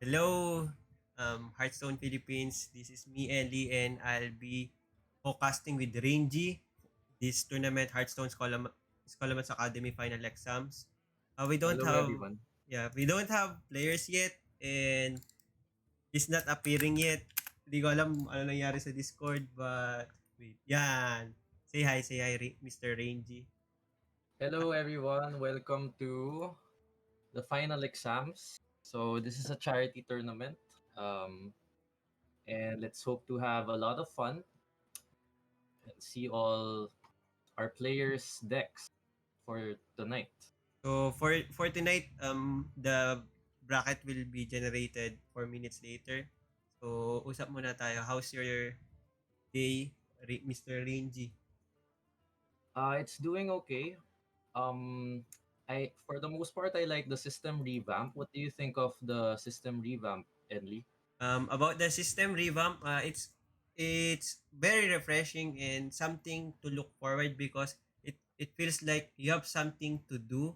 Hello, Hearthstone Philippines. This is me, Ellie, and I'll be co-casting with Rangy this tournament, Hearthstone Scholomance Academy Final Exams. We don't Hello, have, everyone. we don't have players yet, and he's not appearing yet. Hindi ko alam ano nangyari sa Discord, but wait, yan. Say hi, Mr. Rangy. Hello, everyone. Welcome to the final exams. So this is a charity tournament, um, and let's hope to have a lot of fun and see all our players' decks for tonight. So for tonight, the bracket will be generated 4 minutes later. So usap muna tayo. How's your day, Mr. Rangy? It's doing okay. Um, I for the most part, I like the system revamp. What do you think of the system revamp, Edley? About the system revamp, it's very refreshing and something to look forward because it feels like you have something to do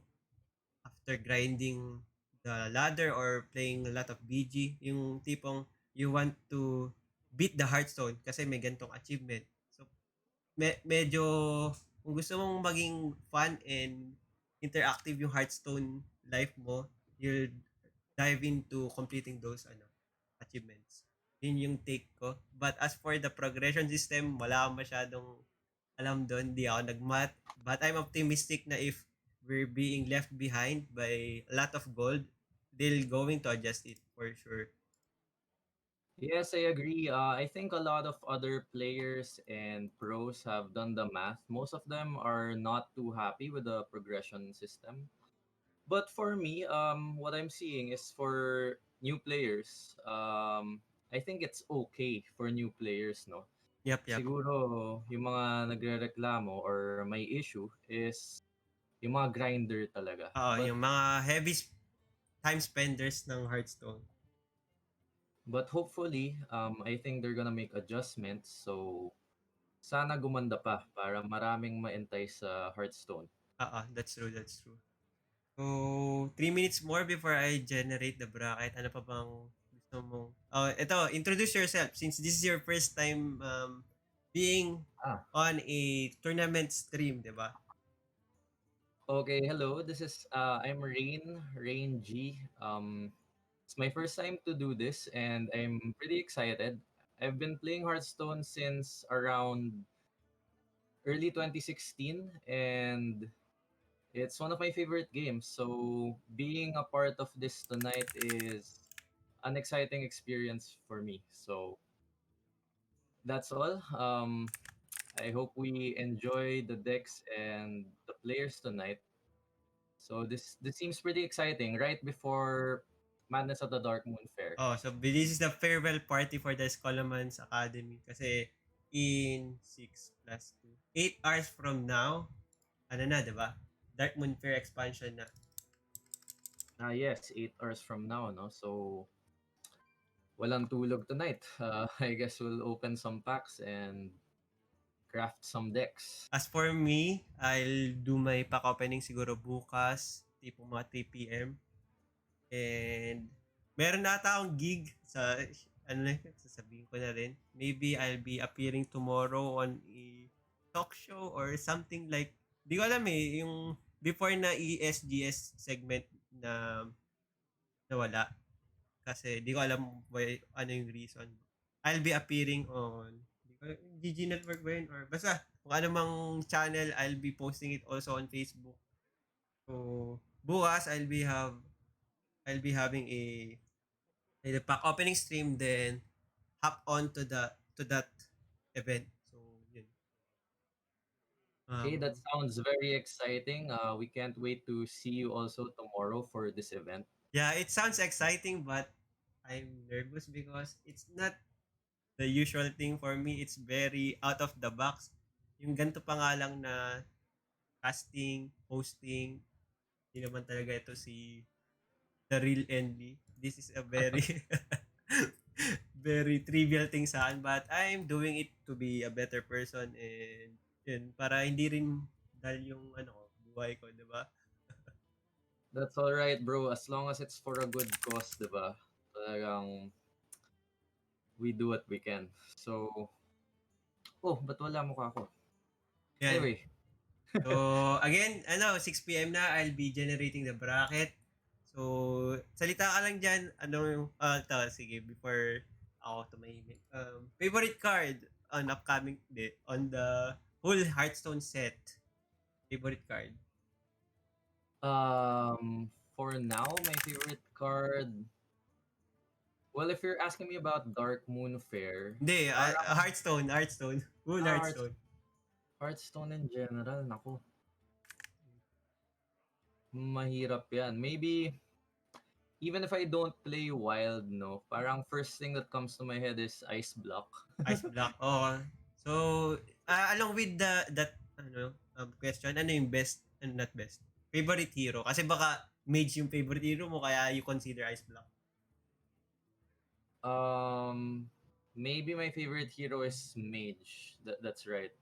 after grinding the ladder or playing a lot of BG. Yung tipong you want to beat the Hearthstone kasi may gantong achievement. So medyo kung gusto mong maging fun and interactive yung Hearthstone life mo, you'll dive into completing those achievements. Yun yung take ko. But as for the progression system, wala akong masyadong alam doon. Di ako nagmat. But I'm optimistic na if we're being left behind by a lot of gold, they're going to adjust it for sure. Yes, I agree. I think a lot of other players and pros have done the math. Most of them are not too happy with the progression system. But for me, what I'm seeing is for new players. I think it's okay for new players, no? Yep. Siguro, yung mga nagrereklamo or may issue is yung mga grinder talaga. Yung mga heavy time spenders ng Hearthstone. But hopefully, I think they're gonna make adjustments. So, sana gumanda pa para maraming ma-entice sa Hearthstone. That's true. So, 3 minutes more before I generate the bracket. Ano pa bang gusto mong... Oh, ito, introduce yourself since this is your first time being Ah, on a tournament stream, di ba? okay. Hello, this is I'm Rain G. It's my first time to do this, and I'm pretty excited. I've been playing Hearthstone since around early 2016, and it's one of my favorite games. So being a part of this tonight is an exciting experience for me. So that's all. I hope we enjoy the decks and the players tonight. So this seems pretty exciting. Right before Madness of the Dark Moon Fair. Oh, so this is the farewell party for the Scholomance Academy kasi in 6 plus 2, 8 hours from now, ano na, di ba? Dark Moon Fair expansion na. Yes, 8 hours from now, no? So walang tulog tonight. I guess we'll open some packs and craft some decks. As for me, I'll do my pack opening siguro bukas, tipo mga 3 p.m. And meron na ata akong gig sa sasabihin ko na rin. Maybe I'll be appearing tomorrow on a talk show or something like, di ko alam yung before na ESGS segment na nawala. Kasi di ko alam ano yung reason. I'll be appearing on GG Network ba yun? Or basta kung ano mang channel, I'll be posting it also on Facebook. So, bukas I'll be having a pack opening stream, then hop on to that event. So, yun. Okay, that Um, sounds very exciting. We can't wait to see you also tomorrow for this event. yeah, it sounds exciting, but I'm nervous because it's not the usual thing for me. It's very out of the box. Yung ganito pa nga lang na casting, hosting, hindi naman talaga ito si the real Envy. This is a very very trivial thing sa akin, but I'm doing it to be a better person and yun, para hindi rin dahil yung buhay ko, di ba? That's all right, bro. As long as it's for a good cause, diba? Talagang we do what we can. So, oh, ba't wala mukha ko? Yan. Anyway, So, again, 6 p.m. na, I'll be generating the bracket. So, salita ka lang dyan. Sige, before ako tumahimik. Favorite card on upcoming, on the whole Hearthstone set. Favorite card. for now, my favorite card. Well, if you're asking me about Dark Moon Fair, Hindi, parang Hearthstone. Whole Hearts, Hearthstone. Hearthstone in general, naku, mahirap yan. Maybe, even if I don't play Wild, no, parang first thing that comes to my head is Ice Block. Ice Block. Oh. So, along with that question, ano yung best and not best? Favorite hero? Kasi baka mage yung favorite hero mo kaya you consider Ice Block. Um, Maybe my favorite hero is Mage. That's right.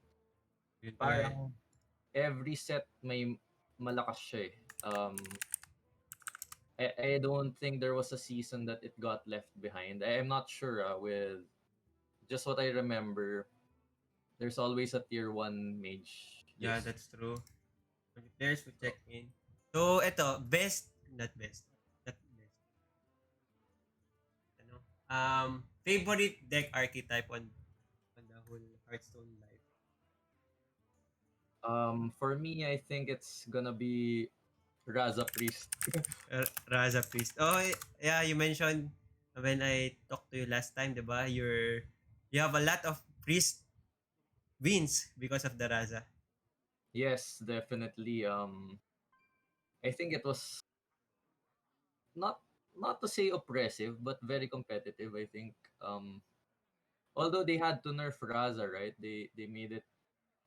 Yun pa. Parang every set may malakas siya eh. I don't think there was a season that it got left behind. I'm not sure with just what I remember. There's always a tier 1 mage Yeah, list. that's true. Players will check in. So, eto, best, not best. Not best. Ano? Favorite deck archetype on the whole Hearthstone life. For me, I think it's gonna be Raza Priest. Raza Priest. Oh, yeah, you mentioned when I talked to you last time, diba? You have a lot of priest wins because of the Raza. Yes, definitely. I think it was not not to say oppressive, but very competitive. I think. Although they had to nerf Raza, right? They made it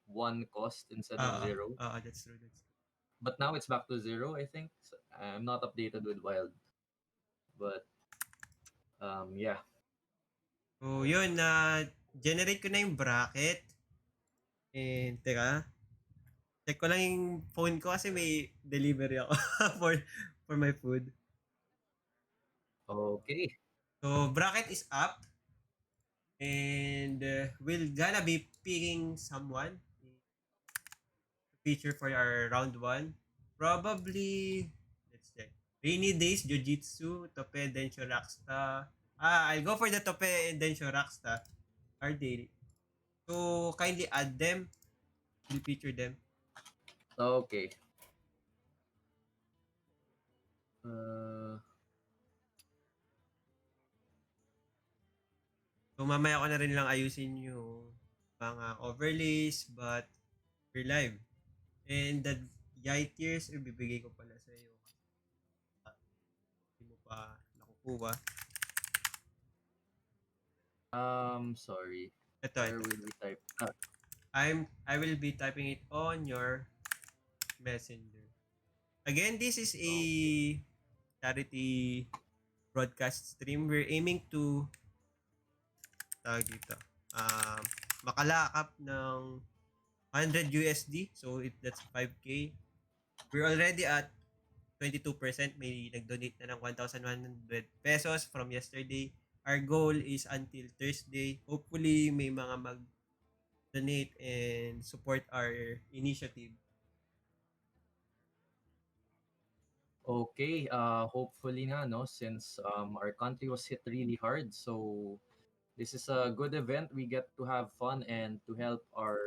one cost instead of zero. That's true. That's true. But now it's back to zero. I think. So, I'm not updated with Wild, but yeah. So, yun, generate ko na yung bracket. And, teka, check ko lang yung phone ko kasi may delivery ako for for my food. Okay. So, bracket is up. And we're gonna be picking someone to feature for our round 1. Probably, let's check. Rainy Days, Jiu-Jitsu, Tope, dncioRocksta. I'll go for the Tope and dncioRocksta. Are they? So, kindly add them. We'll feature them. Okay. Uh, So, mamaya ko na rin lang ayusin yung mga overlays, but we're live. And the yay tiers, ibibigay ko pala sa iyo. Hindi mo pa nakukuha. sorry. Ito, Where ito. will we type? I will be typing it on your messenger. Again, this is a charity broadcast stream. We're aiming to dito. Makalakap ng 100 USD. So that's 5K. We're already at 22%. May nag-donate na ng 1,100 pesos from yesterday. Our goal is until Thursday. Hopefully, may mga mag-donate and support our initiative. Okay. Hopefully nga, no, since our country was hit really hard, so this is a good event. We get to have fun and to help our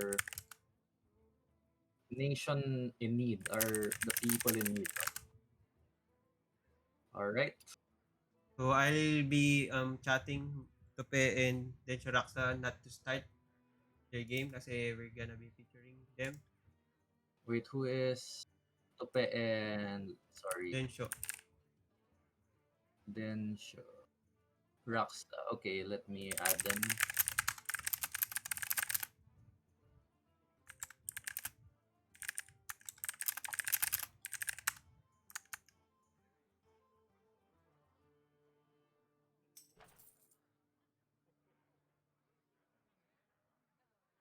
nation in need, the people in need. All right. So, I'll be chatting Tope and dncioRocksta not to start their game kasi we're gonna be featuring them. Wait, who is Tope and sorry, Dencio. then sure. Rocksta. Okay, let me add them.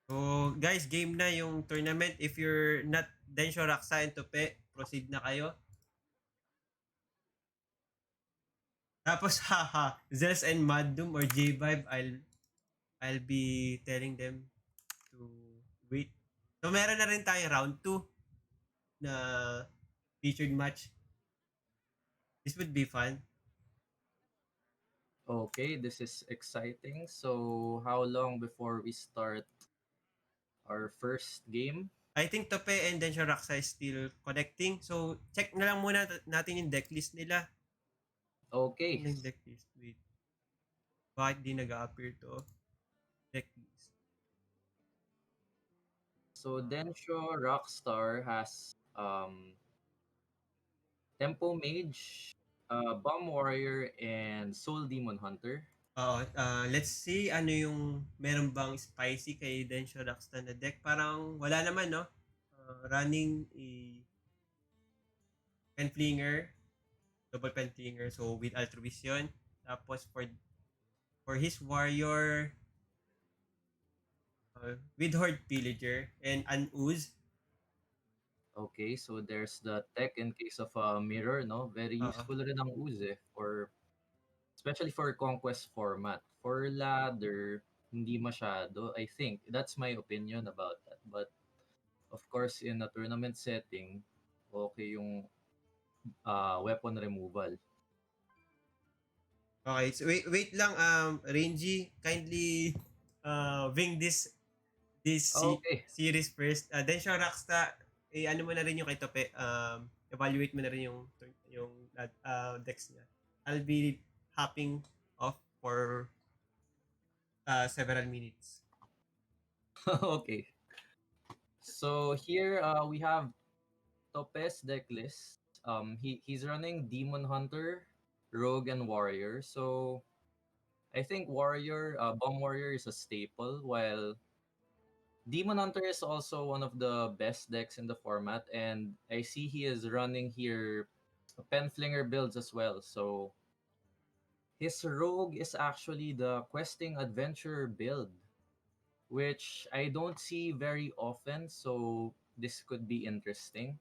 So, guys, game na yung tournament. If you're not dncioRocksta and Tope, proceed na kayo. Tapos, haha, Zells and MadDoom or J-Vibe, I'll be telling them to wait. So, meron na rin tayo round 2 na featured match. This would be fun. Okay, this is exciting. So, how long before we start our first game? I think Tope and dncioRocksta is still connecting. So, check na lang muna natin yung decklist nila. Okay, Ano yung decklist? Wait. Bakit di nag-appear to? Decklist. so Densho Rockstar has Tempo Mage, Bomb Warrior, and Soul Demon Hunter. Oo, let's see ano yung meron bang spicy kay Densho Rocksta na deck. Parang wala naman, no? Running a pen flinger, double pen flinger, so with altruist yun. Tapos for his warrior, with horde pillager and an ooze. Okay, so there's the tech in case of a mirror, no? Very Oo. useful rin ang Uze for especially for conquest format. For ladder, hindi masyado. I think that's my opinion about that. But of course, in a tournament setting, okay yung weapon removal. Okay, so wait lang, Renji, kindly wing Okay. series first. Then siya Rocksta, ano mo na rin yung kay Tope, evaluate mo na rin yung decks niya. I'll be hopping off for several minutes. Okay. So here we have Tope's deck list. He's running Demon Hunter, Rogue, and Warrior. So I think Warrior, Bomb Warrior is a staple, while Demon Hunter is also one of the best decks in the format, and I see he is running here Penflinger builds as well. So his Rogue is actually the Questing Adventurer build, which I don't see very often. So this could be interesting.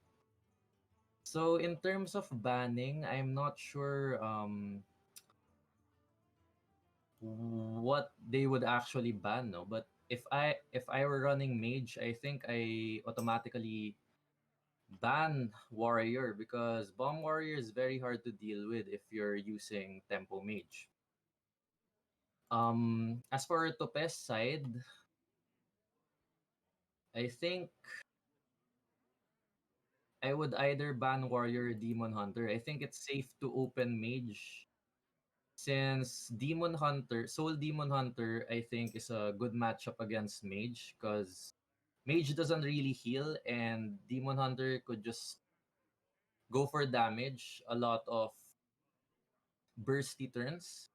So in terms of banning, I'm not sure what they would actually ban, no. But if I were running mage, I think I automatically ban warrior because bomb warrior is very hard to deal with if you're using tempo mage. As for Topes side, I think I would either ban warrior or demon hunter. I think it's safe to open mage since demon hunter, soul demon hunter, I think is a good matchup against mage because mage doesn't really heal and demon hunter could just go for damage a lot of bursty turns.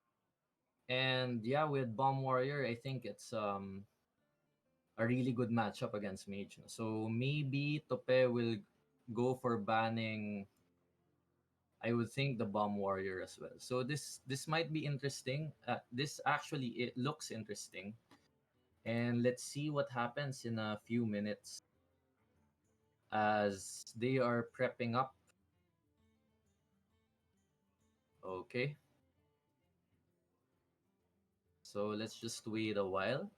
And yeah, with Bomb Warrior, I think it's a really good matchup against Mage. So maybe Tope will go for banning. I would think the Bomb Warrior as well. So this might be interesting. This actually it looks interesting, and let's see what happens in a few minutes as they are prepping up. Okay, so let's just wait a while.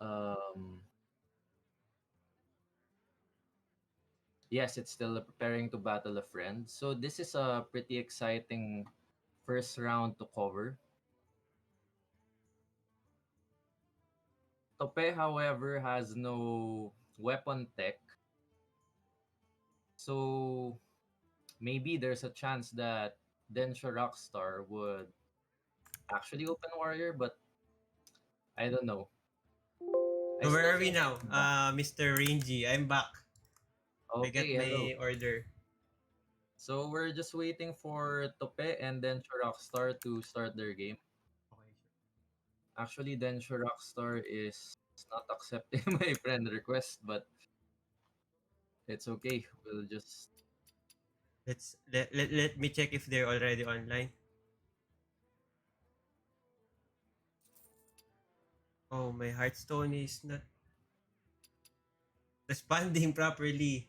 Um, yes, it's still preparing to battle a friend. So this is a pretty exciting first round to cover. Tope, however, has no weapon tech. So maybe there's a chance that Densho Rockstar would actually open Warrior, but I don't know. I So where still are we think I now? would ban. Mr. Rangy, I'm back. I got Okay, hello. my order. So we're just waiting for Tope and Densho Rockstar to start their game. Okay, sure. Actually, Densho Rockstar is not accepting my friend request, but it's okay. We'll just Let me check if they're already online. Oh, my Hearthstone is not responding properly.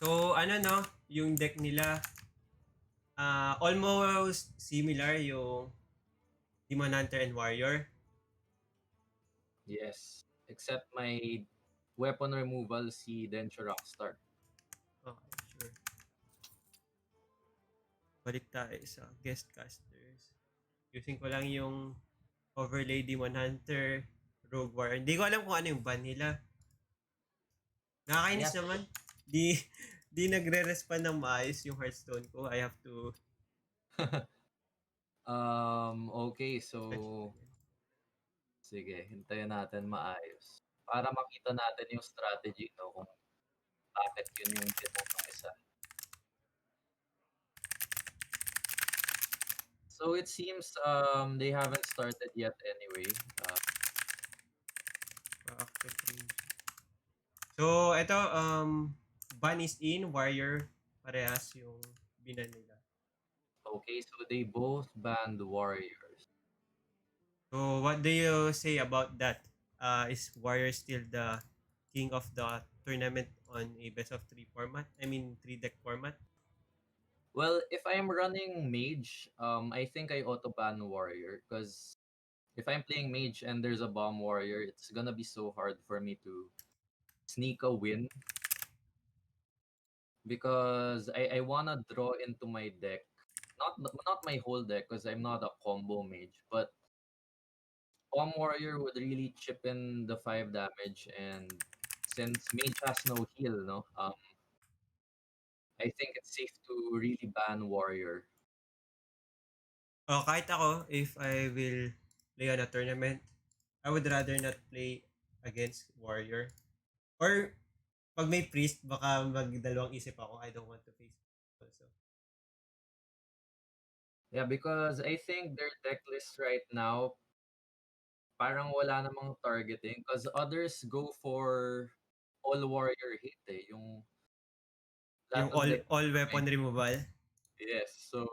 So, ano no, yung deck nila, almost similar yung Demon Hunter and Warrior. Yes. Except my weapon removal si dncioRocksta. Okay, sure. Balik tayo sa guest casters. Using ko lang yung Overlay Demon Hunter, Rogue Warrior. Hindi ko alam kung ano yung ban nila. Nakakainis Yeah. naman. Di, di nagre-respond ng maayos yung Hearthstone ko. I have to Okay, fetch it so again. sige, hintayin natin maayos. Para makita natin yung strategy, no, kung bakit yun yung tinutong isa. So it seems they haven't started yet anyway. Active range. So, ito, ban is in, Warrior, parehas yung binan nila. Okay, so they both banned warriors. So, what do you say about that? Is Warrior still the king of the tournament on a best of three format? I mean, three deck format? Well, if I'm running mage, I think I auto ban warrior because if I'm playing mage and there's a bomb warrior, it's gonna be so hard for me to sneak a win because I wanna draw into my deck. Not my whole deck because I'm not a combo mage, but bomb warrior would really chip in the 5 damage, and since mage has no heal, no, I think it's safe to really ban warrior. Kahit ako, if I will play on a tournament, I would rather not play against Warrior. Or, pag may Priest, baka magdalawang isip ako. I don't want to face also. Yeah, because I think their deck list right now parang wala namang targeting because others go for all warrior hit eh. Yung lahat Yung ng deck all may weapon removal. yes. So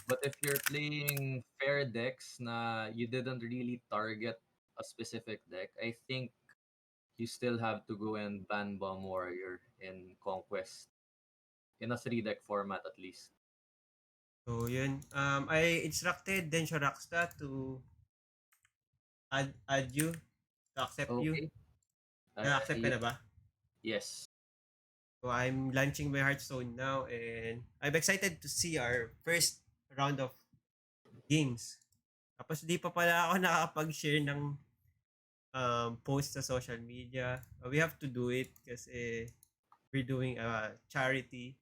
but if you're playing fair decks na you didn't really target a specific deck, I think you still have to go and ban bomb warrior in conquest in a 3 deck format at least. So, yun. I instructed dncioRocksta to add you, to accept you. Okay. Na-accept ka Yeah, na ba? yes. So, I'm launching my Hearthstone now and I'm excited to see our first round of games. Tapos di pa pala ako nakakapag-share ng post sa social media. We have to do it kasi we're doing a charity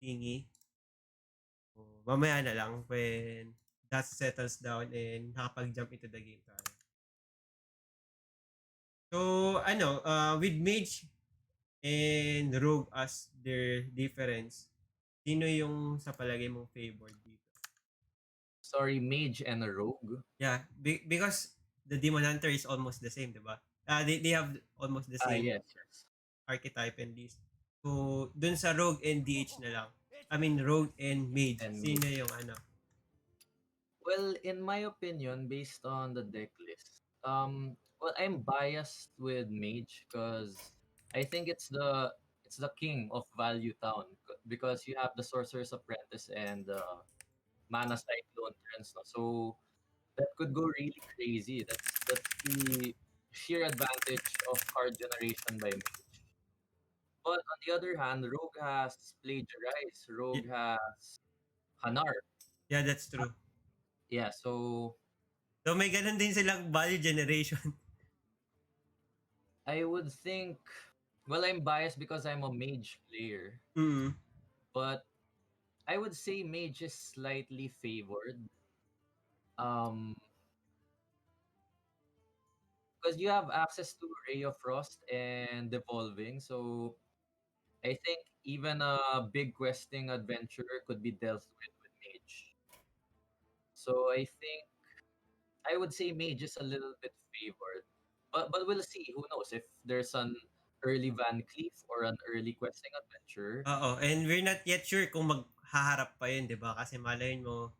thingy. So, mamaya na lang when that settles down and nakapag-jump into the game tayo. So, ano, with Mage and Rogue as their difference, sino yung sa palagay mong favored dito? Sorry, mage and rogue. Yeah, because the Demon Hunter is almost the same, di ba? They have almost the Ah, same yes, yes. archetype and list. So, dun sa Rogue and DH na lang. I mean, Rogue and Mage. And Sino mage. yung ano? Well, in my opinion, based on the deck list, well, I'm biased with Mage because I think it's the king of Value Town because you have the Sorcerer's Apprentice and the Mana Cyclone turns. No? So that could go really crazy. That's the sheer advantage of card generation by Mage. But on the other hand, Rogue has Plagiarize. Y- Rogue has Hanar. Yeah, that's true. Yeah, so So, may ganun din silang value generation. I would think, well, I'm biased because I'm a mage player, mm. but I would say mage is slightly favored. Um, because you have access to Ray of Frost and Devolving, so I think even a big questing adventure could be dealt with mage. So I think I would say mage is a little bit favored, but we'll see. Who knows if there's an early Van Cleef or an early questing adventure. Oo, and we're not yet sure kung maghaharap pa yun, di ba? Kasi malayin mo,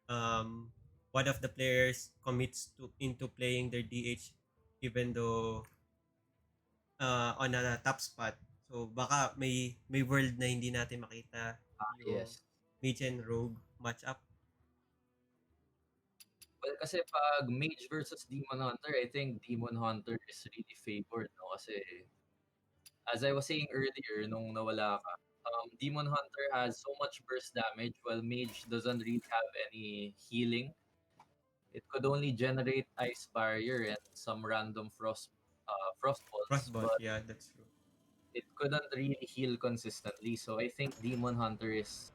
um, one of the players commits to into playing their DH even though on a top spot. So baka may world na hindi natin makita yung Yes. Mage and Rogue match up. Well, kasi pag Mage versus Demon Hunter, I think Demon Hunter is really favored, no? Kasi as I was saying earlier, nung nawala ka, Demon Hunter has so much burst damage, while Mage doesn't really have any healing. It could only generate Ice Barrier and some random frost balls, Frostbolt, but yeah, that's true. it couldn't really heal consistently. So I think Demon Hunter is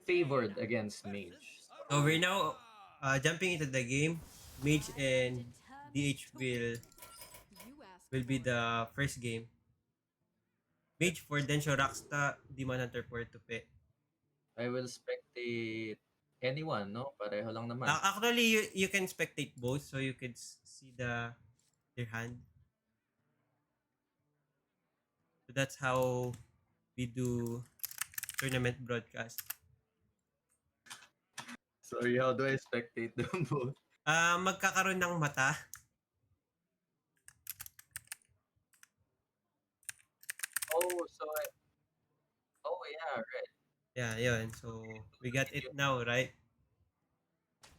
favored against Mage. So we're So now jumping into the game. Mage and DH will be the first game. Mage for dncioRocksta, Demon Hunter for Tope. I will spectate anyone, no? Pareho lang naman. Actually, you can spectate both so you could see their hand. So that's how we do tournament broadcast. Sorry, how do I spectate them both? Magkakaroon ng mata. Oh, oh yeah, right. Yeah, yun. So, we got it Video. now, right?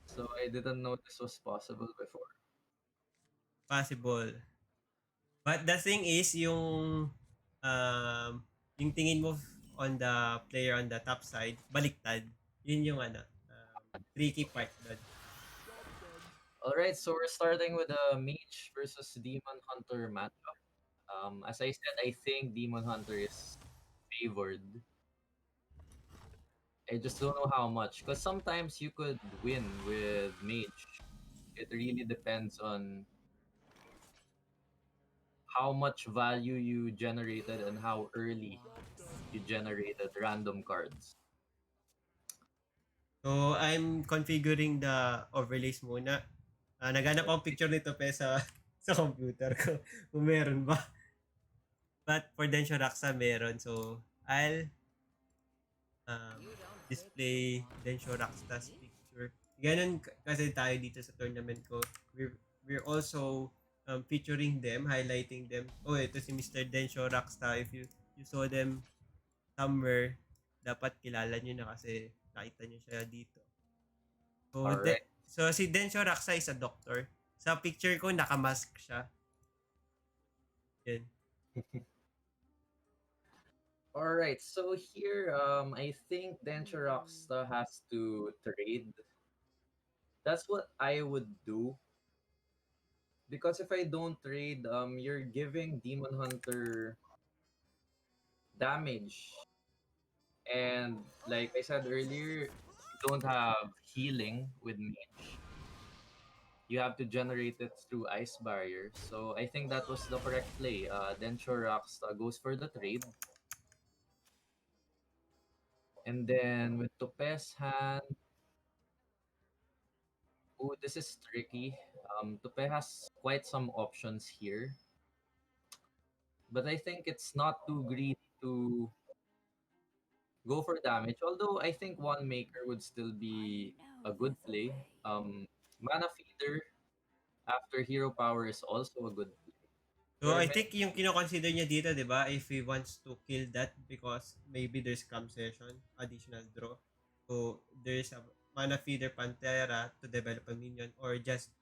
So I didn't know this was possible before. Possible. But the thing is, um, yung tingin mo on the player on the top side, baliktad. Yun yung tricky part doon. All right, so we're starting with a Mage versus Demon Hunter matchup. As I said, I think Demon Hunter is favored. I just don't know how much, because sometimes you could win with Mage. It really depends on how much value you generated and how early you generated random cards. So, I'm configuring the overlays muna. Naghanap akong picture nito sa sa computer ko. Kung meron ba. But for Densho Raksa, meron. So, I'll um, display Densho Raksta's picture. Ganun kasi tayo dito sa tournament ko. We're also featuring them, highlighting them. Oh, ito si Mr. Densho Rocksta. If you saw them somewhere, dapat kilala nyo na kasi nakita nyo siya dito. So, All right. so si Densho Rocksta is a doctor. Sa picture ko, nakamask siya. Yan. All right. So here, I think dncioRocksta has to trade. That's what I would do, because if I don't trade, you're giving Demon Hunter damage, and like I said earlier, you don't have healing with Mage. You have to generate it through Ice Barrier. So I think that was the correct play. dncioRocksta goes for the trade. And then with Tope's hand, oh, this is tricky. Tope has quite some options here, but I think it's not too greedy to go for damage. Although I think one maker would still be a good play. Mana feeder after hero power is also a good play. So, There are I many. think yung kino-consider niya dito, di ba, if he wants to kill that because maybe there's cam session, additional draw. So, there's a mana feeder Pantera to develop a minion or just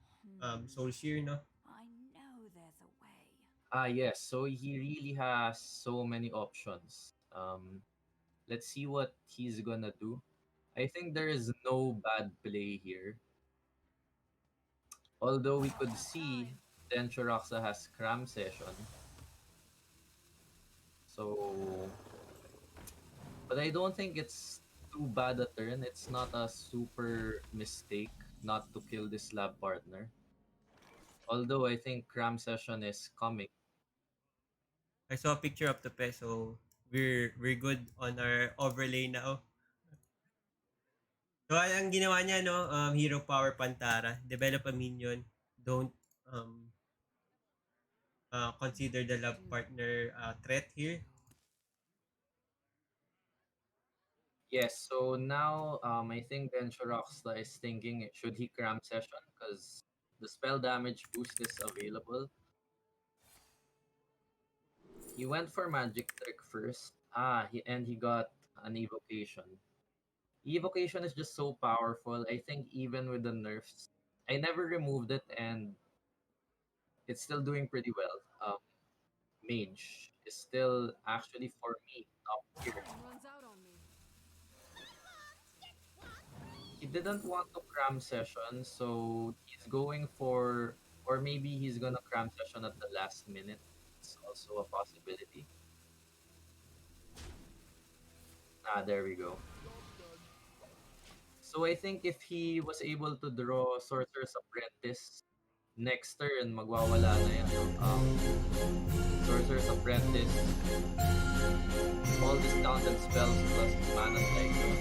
Soul Shear, no? Yes, so he really has so many options. Let's see what he's gonna do. I think there is no bad play here. Although we could see dncioRocksta has cram session. So, but I don't think it's too bad a turn. It's not a super mistake not to kill this lab partner. Although I think cram session is coming. I saw a picture of the so we're good on our overlay now. So, ang ginawa niya, no, Hero Power Pantara, develop a minion, don't um, consider the love partner threat here. Yes, so now I think dncioRocksta is thinking should he cram session because the spell damage boost is available. He went for magic trick first. And he got an evocation. Evocation is just so powerful. I think even with the nerfs, I never removed it, and it's still doing pretty well. Mage is still actually for me top tier. Time runs out on me. He didn't want to cram session, so he's going for, or maybe he's gonna cram session at the last minute. It's also a possibility. There we go. So I think if he was able to draw Sorcerer's Apprentice next turn, magwawala na yan. No? Sorcerer's Apprentice, all discounted spells plus mana cycle.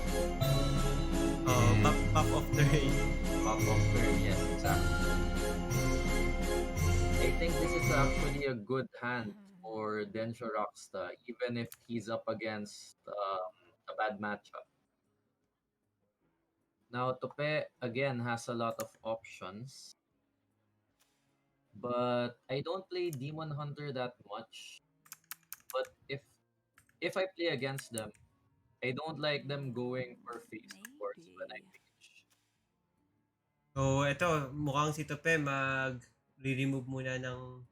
Pop of the rain. Pop of turn, yes, exactly. I think this is actually a good hand for dncioRocksta, even if he's up against a bad matchup. Now, Tope again has a lot of options, but I don't play Demon Hunter that much. But if I play against them, I don't like them going for face supports when I Maybe. mage. So, ito, mukhang si Tope mag-remove muna ng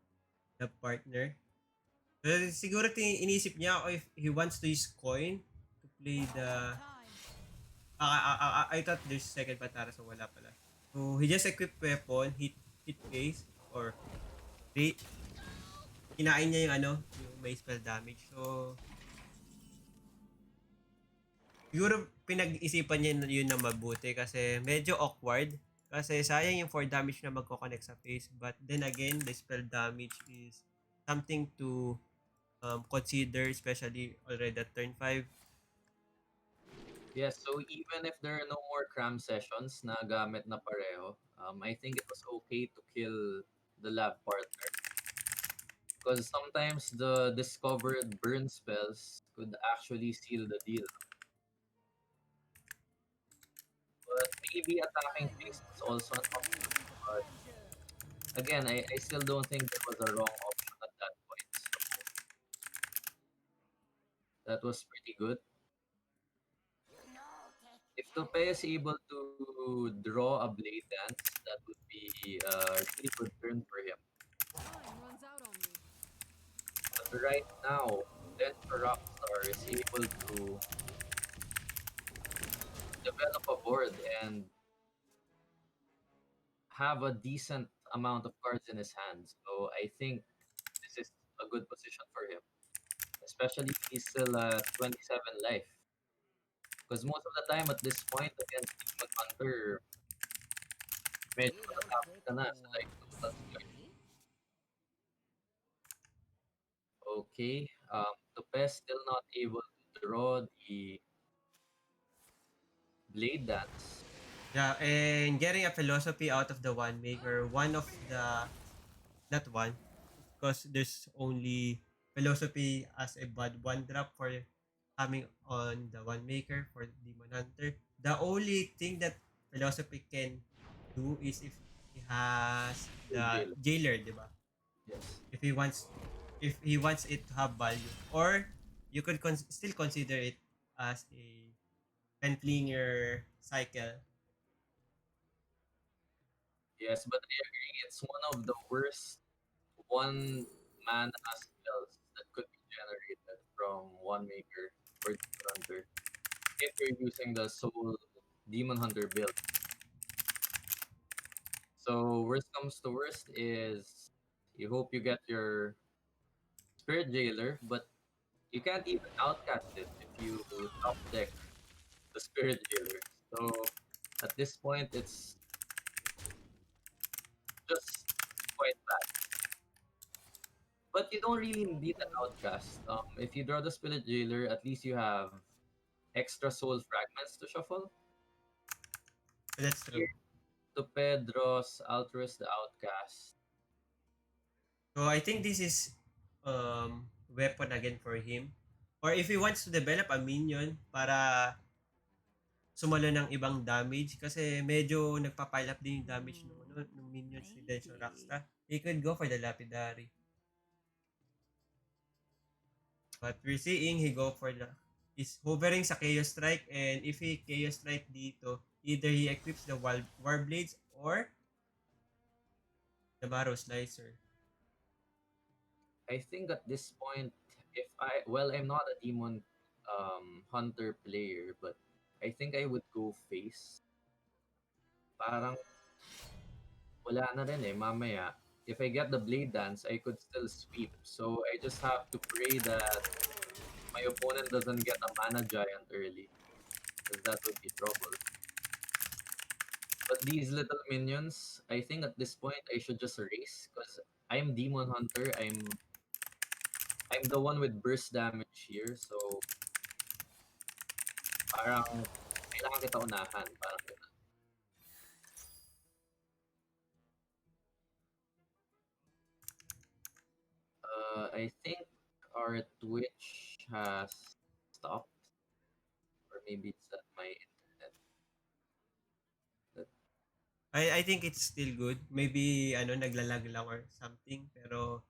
partner. So, siguro inisip niya ako if he wants to use coin to play the... Time. I thought there's second Patara, so wala pala. So, he just equipped weapon, hit face, or kinain niya yung may spell damage. So, siguro pinag-isipan niya yun na mabuti kasi medyo awkward. Kasi sayang yung 4 damage na magko-connect sa face. But then again, the spell damage is something to consider, especially already at turn 5. Yes, so even if there are no more cram sessions na gamit na pareho, I think it was okay to kill the lab partner. Because sometimes the discovered burn spells could actually seal the deal. But maybe attacking face was also an option. But again, I still don't think there was a wrong option at that point. So that was pretty good. If Tope is able to draw a Blade Dance, that would be a really good turn for him. Time runs out on me. But right now, Densha Rockstar is able to develop a board and have a decent amount of cards in his hand. So I think this is a good position for him, especially if he's still at 27 life. Because most of the time at this point against Demon Hunter, medyo matatapos ka na sa like total square. Okay, Tope still not able to draw the Blade Dance. Yeah, and getting a philosophy out of the one maker, one of the, not one, because there's only philosophy as a bad one drop for coming on the one maker for Demon Hunter. The only thing that philosophy can do is if he has the Jailer. jailer, di ba? Yes. If he wants it to have value, or you could still consider it as a penflinger cycle. Yes, but I agree. It's one of the worst one mana spells that could be generated from one maker or Demon Hunter if you're using the Soul Demon Hunter build. So worst comes to worst is you hope you get your Spirit Jailer, but you can't even outcast it if you top deck the Spirit Jailer. So at this point, it's just quite bad. But you don't really need an outcast. If you draw the Spirit Jailer, at least you have extra soul fragments to shuffle. That's true. Here, Tope draws Altruist the Outcast. So I think this is weapon again for him. Or if he wants to develop a minion para sumalo ng ibang damage kasi medyo nagpa-pile up din yung damage ng minions ni Densho Maybe. Rocksta. He could go for the Lapidary. But we're seeing he go for the he's hovering sa Chaos Strike, and if he Chaos Strike dito, either he equips the War Blades or the Marrow Slicer. I think at this point, if I well, I'm not a demon hunter player, but I think I would go face. Parang wala na rin eh. Mamaya, if I get the blade dance, I could still sweep. So I just have to pray that my opponent doesn't get a mana giant early, because that would be trouble. But these little minions, I think at this point I should just race because I'm demon hunter. I'm the one with burst damage here, so parang kailangan kita unahan. Parang ganun. I think our Twitch has stopped, or maybe it's at my internet. That I think it's still good. Maybe ano naglalag lang or something, pero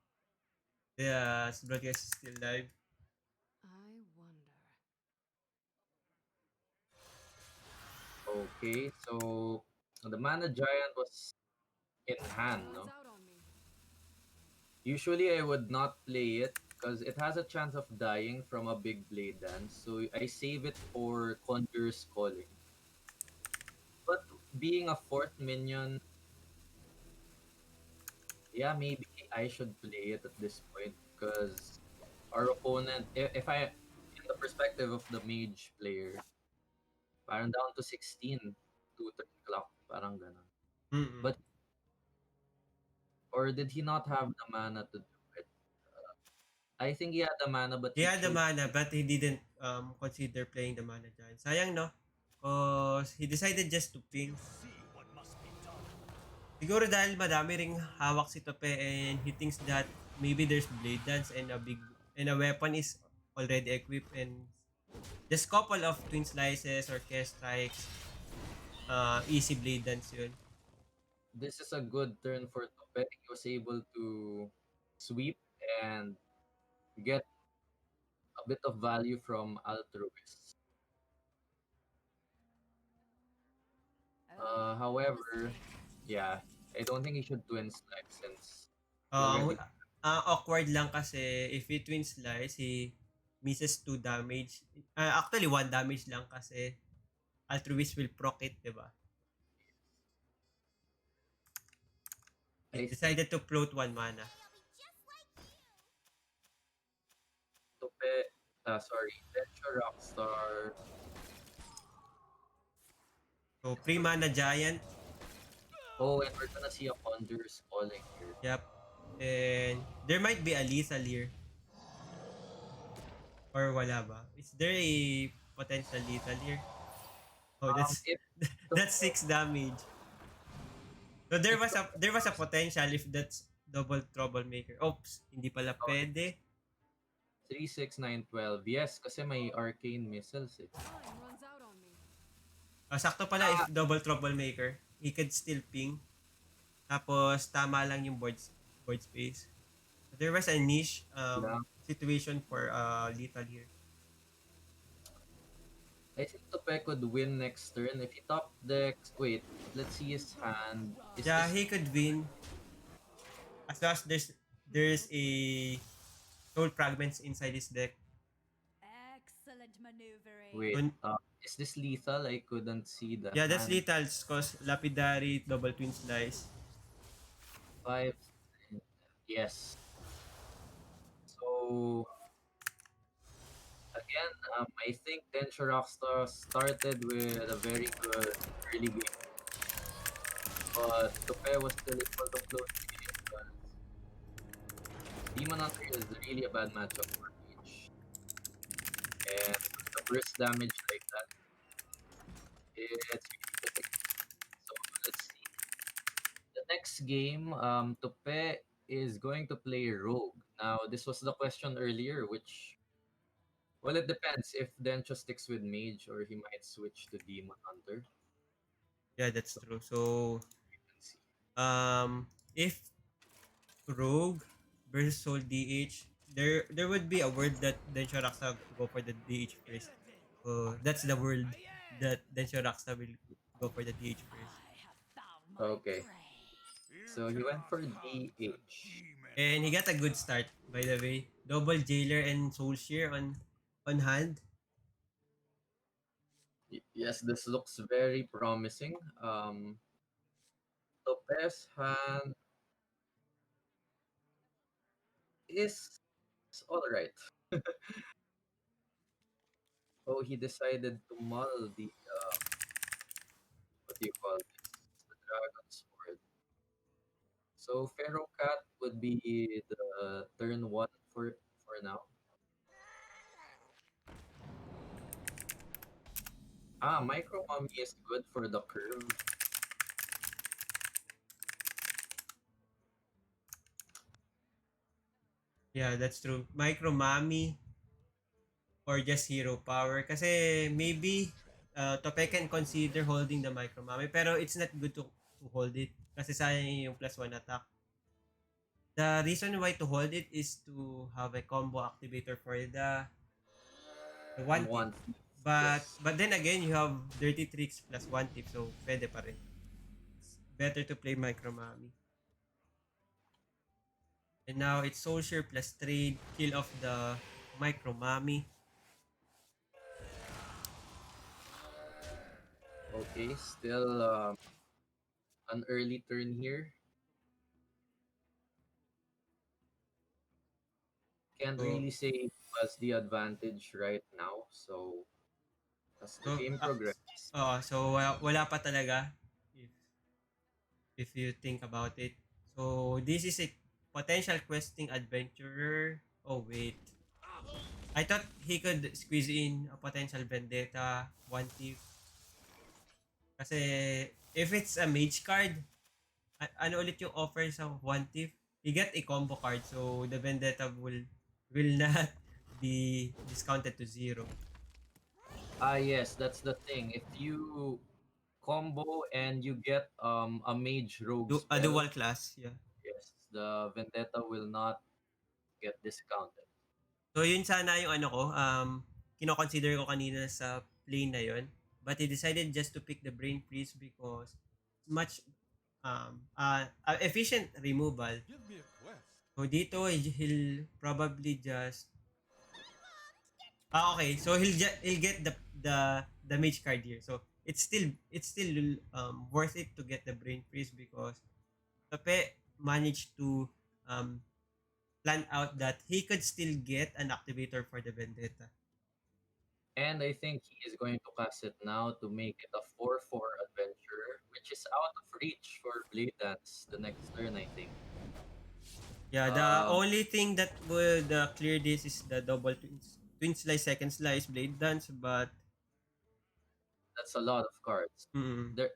the broadcast is still live. I wonder. okay, so the mana giant was in hand, Runs no? out on me. Usually I would not play it because it has a chance of dying from a big blade dance. So I save it for Conjurer's Calling. But being a fourth minion, yeah, maybe I should play it at this point because our opponent, if I, in the perspective of the mage player, parang down to 16 to turn clock, parang ganun. Mm-mm. But, or did he not have the mana to do it? I think he had the mana, but He he had the chose. mana, but he didn't consider playing the mana giant. Sayang, no? Cause he decided just to ping. Siguro dahil madami ring hawak si Tope, and he thinks that maybe there's blade dance and a weapon is already equipped, and just couple of twin slices or care strikes, easy blade dance yun. This is a good turn for Tope. He was able to sweep and get a bit of value from Altruist. However, Mistake. yeah, I don't think he should twin slice since he Ang already. awkward lang kasi if he twin slice, he misses 2 damage. Actually, 1 damage lang kasi Altruist will proc it, di ba? He I think decided to float 1 mana. Tope, sorry, dncioRocksta. So, pre-mana giant. Oh, and we're gonna see a Conjurer's Calling here. Yep. And there might be a lethal here. Or wala ba? Is there a potential lethal here? Oh, that's If that's 6 damage. So if there was a potential if that's double troublemaker. Oops, hindi pala pwede. 3, 6, 9, 12. Yes, kasi may arcane missiles eh. Time runs out on me. Sakto pala if double troublemaker. He could still ping. Tapos tama lang yung board space. So, there was a niche Yeah. situation for lethal here. I think Tope could win next turn if he top decks. Wait, let's see his hand. Is Yeah, this he could win as long as there's a soul fragments inside his deck. Excellent maneuvering. wait? Un- Is this lethal? I couldn't see the Yeah, that's hand. lethal cause lapidary, double twin slice. 5. Yes. So again, I think dncioRocksta started with a very good early game, but Tope was still able to close the game because Demon Hunter is really a bad matchup for Mage. And the burst damage like that, it's really difficult. So let's see. The next game, Tope is going to play Rogue. Now, this was the question earlier, which, well, it depends if Dencho sticks with Mage or he might switch to Demon Hunter. Yeah, that's So true. So we can see. if Rogue versus Soul DH, there would be a word that dncioRocksta go for the DH first. So that's the word that dncioRocksta will go for the DH first. I have found my Okay. prey. So he went for DH. And he got a good start, by the way. Double Jailer and Soulshare on hand. Yes, this looks very promising. Tope's hand is all right. Oh, he decided to mull the what do you call this? The dragon sword. So Pharaoh Cat would be the turn one for now. Ah, Micro Mummy is good for the curve. Yeah, that's true. Micro Mami or just Hero Power. Kasi maybe Tope can consider holding the Micro Mami. Pero it's not good to hold it. Kasi sayang yung plus 1 attack. The reason why to hold it is to have a combo activator for the one tip. One. Yes. But then again, you have Dirty Tricks plus one tip. So, pwede pa rin. It's better to play Micro Mami. And now it's Soulshare plus trade. Kill off the Micro Mami. Okay, still an early turn here. Can't So, really say who has the advantage right now. So as the so, game uh, progresses, wala pa talaga if, if you think about it. So, this is a potential questing adventurer. Oh, wait. I thought he could squeeze in a potential vendetta, one thief. Kasi if it's a mage card, ano ulit yung offer sa one thief? You get a combo card, so the vendetta will not be discounted to zero. yes, that's the thing. If you combo and you get a mage rogue A spell, dual class, yeah. yes, the vendetta will not get discounted. So yun sana yung ano ko, kino-consider ko kanina sa plane na yun. But he decided just to pick the brain freeze because much efficient removal. So dito he'll probably just okay. So he'll get the mage card here. So it's still worth it to get the brain freeze because Tope managed to um plan out that he could still get an activator for the vendetta. And I think he is going to cast it now to make it a 4/4 adventure, which is out of reach for Blade Dance the next turn, I think. Yeah, the Um, only thing that would clear this is the double twin slice, second slice, blade dance, but that's a lot of cards. mm, There's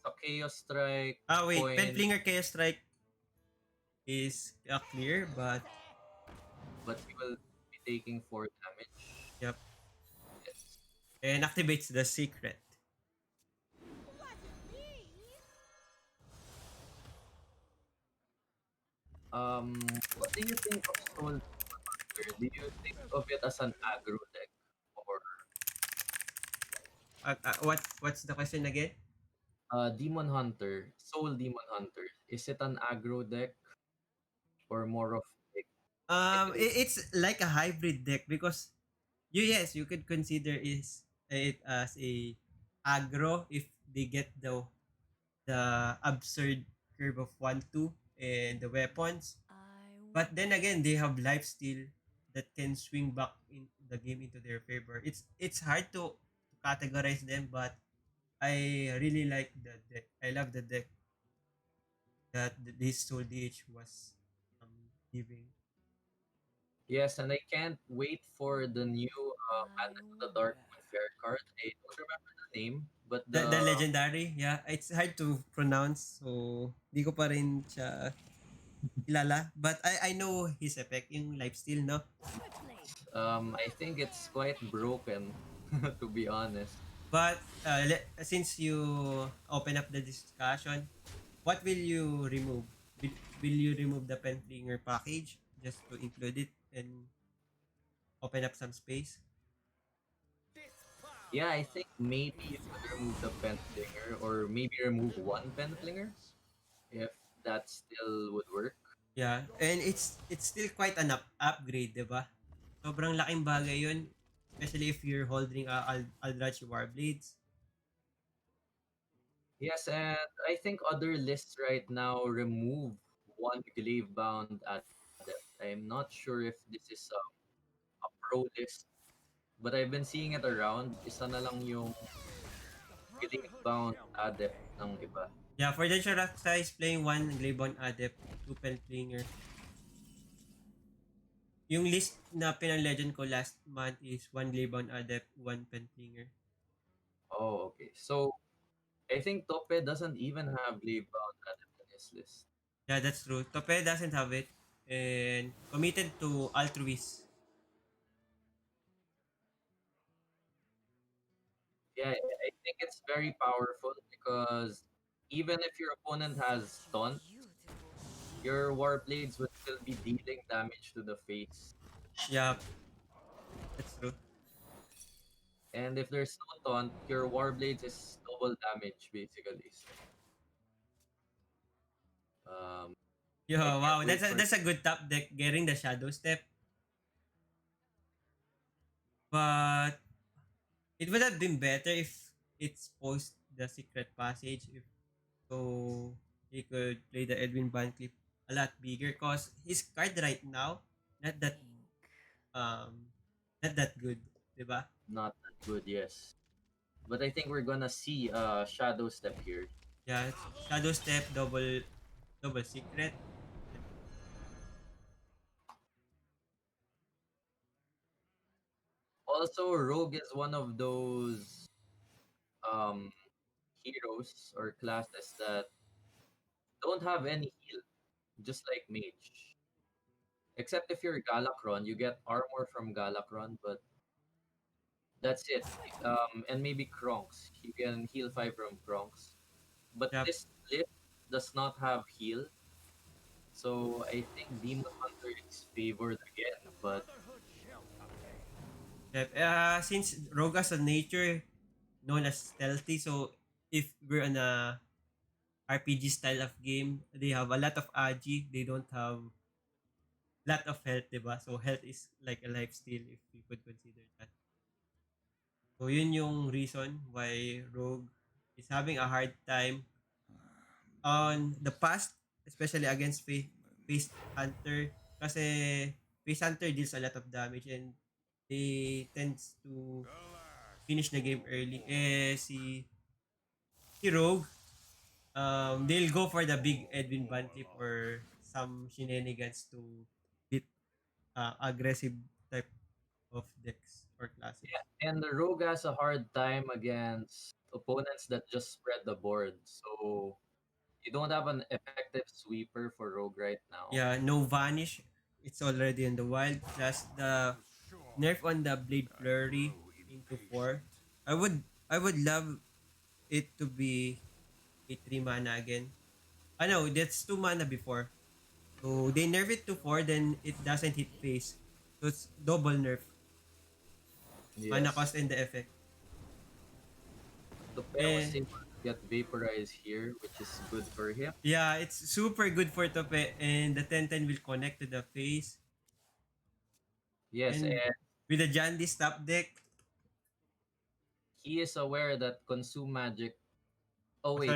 a Chaos Strike, wait, coin, Penflinger Chaos Strike is clear, but but he will be taking 4 damage. yep, Yes. and activates the secret. What do you think of Soul Hunter? Do you think of it as an aggro deck or What's the question again? Demon Hunter, Soul Demon Hunter? Is it an aggro deck or more of like It's like a hybrid deck because you could consider it as a aggro if they get the absurd curve of 1-2 and the weapons. But then again, they have lifesteal that can swing back in the game into their favor. It's hard to categorize them, but I really like the deck. I love the deck that this Soul DH was giving. Yes, and I can't wait for the new Hand into the Dark Moon Fair card. I don't remember the name, but The legendary, yeah, it's hard to pronounce, so di ko pa rin siya kilala. But I know his effect, yung lifesteal, no? I think it's quite broken, to be honest. But since you open up the discussion, what will you remove? Will you remove the Penflinger package? just to include it and open up some space. Yeah, I think maybe you could remove the pen flinger or maybe remove one pen flinger if that still would work. Yeah, and it's still quite an upgrade, 'di ba? Sobrang laking bagay 'yun, especially if you're holding Aldrachi Warblades. Yes, and I think other lists right now remove one glaive bound adept. I'm not sure if this is a pro list, but I've been seeing it around. Isa na lang yung glaive bound adept ng iba. Yeah, for the Rocksta is playing one Glaybon Adept, two Penflinger. Yung list na pinang-legend ko last month is one Glaybon Adept, one Penflinger. Oh, okay. So I think Tope doesn't even have glaive bound adept in his list. Yeah, that's true. Tope doesn't have it and committed to Altruist. Yeah, I think it's very powerful because even if your opponent has taunt, your warblades would still be dealing damage to the face. Yeah, that's true. And if there's no taunt, your warblades is double damage basically. So um, I Yeah, can't wow, wait for that's a good top deck getting the Shadow Step. But it would have been better if it's post the secret passage. If so, he could play the Edwin Van clip a lot bigger cause his card right now not that um not that good, diba? not that good, yes. But I think we're gonna see shadow step here. Yeah, Shadow Step double secret. Also, Rogue is one of those um heroes or classes that don't have any heal, just like Mage. Except if you're Galakron, you get armor from Galakron, but that's it. And maybe Kronks. You can heal 5 from Kronks. But Yep. this list does not have heal, so I think Demon Hunter is favored again. But Yep. Since Rogue has a nature known as stealthy, so if we're on a RPG style of game, they have a lot of agi, they don't have lot of health, diba? So health is like a life steal if you could consider that. So yun yung reason why Rogue is having a hard time on the past, especially against Face Hunter. Kasi Face Hunter deals a lot of damage and they tends to finish the game early. Si Rogue, they'll go for the big Edwin Van clip or some shenanigans to beat aggressive type of decks or classes. yeah, and the Rogue has a hard time against opponents that just spread the board. So you don't have an effective sweeper for Rogue right now. Yeah, no vanish. It's already in the wild. Plus the nerf on the blade flurry into 4. I would I would love it to be a 3 mana again. I know that's 2 mana before. So they nerf it to 4 then it doesn't hit face. So it's double nerf. Mana Yes. cost and the effect. Tope was Eh able to get vaporized here, which is good for him. yeah, it's super good for Tope and the 10-10 will connect to the face. Yes, And and with the Jandy top deck, he is aware that consume magic. Oh wait, so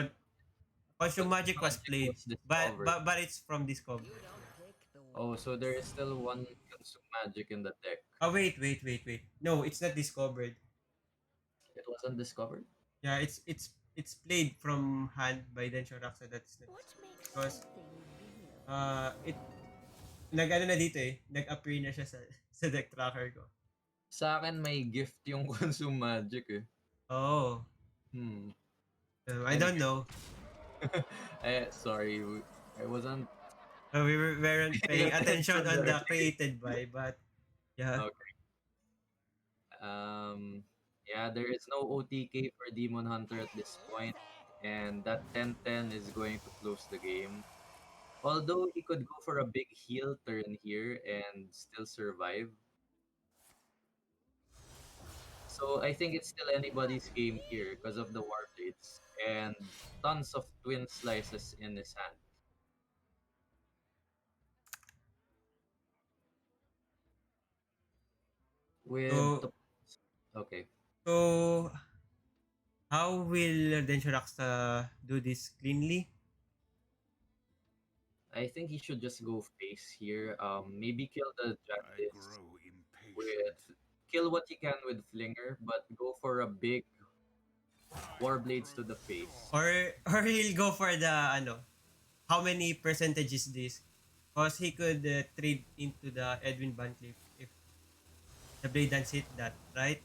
Consume consume Magic was magic played. was discovered. But it's from Discovery. Oh, so there is still one consume magic in the deck. Oh wait. No, it's not discovered. It wasn't discovered. Yeah, it's played from hand by dncioRocksta. That's not because it nag-ano na dito eh, nag-appear na siya sa deck tracker ko. Sa akin may gift yung consume magic eh. Oh, Hmm. I don't Anyway, know. sorry, I wasn't. We weren't paying paying attention attention on there. the created by, but yeah, Okay. Yeah, there is no OTK for Demon Hunter at this point, and that 10-10 is going to close the game. Although he could go for a big heal turn here and still survive. So I think it's still anybody's game here because of the Warblades and tons of twin slices in his hand. With So the okay, so how will dncioRocksta do this cleanly? I think he should just go face here. Maybe kill the I Jandis grow impatient. with kill what he can with Flinger, but go for a big Warblades to the face. Or he'll go for the how many percentage is this? Because he could trade into the Edwin Bancliffe if the blade dance hit that, right?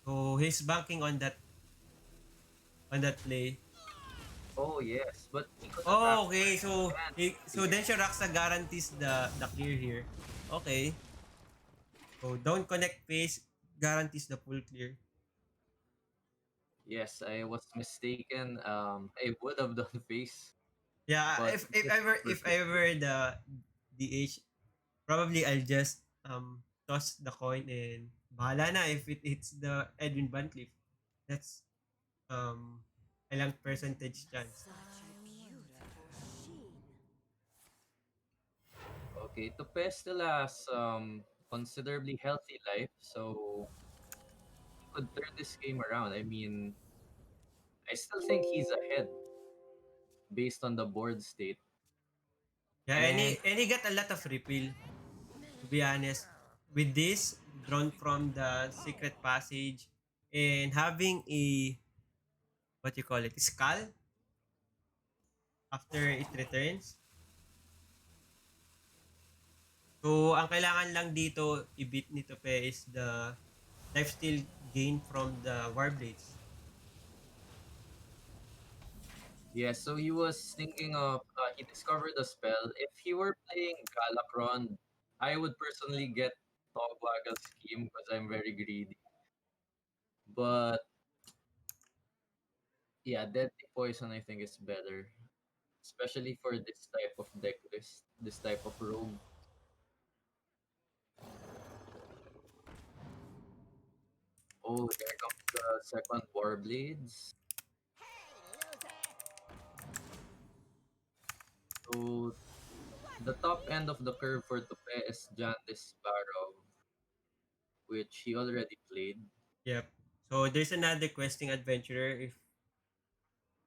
So he's banking on that play. Oh yes, but he could attack Oh, okay. So and then Shuraxa guarantees the clear here. Okay. So don't connect phase guarantees the full clear. yes, I was mistaken. I would have done face, Yeah, but if he if did ever if perfect. ever the DH, probably I'll just toss the coin and bahala na if it hits the Edwin Bancliffe. That's um ilang percentage chance. Okay, Tope still has considerably healthy life, so he could turn this game around. I mean, I still think he's ahead based on the board state. Yeah, And and he got a lot of refill. To be honest, with this drawn from the secret passage and having a what you call it skull after it returns. So ang kailangan lang dito i-beat nito pe is the lifesteal gain from the Warblades. yeah, so he was thinking of he discovered a spell. If he were playing Galakron, I would personally get Togwaggle Scheme because I'm very greedy. But yeah, Deadly Poison I think is better, especially for this type of deck list, this type of rogue. Oh, there comes the second Warblades. So the top end of the curve for Tope is Jantis Sparrow, which he already played. Yep. So there's another questing adventurer if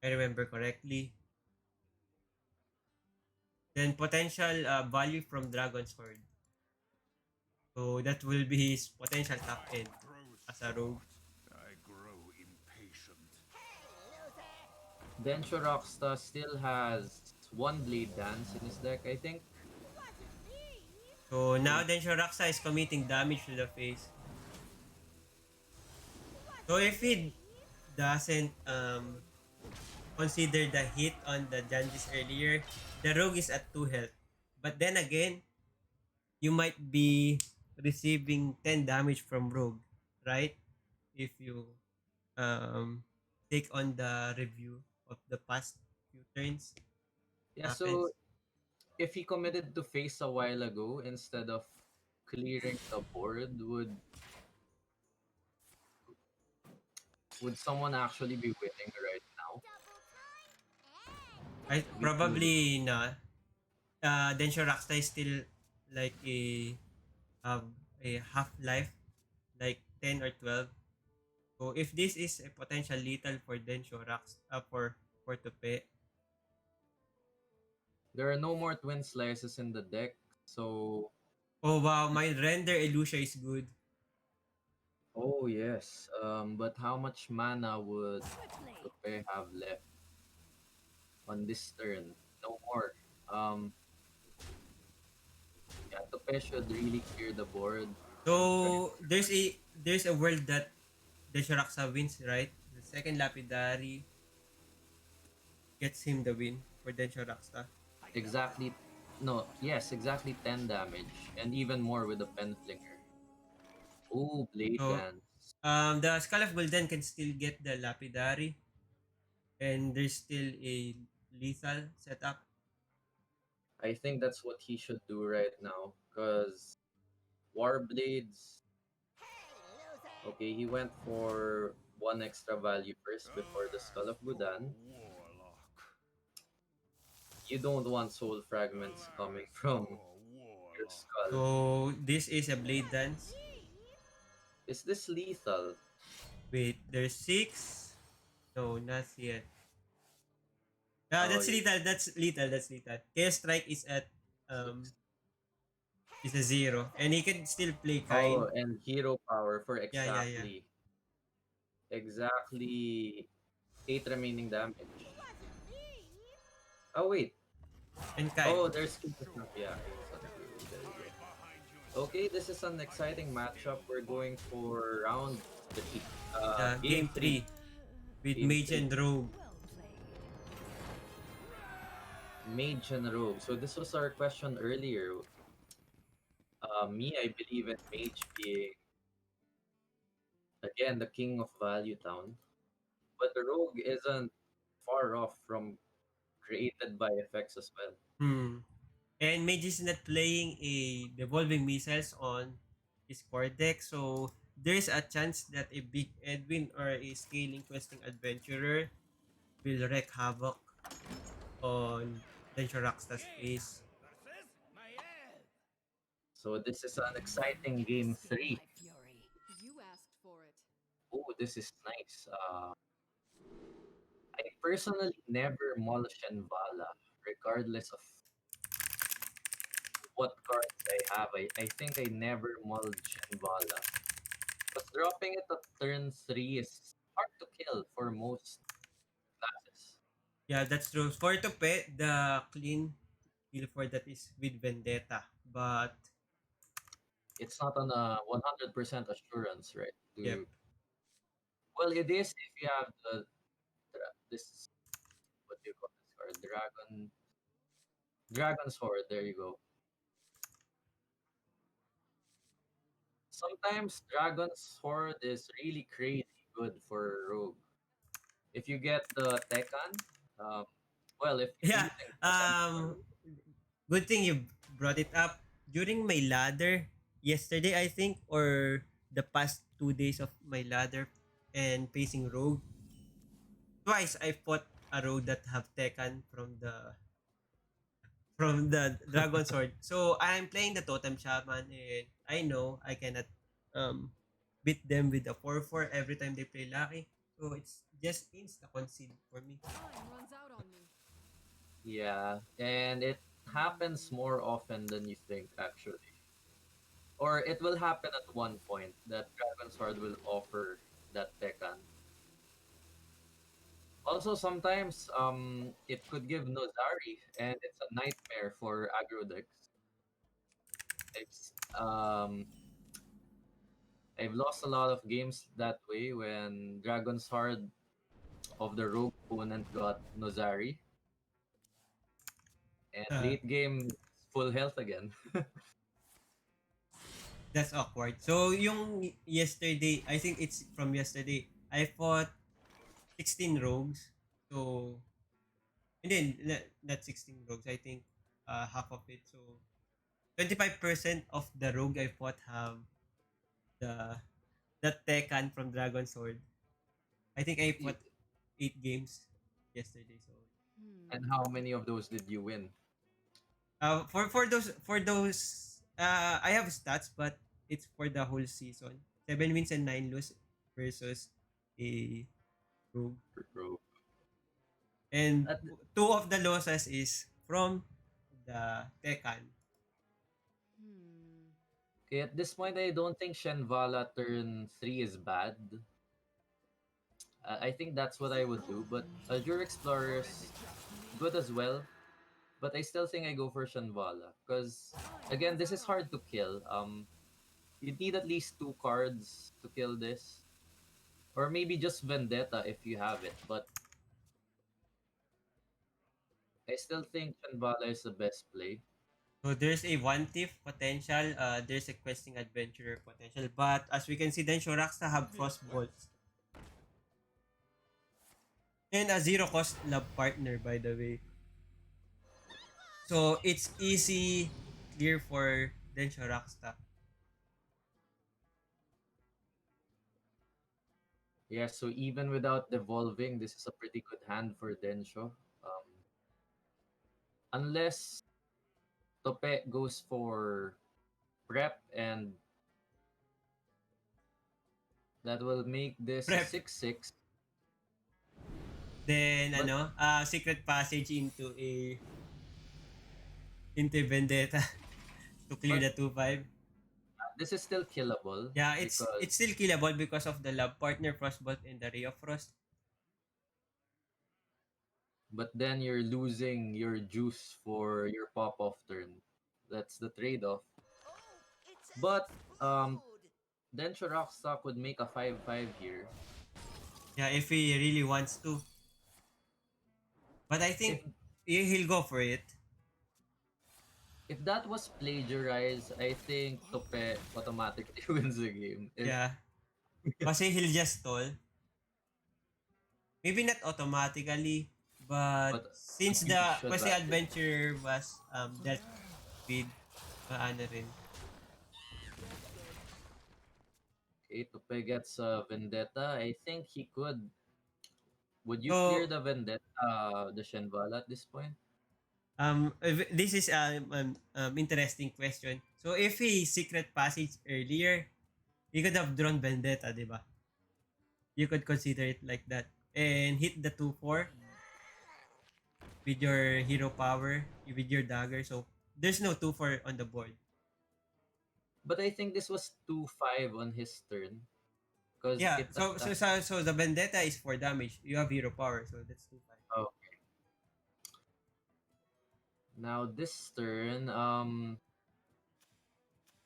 I remember correctly. Then potential value from Dragon's Horde. So that will be his potential top I end grow as a rogue. soft. I grow impatient. dncioRocksta still has one Blade Dance in his deck, I think. So now So then Shoraksa is committing damage to the face. So if he doesn't consider the hit on the Jandis earlier, the rogue is at 2 health. But then again, you might be receiving 10 damage from rogue, right? If you um take on the review of the past few turns yeah, so happens. if he committed to face a while ago instead of clearing the board, would someone actually be winning right now? I We could probably not. Then Shoraksa is still like a half life, like 10 or 12. So if this is a potential lethal for Densho Rocks, for Tope, there are no more twin slices in the deck, so oh wow, my render Elusia is good. oh yes. But how much mana would Tope have left on this turn? No more. Um, yeah, Tope should really clear the board. Very So there's a world that Densho Raksa wins, right? The second Lapidary gets him the win for Densho Raksa. exactly. No, yes, exactly 10 damage, and even more with the pen flinger. Oh, Blade So Dance. the Skull of Gul'dan can still get the Lapidary, and there's still a lethal setup. I think that's what he should do right now. Because Warblades. Okay, he went for one extra value first before the Skull of Budan. Warlock. You don't want soul fragments coming from your Warlock. skull. So this is a blade dance. Is this lethal? Wait, there's 6. No, not yet. Oh, That's lethal. That's lethal. That's lethal. Chaos Strike is at six. is a 0, and he can still play kind. Oh, and hero power for Yeah, yeah, yeah. exactly 8 remaining damage. Oh wait. And kind. Oh, there's yeah. There you go. Okay, this is an exciting matchup. We're going for round three. Game Game three. 3 with Game Mage three. and Rogue. Well played. Mage and Rogue. So this was our question earlier. Me, I believe in Mage being again the king of Value Town, but the Rogue isn't far off from created by effects as well. Hmm. And Mage is not playing a devolving missiles on his core deck, so there's a chance that a big Edwin or a scaling questing adventurer will wreak havoc on dncioRocksta's face. So this is an exciting game Feel three. my fury. You asked for it. Oh, this is nice. I personally never mull Shenvala, regardless of what cards I have. I think I never mulled Shenvala. But dropping it at turn 3 is hard to kill for most classes. Yeah, that's true. For Tope, the clean kill for that is with Vendetta. But, It's not on a 100% assurance, right? yep. Well, it is if you have this, what do you call this card? Dragon Sword, there you go. Sometimes Dragon Sword is really crazy good for Rogue. If you get the Tekken, um, well, if you're Yeah, using Tekken um, good thing you brought it up. During my ladder, yesterday I think, or the past 2 days of my ladder and facing Rogue, twice I fought a Rogue that have Tekken from the Dragon Sword. So I'm playing the Totem Shaman, and I know I cannot um beat them with a 4-4 every time they play Lucky. So it's just insta concede for me. Time runs out on me. yeah, and it happens more often than you think, actually. Or it will happen at one point that Dragon Sword will offer that Tekken. Also, sometimes it could give Nozari, and it's a nightmare for aggro decks. It's I've lost a lot of games that way when Dragon's Sword of the rogue opponent got Nozari, and Uh, late game full health again. that's awkward. So yung yesterday, I think it's from yesterday, I fought 16 rogues. So, and then not 16 rogues, I think half of it. So 25% of the rogue I fought have the that Tekken from Dragon Sword. I think I fought 8 games yesterday. So And how many of those did you win? for those I have stats, but it's for the whole season. 7 wins and 9 lose versus a rogue. Rogue. And At, 2 of the losses is from the Tekken. okay, at this point, I don't think Shenvala turn 3 is bad. I think that's what I would do, but Azure Explorers good as well. But I still think I go for Shenvala because again, this is hard to kill. You need at least 2 cards to kill this, or maybe just Vendetta if you have it. But I still think Shenvala is the best play. So there's a one thief potential, there's a questing adventurer potential, but as we can see, then dncioRocksta have frostbolts. And a zero cost love partner, by the way. So it's easy clear for dncioRocksta. Yeah, so even without devolving, this is a pretty good hand for Densho. Unless Tope goes for prep, and that will make this a Prep. 6-6. Then But secret passage into Vendetta to clear but the 2-5. this is still killable Yeah, it's because still killable because of the love partner Frostbolt and the Ray of Frost. but then you're losing your juice for your pop-off turn. That's the trade-off. But then Rockstock would make a 5-5 here. Yeah, if he really wants to. But I If think he'll go for it. if that was plagiarized, I think Tope automatically wins the game. If Yeah. Kasi he'll just stall. Maybe not automatically, but but since the huge kasi advantage. adventure was dealt with maano rin. Okay, Tope gets a Vendetta. I think he could. Would you clear So the Vendetta, the Shenvala at this point? this is interesting question. So if he secret passage earlier, he could have drawn Vendetta, di ba? You could consider it like that. And hit the 2-4 with your hero power, with your dagger. So there's no 2-4 on the board. But I think this was 2-5 on his turn because Yeah, it so the Vendetta is 4 damage. You have hero power, so that's 2-5. oh, now this turn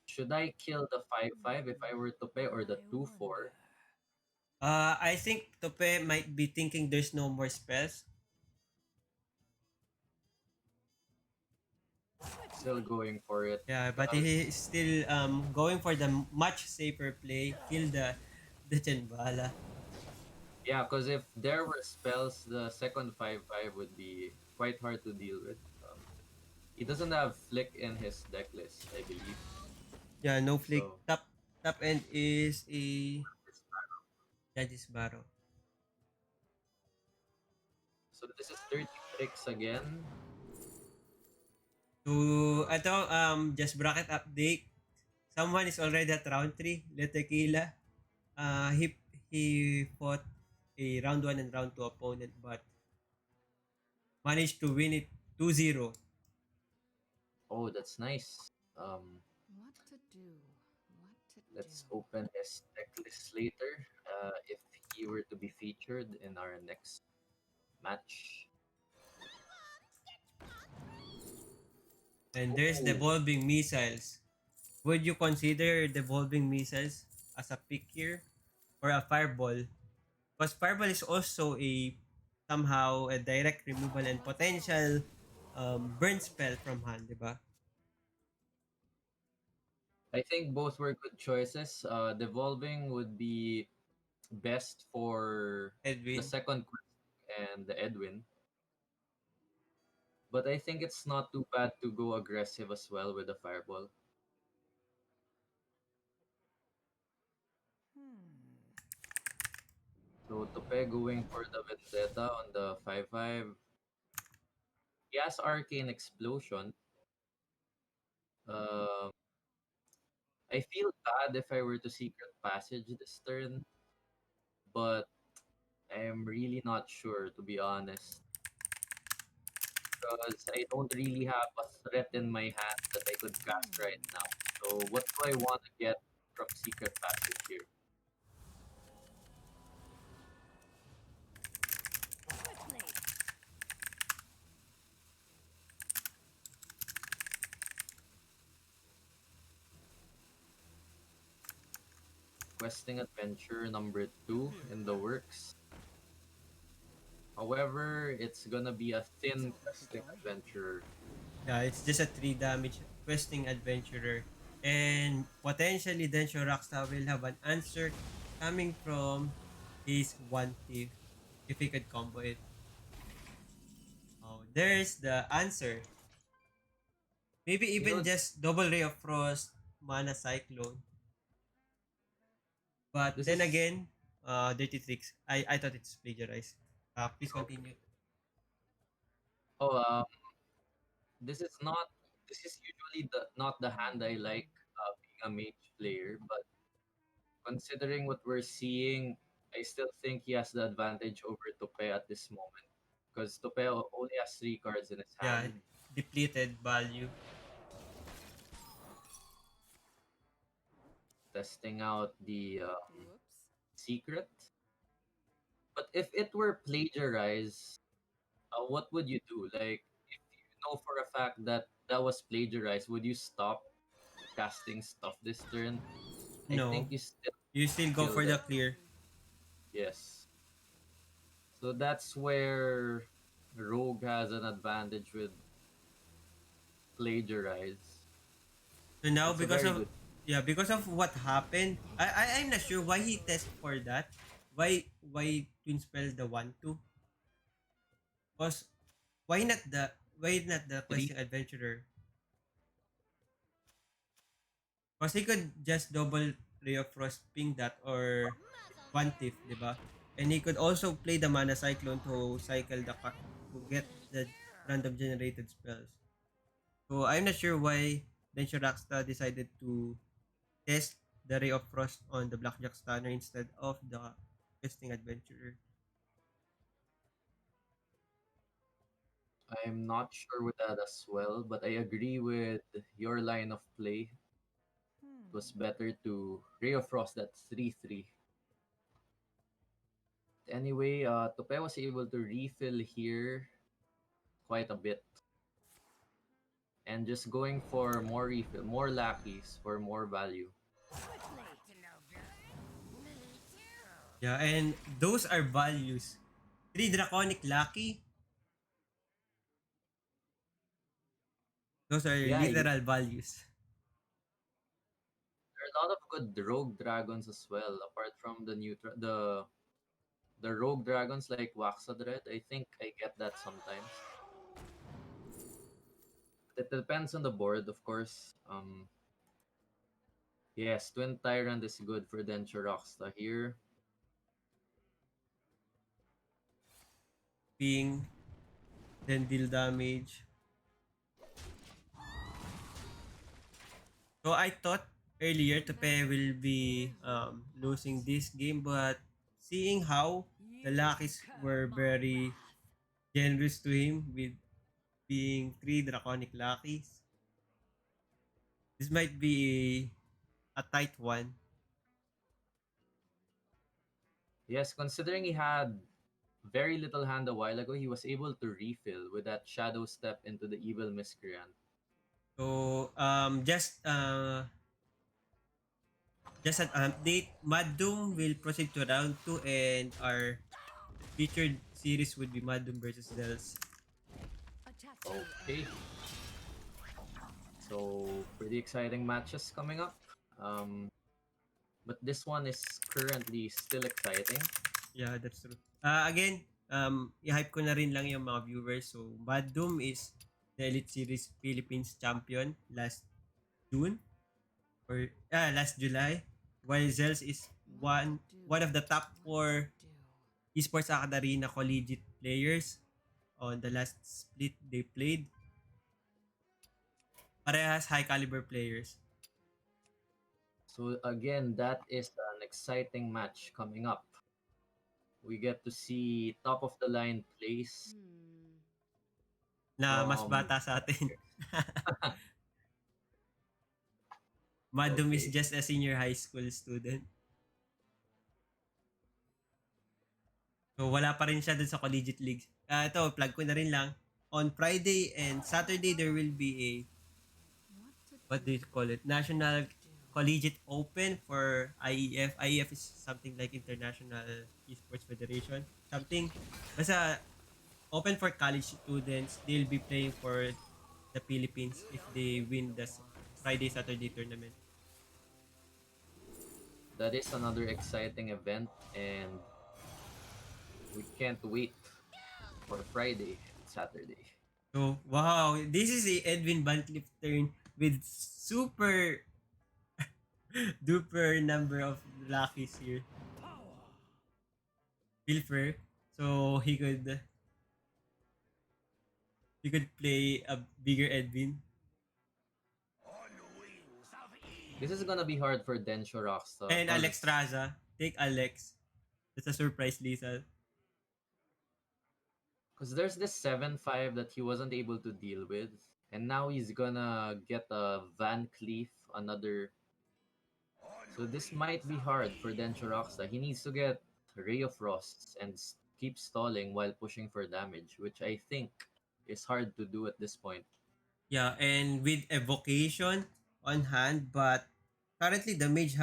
should I kill the 5-5 if I were to pay, or the 2-4? I think Tope might be thinking there's no more spells. Still going for it. Yeah, but he's still going for the much safer play. Kill the Chenbala. Yeah, because if there were spells, the second 5-5 would be quite hard to deal with. He doesn't have Flick in his deck list, I believe. Yeah, no flick. So Top end is a Judge's Barrow. so this is 30 tricks again. So, ito, just bracket update. Someone is already at round 3, LeTequila. He fought a round 1 and round 2 opponent but managed to win it 2-0. Oh, that's nice. What to do? What to Let's do? open his deck list later. If he were to be featured in our next match. And there's Oh, devolving missiles. Would you consider devolving missiles as a pick here or a fireball? Because fireball is also a somehow a direct removal and potential burn spell from hand, di ba? I think both were good choices. Devolving would be best for the Edwin. second quest and the Edwin. But I think it's not too bad to go aggressive as well with the Fireball. So Tope going for the Vendetta on the 5-5. He has Arcane Explosion. Um, I feel bad if I were to Secret Passage this turn, but I am really not sure, to be honest, because I don't really have a threat in my hand that I could cast right now. So what do I want to get from Secret Passage here? Questing Adventure number 2 in the works. However, it's gonna be a thin questing adventure. Yeah, it's just a 3 damage questing adventurer. And potentially dncioRocksta will have an answer coming from his one thief if he could combo it. Oh, there's the answer. Maybe You even know, just double Ray of Frost, Mana Cyclone. But this then is again, Dirty Tricks. I thought it's plagiarized. Please okay. continue. Oh, this is not. This is usually the not the hand I like being a mage player, but considering what we're seeing, I still think he has the advantage over Tope at this moment because Tope only has three cards in his Yeah, hand, depleted value. testing out the Whoops. secret. But if it were plagiarized, what would you do? Like, if you know for a fact that that was plagiarized, would you stop casting stuff this turn? I think No, you still you still go kill for them. the clear. Yes. So that's where Rogue has an advantage with plagiarize. So now It's a because very of good. because of what happened, I'm not sure why he test for that. Why twin spell the 1-2? Cause why not the Three. questing adventurer? Cause he could just double Ray of Frost ping that or one thief, di ba? And he could also play the Mana Cyclone to cycle to get the random generated spells. So I'm not sure why dncioRocksta decided to test the Ray of Frost on the Blackjack Stunner instead of the Questing Adventurer. I'm not sure with that as well, but I agree with your line of play. It was better to Ray of Frost that 3-3. Anyway, Tope was able to refill here quite a bit. And just going for more refill, more lackeys for more value. Yeah, and those are values. 3 Draconic Lucky, those are Yeah, literal values. there are a lot of good rogue dragons as well, apart from the the rogue dragons like Waxa Dread. I think I get that sometimes. It depends on the board, of course. Yes, Twin Tyrant is good for dncioRocksta here. Ping, then deal damage. So I thought earlier Tope will be losing this game, but seeing how the Luckies were very generous to him with being 3 Draconic Luckies, this might be a tight one. Yes, considering he had very little hand a while ago, he was able to refill with that Shadow Step into the Evil Miscreant. So just an update. MadDoom will proceed to round 2 and our featured series would be MadDoom versus Zells. Okay, so pretty exciting matches coming up. Um, but this one is currently still exciting. Yeah, that's true. Again, i-hype ko na rin lang yung mga viewers. So, MadDoom is the Elite Series Philippines champion last June or last July. While Zells is one of the top 4 esports academy na collegiate players on the last split they played. Parehas high caliber players. So again, that is an exciting match coming up. We get to see top of the line plays Na mas from bata sa atin. MadDoom is okay. just a senior high school student. So, wala pa rin siya dun sa collegiate league. Ito, plug ko na rin lang. On Friday and Saturday, there will be a, what do you call it? National Collegiate Open for IEF. IEF is something like International Esports Federation. Something. Basta, open for college students. They'll be playing for the Philippines if they win the Friday, Saturday tournament. That is another exciting event, and we can't wait for Friday and Saturday. So, wow, this is a Edwin Bancliffe turn with super duper number of luckies here. Pilfer, so he could play a bigger Edwin. This is gonna be hard for dncioRocksta And Alex because Traza, take Alex. That's a surprise lethal. there's this 7-5 that he wasn't able to deal with, and now he's gonna get a Van Cleef, another. So this might be hard for dncioRocksta. He needs to get Ray of Frosts and keep stalling while pushing for damage, which I think is hard to do at this point. Yeah, and with evocation on hand, but currently the mage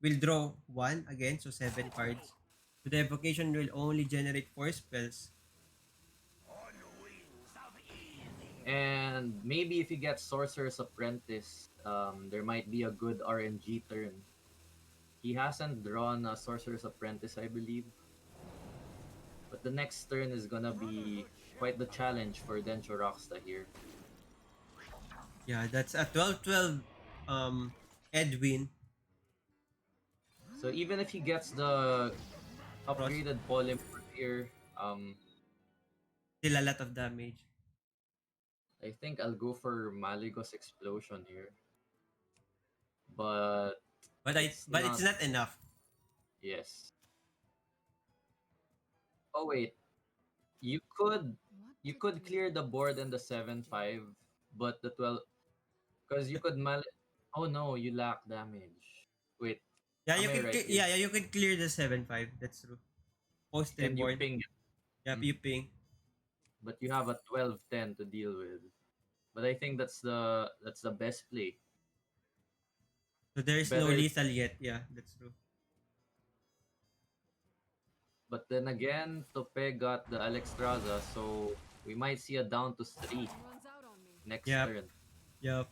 will draw one again, so 7 cards. So the evocation will only generate 4 spells. And maybe if he gets Sorcerer's Apprentice, there might be a good RNG turn. He hasn't drawn a Sorcerer's Apprentice, I believe. But the next turn is gonna be quite the challenge for dncioRocksta here. Yeah, that's a 12-12 Edwin. So even if he gets the Cross. upgraded Polymorph here, Still a lot of damage. I think I'll go for Maligos Explosion here. But But it's not enough. yes. Oh wait, you could What you to could do? clear the board and the 7-5, but the 12, because you could oh no, you lack damage. Wait, Yeah, am I right here? you could clear the 7-5. That's true. Post And you reborn. ping it, Yeah, you ping. but you have a 12-10 to deal with. But I think that's the best play. So there is no Better, lethal yet. Yeah, that's true. but then again, Tope got the Alexstrasza, so we might see a down to 3 Time runs out on me. next Yep. turn. Yep.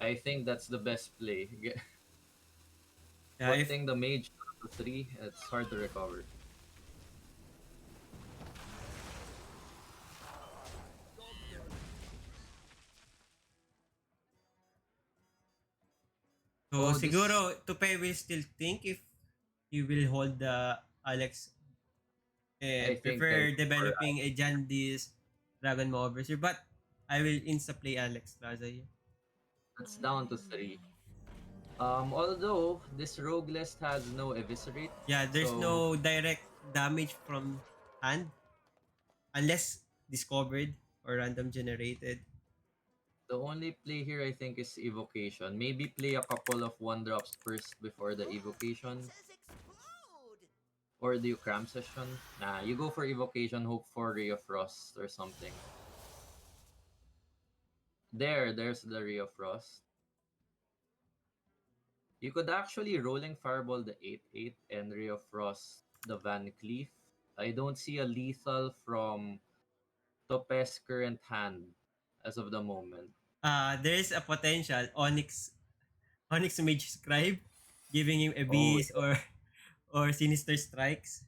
I think that's the best play. Yeah, if Putting the mage down to 3, it's hard to recover. so Oh, this siguro Tupe will still think if he will hold the Alex I and think I prefer go for developing a Jandi's Dragon Maw Overseer, but I will insta play Alex Plaza here. that's down to 3. Although this rogue list has no eviscerate, Yeah, there's so no direct damage from hand unless discovered or random generated. the only play here I think is evocation. Maybe play a couple of 1-drops first before the evocation. Or do you cram session? Nah, you go for evocation, hope for Ray of Frost or something. There's the Ray of Frost. You could actually Rolling Fireball the 8/8 and Ray of Frost the Van Cleef. I don't see a lethal from Tope's current hand as of the moment. There is a potential Onyx Mage Scribe giving him Oh, Abyss or Sinister Strikes.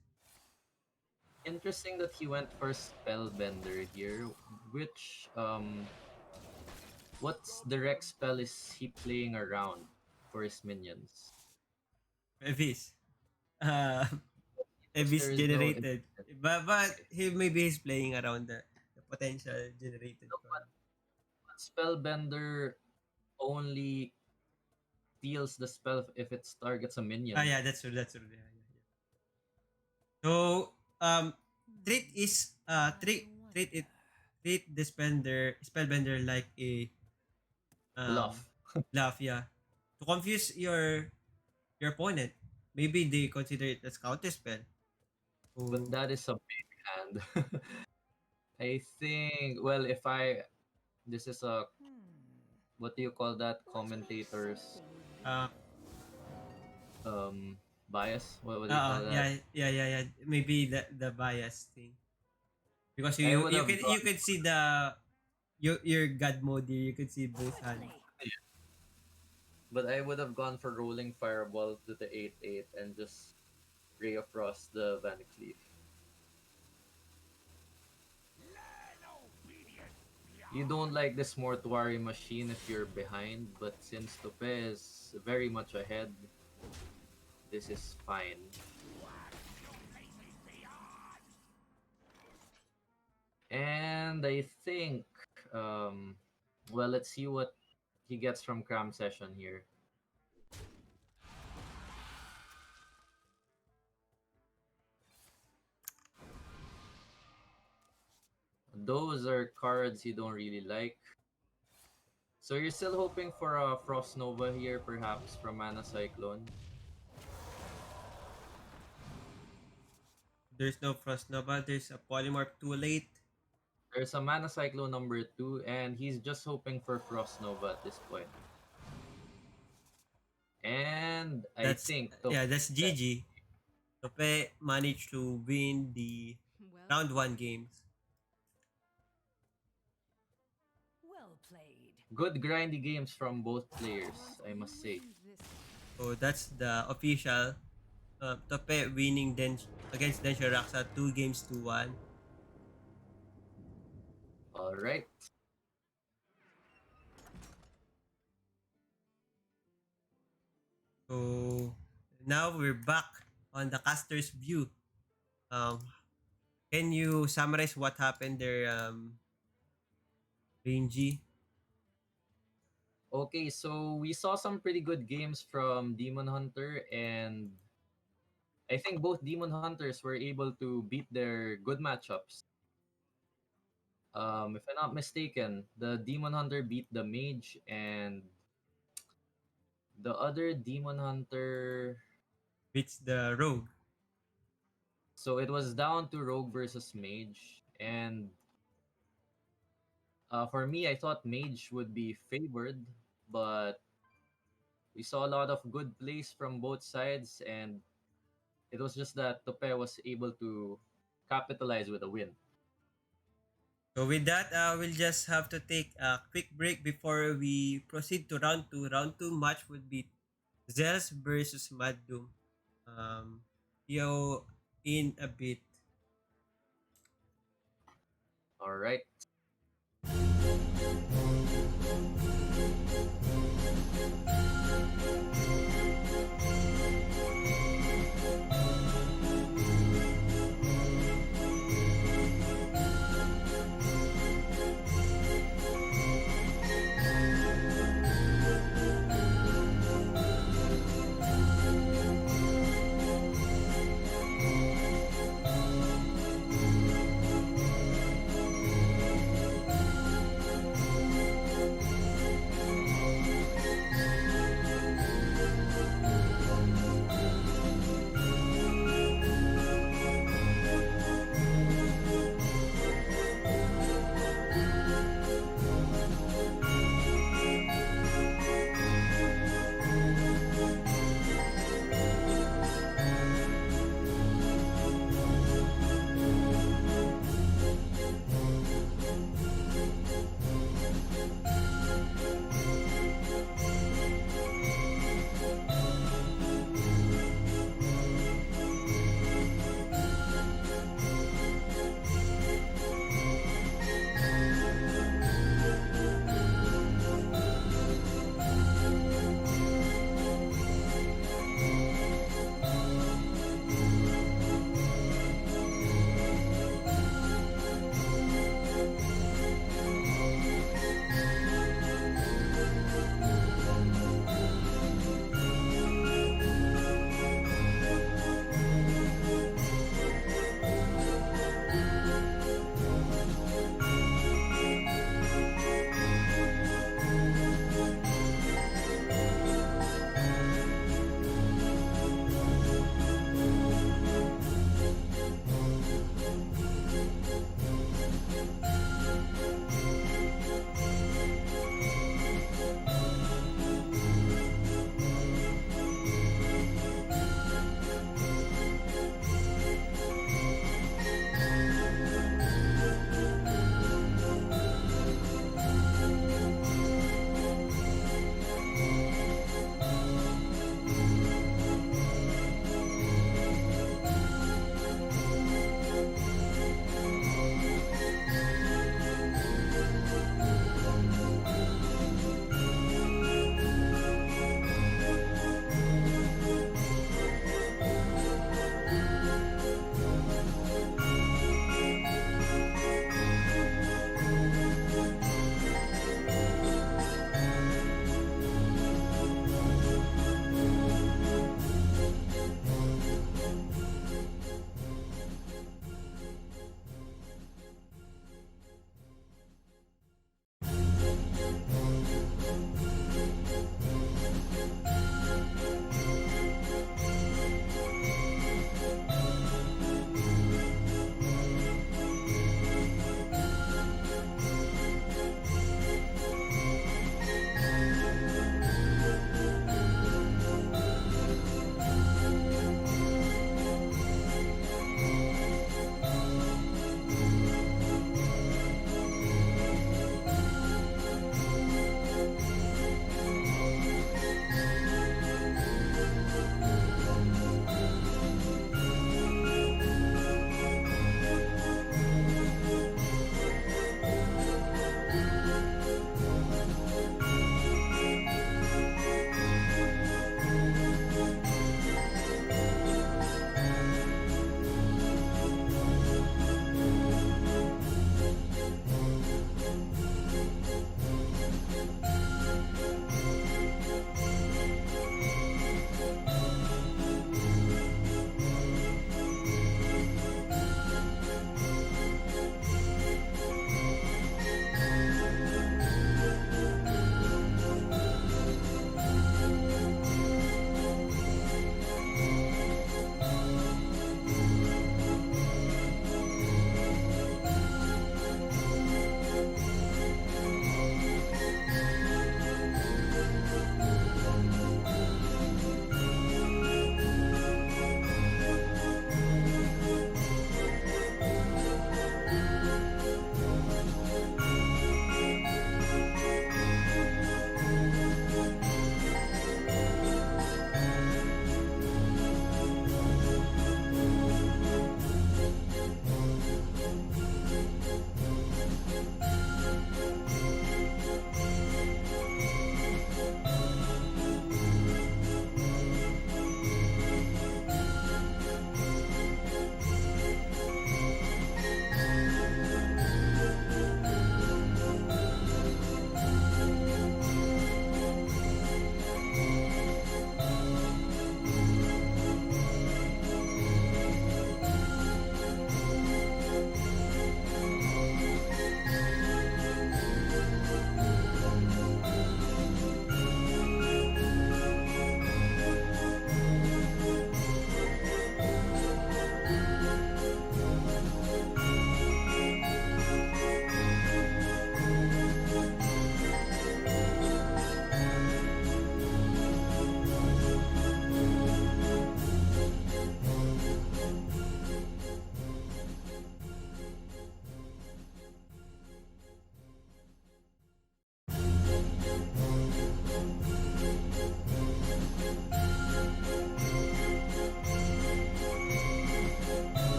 interesting that he went for Spellbender here. Which what's direct spell is he playing around for his minions? Abyss. Because Abyss there is no generated. But he maybe he's playing around the potential generated card. Spellbender only deals the spell if it targets a minion. Yeah, that's true. That's true. Yeah, yeah, yeah. So treat it treat the spellbender like a Bluff. bluff, yeah. To confuse your opponent. Maybe they consider it as counter spell. But So, that is a big hand. I think, well, if I this is a, what do you call that, commentators uh, bias, what do you call that? yeah. Maybe the bias thing because I you would you have can you gone, could see your god mode here. You could see both hands. but I would have gone for Rolling Fireball to the 8/8 and just Ray of Frost the Van Cleef. You don't like this mortuary machine if you're behind, but since Tope is very much ahead, this is fine. And I think, um, well, let's see what he gets from Cram Session here. Those are cards you don't really like. So you're still hoping for a Frost Nova here, perhaps, from Mana Cyclone? There's no Frost Nova. There's a Polymorph too late. There's a Mana Cyclone number 2, and he's just hoping for Frost Nova at this point. And I That's think yeah, that's GG. Tope managed to win the Well round 1 played. games. Well played. good grindy games from both players, I must say. This So that's the official Tope winning against dncioRocksta 2 games to 1. All right. So now we're back on the caster's view. Um, can you summarize what happened there, Renji? Okay, so we saw some pretty good games from Demon Hunter, and I think both Demon Hunters were able to beat their good matchups. If I'm not mistaken, the Demon Hunter beat the Mage, and the other Demon Hunter. Beats the Rogue. So it was down to Rogue versus Mage, and for me, I thought Mage would be favored, but we saw a lot of good plays from both sides, and it was just that Tope was able to capitalize with a win. So with that, we'll just have to take a quick break before we proceed to round 2. Round 2 match would be Zells versus MadDoom. See you in a bit. All right.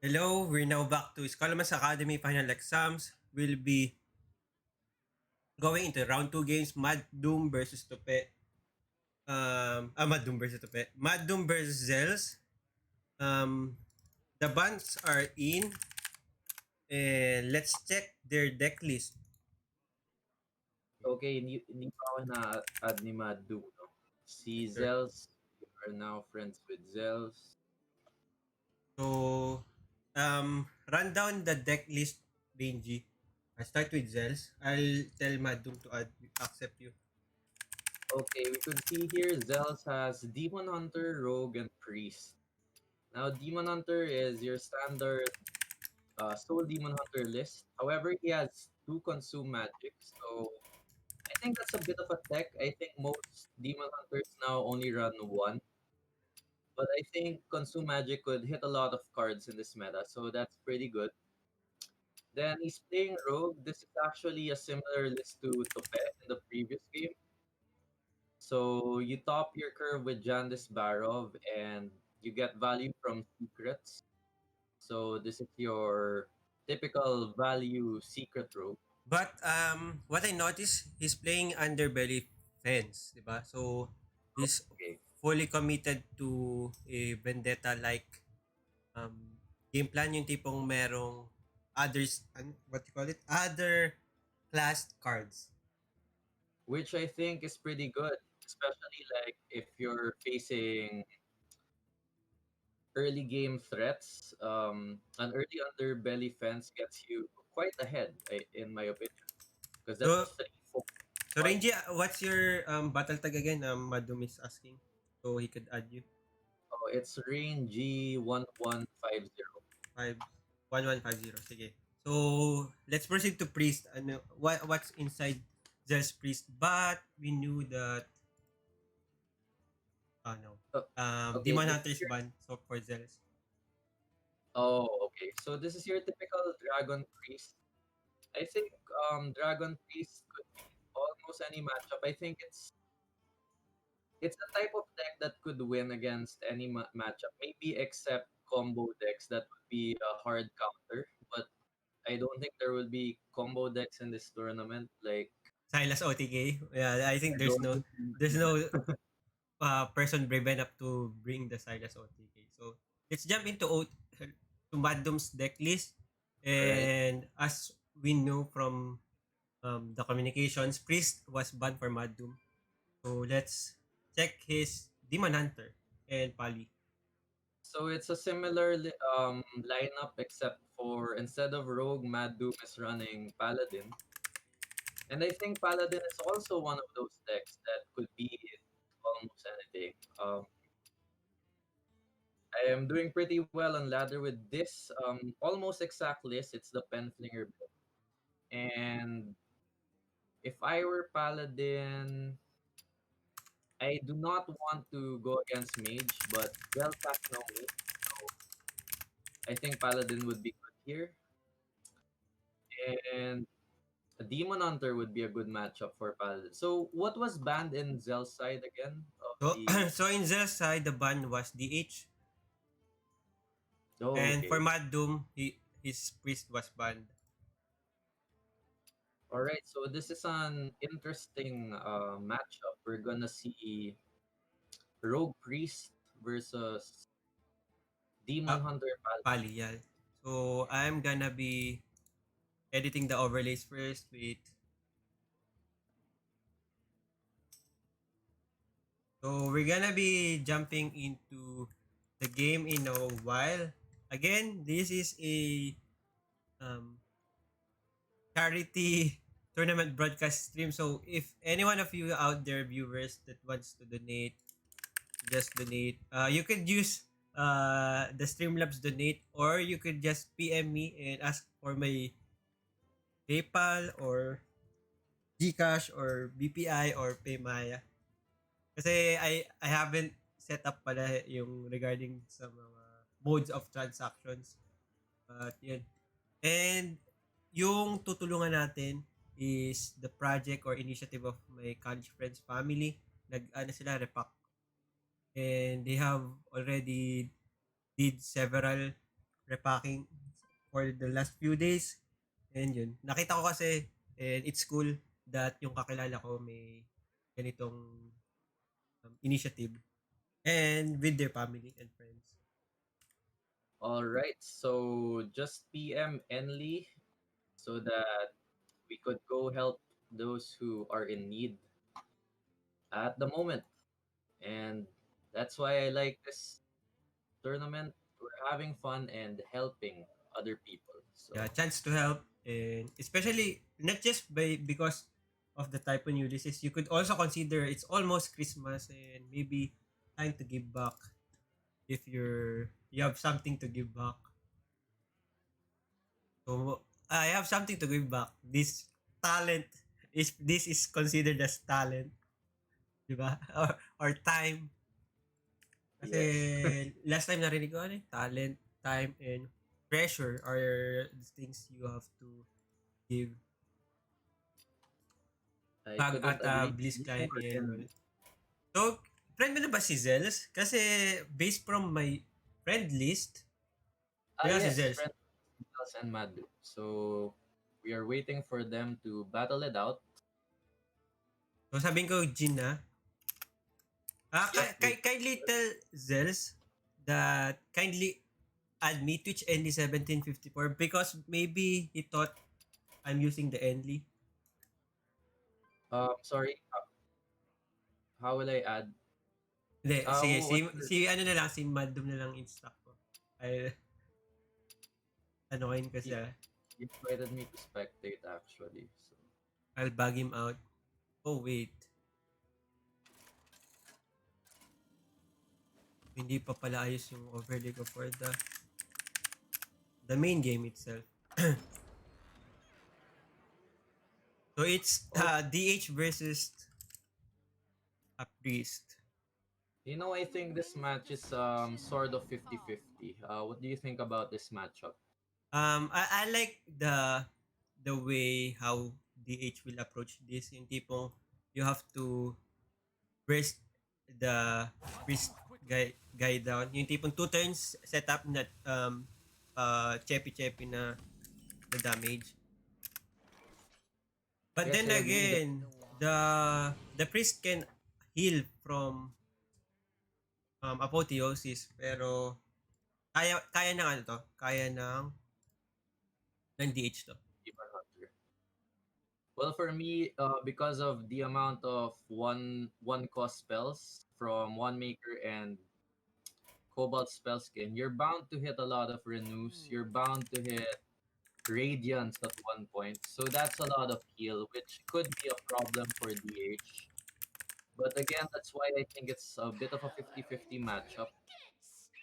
Hello, we're now back to Scholomance Academy final exams. We'll be going into round 2 games, MadDoom versus Tope. MadDoom versus Tope. MadDoom versus Zells. Um, the bans are in, and let's check their deck list. Okay, hindi pa ako na-add ni MadDoom, no? Si Sure. Zells, we are now friends with Zells. So, run down the deck list, Benji. I'll start with Zells. I'll tell MadDoom to accept you. Okay, we could see here Zells has Demon Hunter, Rogue, and Priest. Now, Demon Hunter is your standard Soul Demon Hunter list. However, he has 2 Consume Magic, so I think that's a bit of a tech. I think most Demon Hunters now only run 1. But I think Consume Magic could hit a lot of cards in this meta, so that's pretty good. Then he's playing Rogue. This is actually a similar list to Tope in the previous game. So you top your curve with Jandis Barov and you get value from secrets. So this is your typical value secret rogue. But what I noticed, he's playing underbelly fence, di ba? So he's Okay. fully committed to a vendetta like um game plan, yung tipong merong others, what you call it, other class cards. Which I think is pretty good, especially like if you're facing early game threats. An early underbelly fence gets you quite ahead, in my opinion, because that's So 3, 4, so 5. Renji, what's your battle tag again? Madum is asking, so he could add you. Oh, it's range G1150. 51150. Sige. So let's proceed to priest. Ano, what's inside Zell's priest? But we knew that no. Uh, okay, Demon this is Hunter's your ban, so for Zells. oh, okay. So this is your typical Dragon Priest. I think Dragon Priest could be almost any matchup. I think it's the type of deck that could win against any matchup. Maybe except combo decks that would be a hard counter, but I don't think there will be combo decks in this tournament. Like Silas OTK. Yeah, I think I don't think there's no person brave enough to bring the Silas OTK. So let's jump into to MadDoom's deck list. all right. And as we know from the communications, Priest was banned for MadDoom. So let's check his Demon Hunter and Pali. So it's a similar lineup except for instead of Rogue, MadDoom is running Paladin. And I think Paladin is also one of those decks that could be almost anything. I am doing pretty well on ladder with this almost exact list. It's the Penflinger build. And if I were Paladin, I do not want to go against Mage, but Zells has no Mage. So I think Paladin would be good here. And a Demon Hunter would be a good matchup for Paladin. So what was banned in Zell's side again of So the so in Zell's side, the ban was DH. Oh, And for okay. MadDoom, his Priest was banned. All right. So this is an interesting matchup. We're gonna see Rogue Priest versus Demon Uh, Hunter Paladin. Pali, yeah. So I'm gonna be editing the overlays first. Wait. So we're gonna be jumping into the game in a while. Again, this is a um, charity tournament broadcast stream. So if any one of you out there, viewers, that wants to donate, just donate. You could use the Streamlabs donate, or you could just PM me and ask for my PayPal or GCash or BPI or Paymaya. Kasi I haven't set up pala yung regarding sa mga modes of transactions. But yun. And yung tutulungan natin is the project or initiative of my college friends family. Ano sila, repack. And they have already did several repacking for the last few days. And yun, nakita ko kasi, and it's cool that yung kakilala ko may ganitong initiative and with their family and friends. All right, so just PM Enly so that we could go help those who are in need at the moment. And that's why I like this tournament. We're having fun and helping other people. Yeah, So, chance to help, and especially not just because of the Typhoon Ulysses, you could also consider it's almost Christmas and maybe time to give back if you have something to give back. So I have something to give back. Talent this is considered as talent, di ba? Or time. Kasi yes, last time narinig ko ano, talent, time, and pressure are the things you have to give I pag couldn't at agree Blizz client more. enroll. So, friend mo na ba si Zells? Kasi based from my friend list, yeah, si Yes, Zells. friends and MadDoom. So, we are waiting for them to battle it out. So, sabihin ko, Jin na. Yep, Kindly tell Zells that kindly add me Twitch Enly 1754 because maybe he thought I'm using the Enly. sorry, how will I add? Hindi, sige, What's your, ano na lang, si MadDoom na lang in-stock ko. Ay, ano kain ko he, siya. he invited me to spectate actually. So, I'll bug him out. Oh, wait. Hindi pa pala ayos yung overlay ko for the main game itself. So it's oh, DH versus a priest. I think this match is sort of 50-50. What do you think about this matchup? I like the way how DH will approach this. Yung tipong you have to burst the priest guy down. Yung tipong 2 turns setup na cheppy na damage. But Yes, then I agree that again, the priest can heal from apotheosis pero kaya ng ano to? Kaya ng DH to. Demon Hunter. Well, for me, because of the amount of one cost spells from one maker and Cobalt spell skin, you're bound to hit a lot of renews. You're bound to hit radiance at one point. So that's a lot of heal, which could be a problem for DH. But again, that's why I think it's a bit of a 50-50 matchup.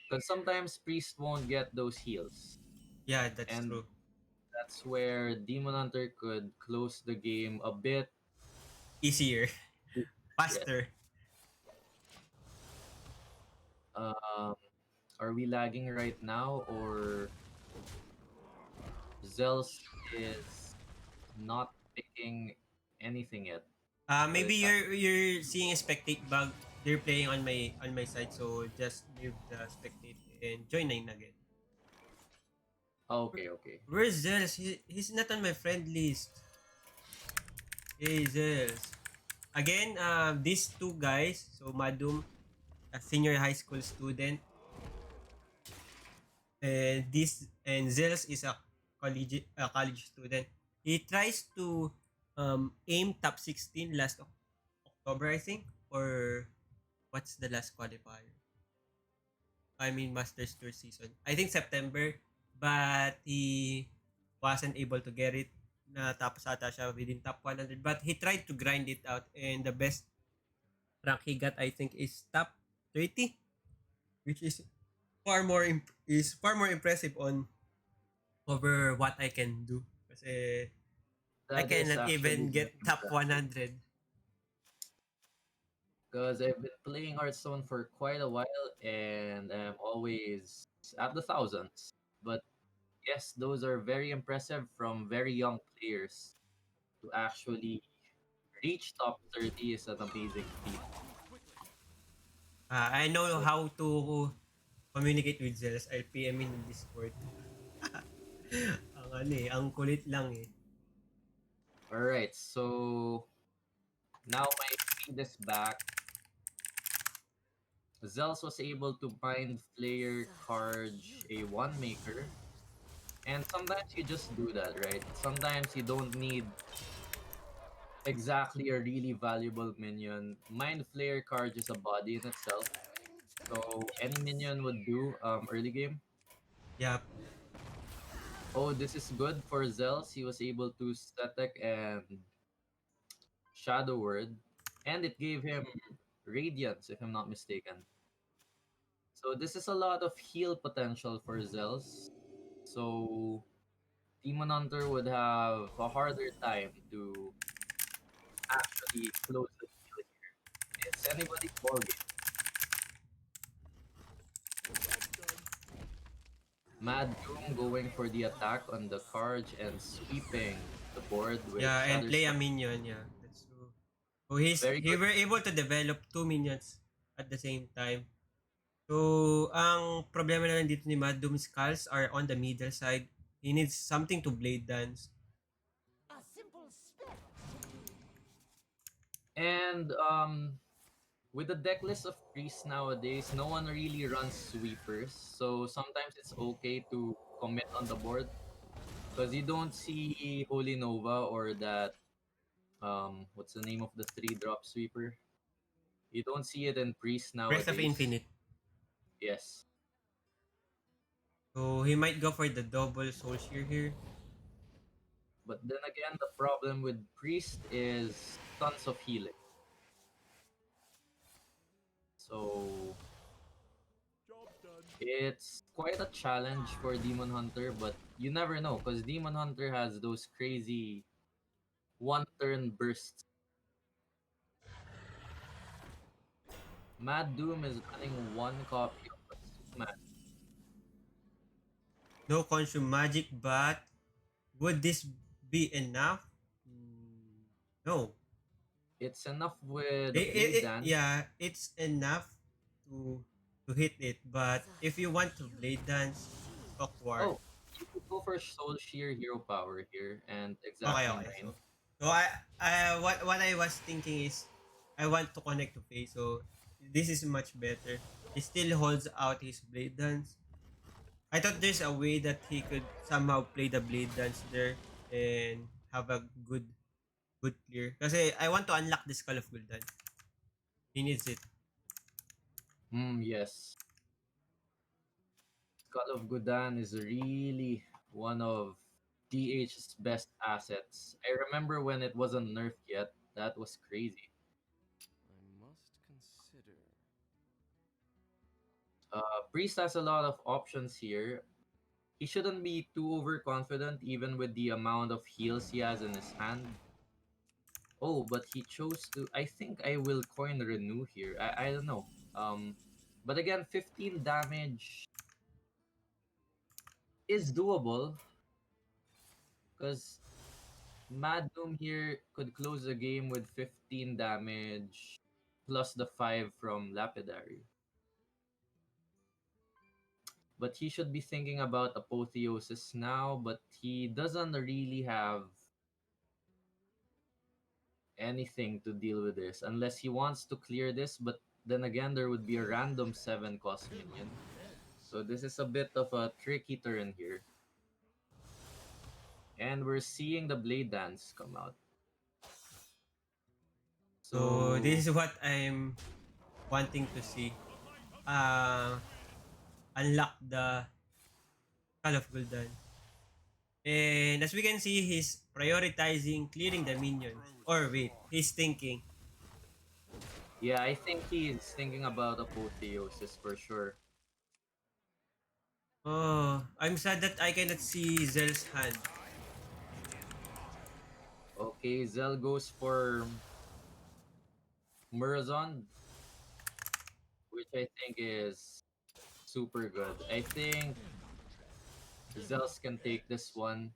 Because sometimes Priest won't get those heals. Yeah, that's And true. that's where Demon Hunter could close the game a bit. Easier, Yes. faster. Um, are we lagging right now, or Zells is not picking anything yet? What Maybe is happening? you're seeing a spectate bug. They're playing on my side, so just leave the spectate and join na yun again. Okay, okay. Where's Zells? He's not on my friend list. Hey Zells. Again, these two guys, so MadDoom, a senior high school student, and Zells is a college student. He tries to aim top 16 last October, I think, or what's the last qualifier? I mean, Masters Tour season. I think September, but he wasn't able to get it. Natapos ata siya within top 100, but he tried to grind it out, and the best rank he got, I think, is top 30, which is far more impressive on over what I can do. Kasi I That is cannot actually even very get top impressive 100. because I've been playing Hearthstone for quite a while and I'm always at the thousands. But yes, those are very impressive from very young players. To actually reach top 30 is an amazing feat. I know So, how to communicate with Zells. I'll PM in Discord. Ang ano eh, ang kulit lang eh. All right, so now my speed is back. Zells was able to bind Flare, Carge, a one maker. And sometimes you just do that, right? Sometimes you don't need exactly a really valuable minion. Mind Flare Carge is a body in itself. So any minion would do early game. Yup. Oh, this is good for Zells. He was able to static and Shadow Word. And it gave him Radiance, if I'm not mistaken. So this is a lot of heal potential for Zells. So Demon Hunter would have a harder time to actually close the deal here. It's anybody's ballgame. MadDoom going for the attack on the Carge and sweeping the board with Yeah, and play a Shatterstone. minion. Yeah, that's true. So Very he good. were able to develop two minions at the same time. So, ang problema na lang dito ni MadDoom Skulls are on the middle side. He needs something to blade dance. A simple spell. And with the deck list of priests nowadays, no one really runs sweepers. So sometimes it's okay to commit on the board because you don't see Holy Nova or that what's the name of the 3-drop sweeper? You don't see it in priest Breath of nowadays. Infinite. Yes. So, he might go for the double soul shear here. But then again, the problem with priest is tons of healing. So it's quite a challenge for Demon Hunter, but you never know because Demon Hunter has those crazy one turn bursts. MadDoom is running one copy of Scholomance. No consume magic, but would this be enough? No. It's enough with the Blade Dance. Yeah, it's enough to hit it, but if you want to blade dance, awkward. Oh, you could go for Soul Shear Hero Power here and Okay, Exacting okay. Rain. So what I was thinking is I want to connect to Faye, so this is much better. He still holds out his blade dance. I thought there's a way that he could somehow play the blade dance there and have a good clear. Kasi I want to unlock the Skull of Gul'dan. He needs it. Yes. Skull of Gudan is really one of DH's best assets. I remember when it wasn't nerfed yet. That was crazy. I must consider. Priest has a lot of options here. He shouldn't be too overconfident even with the amount of heals he has in his hand. Oh, but he chose to. I think I will coin Renew here. I don't know. But again, 15 damage is doable because MadDoom here could close the game with 15 damage plus the 5 from Lapidary. But he should be thinking about Apotheosis now, but he doesn't really have anything to deal with this unless he wants to clear this, but then again there would be a random 7 cost minion. So this is a bit of a tricky turn here. And we're seeing the Blade Dance come out. So this is what I'm wanting to see. Unlock the Call of Gul'dan. And as we can see, he's prioritizing clearing the minions. Or wait, he's thinking. Yeah, I think he's thinking about Apotheosis for sure. Oh, I'm sad that I cannot see Zell's hand. Okay, Zell goes for Murazon, which I think is super good. I think Zells can take this one.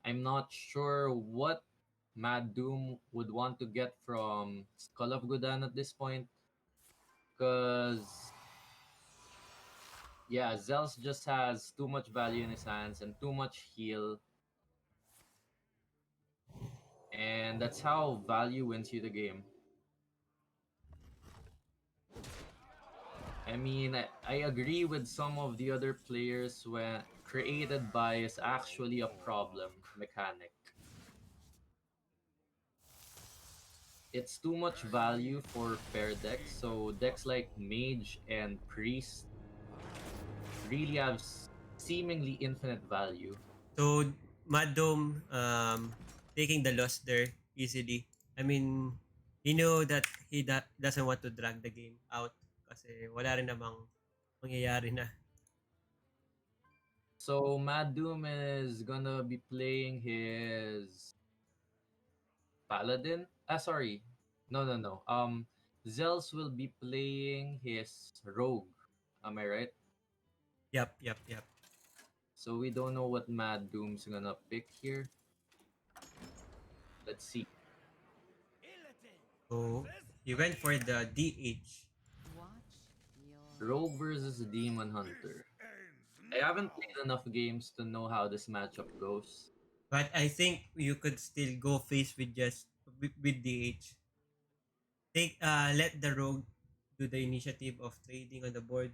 I'm not sure what MadDoom would want to get from Skull of Gudan at this point, because Yeah, Zells just has too much value in his hands and too much heal, and that's how value wins you the game. I mean, I agree with some of the other players when created by is actually a problem mechanic. It's too much value for fair decks, so decks like Mage and Priest really have seemingly infinite value. So MadDoom taking the loss there easily. I mean, he knew that doesn't want to drag the game out kasi wala rin namang mangyayari na. So MadDoom is gonna be playing his Paladin. Ah, sorry. No, no, no. Zells will be playing his Rogue. Am I right? Yep, yep, yep. So we don't know what Mad Doom's gonna pick here. Let's see. So he went for the DH. Watch your Rogue versus Demon Hunter. I haven't played enough games to know how this matchup goes. But I think you could still go face with just with DH. Let the rogue do the initiative of trading on the board.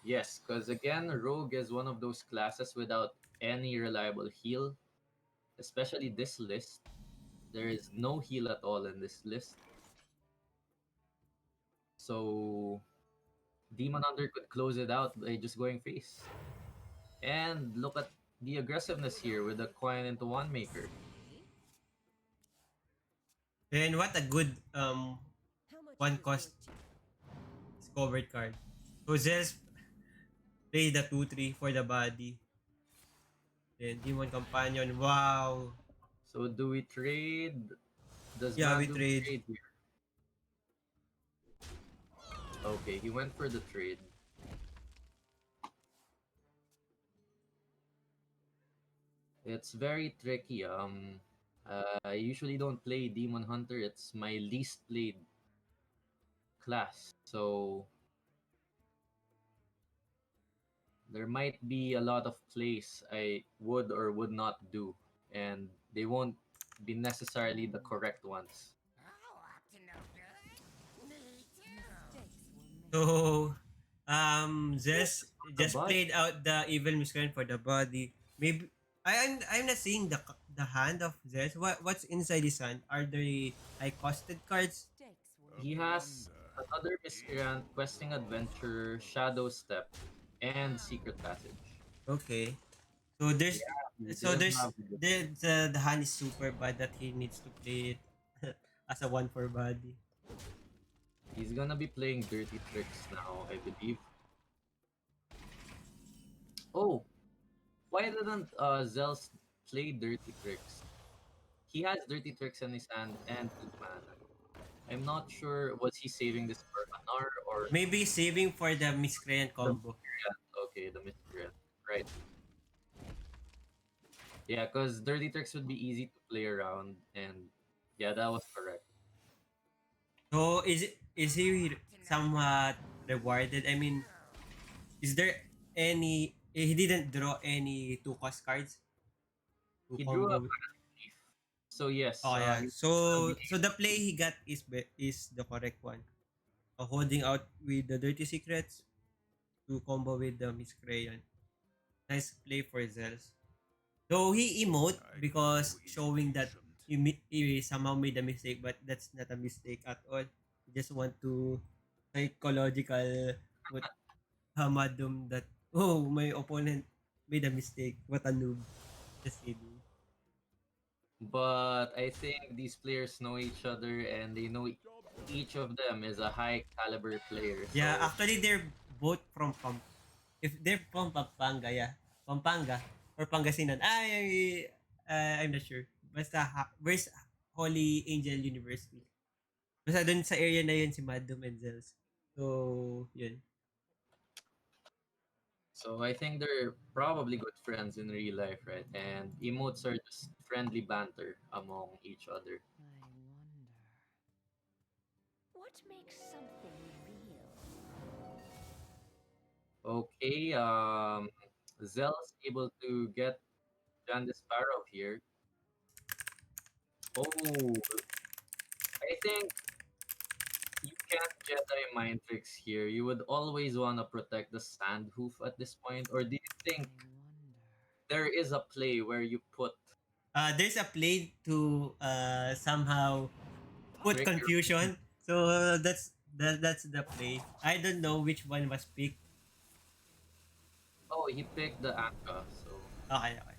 Yes, because again, Rogue is one of those classes without any reliable heal, especially this list. There is no heal at all in this list. So Demon Hunter could close it out by just going face. And look at the aggressiveness here with the coin into one maker. And what a good how much one is cost your discovered card. So Zells play the 2-3 for the body. Then Demon Companion. Wow. So do we trade? Does Yeah, we MadDoom trade. trade here? Okay, he went for the trade. It's very tricky. I usually don't play Demon Hunter. It's my least played class. So there might be a lot of plays I would or would not do, and they won't be necessarily the correct ones. mistakes were made? So Oh, Zells the just bot. played out the evil miscreant for the body. Maybe I'm not seeing the hand of Zells. What's inside his hand? Are they high costed cards? Mistakes were He made. has another miscreant, questing adventure, shadow step, and secret passage. Okay. So there's Yeah, he so didn't there's have the the hand is super bad that he needs to play it as a one for body. He's gonna be playing dirty tricks now, I believe. Oh, why didn't Zells play dirty tricks? He has dirty tricks in his hand and 2 mana. I'm not sure, was he saving this for Anar or Maybe saving for the miscreant the combo. miscreant? Okay, the miscreant. Right. Yeah, because dirty tricks would be easy to play around, and yeah, that was correct. So is he somewhat rewarded? I mean, is there any he didn't draw any two cost cards to He drew a combo with? Chief. So yes, Oh yeah. he's gonna be So the play he got is the correct one. Holding out with the dirty secrets to combo with the miscreant. Nice play for Zells. Though he emote I grow because showing that impatient. he somehow made a mistake, but that's not a mistake at all. He just want to psychological what Hamadum that my opponent made a mistake. What a noob. Just kidding. but I think these players know each other and they know each of them is a high caliber player. Yeah, So actually they're both from if they're from Pampanga, yeah. Pampanga or Pangasinan. I'm not sure. Basta where's Holy Angel University? Basta dun sa area na yun si MadDoom and Zells. So, yun. so I think they're probably good friends in real life, right? And emotes are just friendly banter among each other. I wonder. What makes something real? Okay, Zells able to get Jandice Sparrow here. Oh, I think you can't Jedi mind tricks here. You would always want to protect the sand hoof at this point, or do you think I wonder. there is a play where you put There's a play to somehow put trick your confusion. So that's the play. I don't know which one was picked. oh, he picked the Anka, so Okay, okay.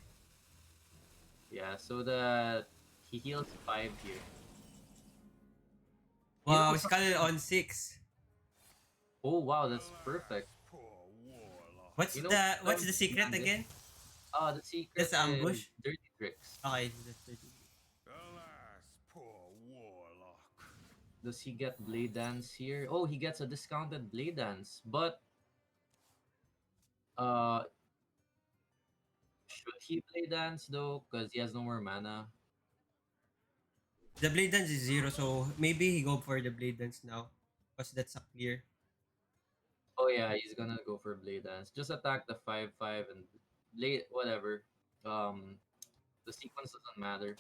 yeah, so that he heals 5 here. You know Wow, some Skull on 6. oh wow, that's perfect. Poor warlock. What's You know what's some the secret Jandice again? the That's secret the is ambush. dirty tricks. Okay, that's the Alas, poor warlock. Does he get blade dance here? Oh, he gets a discounted blade dance, but uh should he blade dance though? Because he has no more mana. the blade dance is 0, so maybe he go for the blade dance now, because that's a clear. Oh yeah, he's gonna go for blade dance. Just attack the 5/5 and blade whatever. Um, the sequence doesn't matter.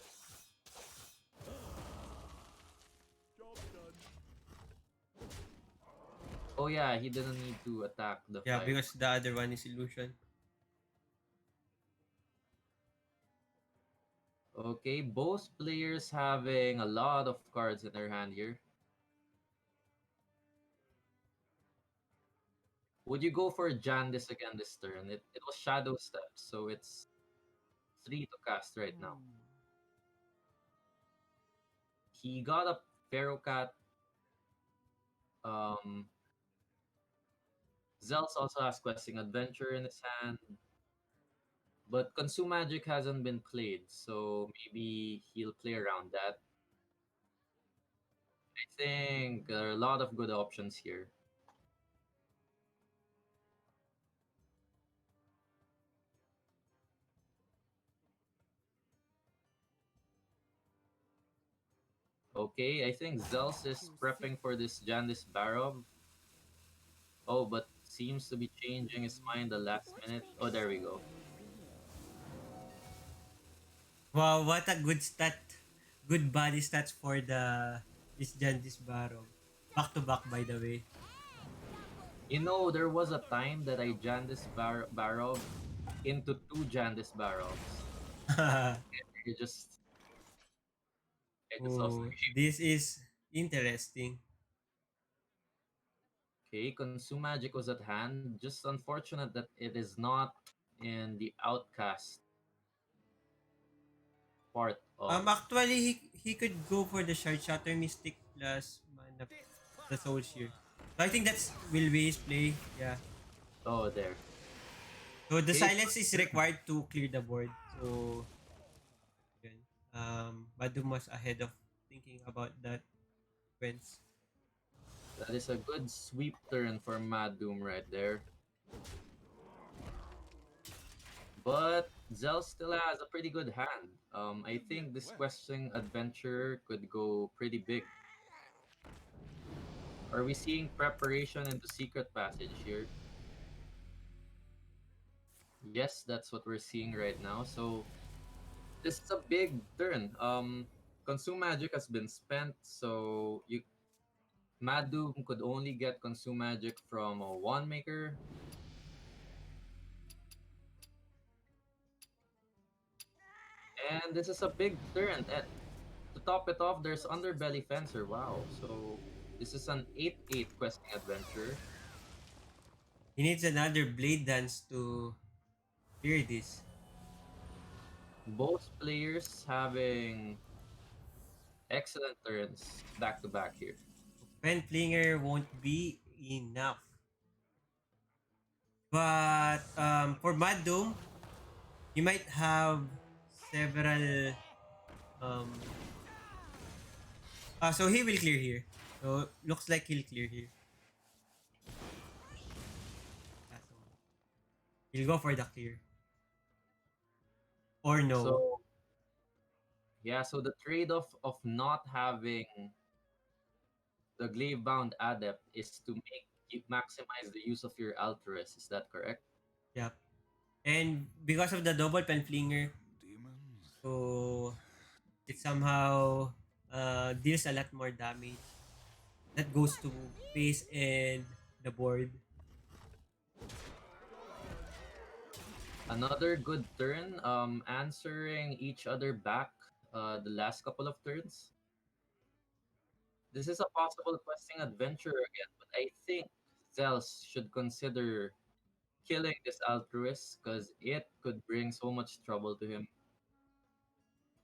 Oh yeah, he didn't need to attack the Yeah, 5. because the other one is illusion. Okay, both players having a lot of cards in their hand here. Would you go for Jandice again this turn? It was Shadow Step, so it's 3 to cast right now. Hmm. He got a Pharaoh Cat. Um, Zells also has Questing Adventure in his hand, but Consume Magic hasn't been played, so maybe he'll play around that. I think there are a lot of good options here. Okay, I think Zells is prepping for this Jandice Barov. Oh, but seems to be changing his mind the last minute. Oh, there we go. Wow, what a good stat. Good body stats for the this Jandis Barrow. Back to back, by the way. You know, there was a time that I Jandice Barov into 2 Barovs. I just, I just lost the Oh, game. this is interesting. Okay, Consume Magic was at hand. Just unfortunate that it is not in the Outcast part of. Actually, he could go for the Shard Shatter Mystic plus mana, the Souls here. So I think that's will be his play. Yeah. Oh, there. So the Okay, silence is required to clear the board. So yun. MadDoom was ahead of thinking about that sequence. that is a good sweep turn for MadDoom right there. But Zell still has a pretty good hand. I think this questing adventure could go pretty big. Are we seeing preparation into secret passage here? Yes, that's what we're seeing right now. So this is a big turn. Consume magic has been spent, so you MadDoom could only get consume magic from a one maker. And this is a big turn. And to top it off, there's Underbelly Fencer. Wow. So this is an 8/8 questing adventure. He needs another Blade Dance to clear this. Both players having excellent turns back to back here. Pen Flinger won't be enough. But for MadDoom, he might have several um so he will clear here. So looks like he'll clear here. Yeah, so he'll go for the clear. Or no. So yeah, so the trade-off of not having the glaive bound adept is to make you maximize the use of your altruist. Is that correct? Yep. And because of the double pen flinger, Demons. so it somehow deals a lot more damage. That goes to face and the board. Another good turn. Answering each other back. The last couple of turns. This is a possible questing adventure again, but I think Zells should consider killing this altruist because it could bring so much trouble to him.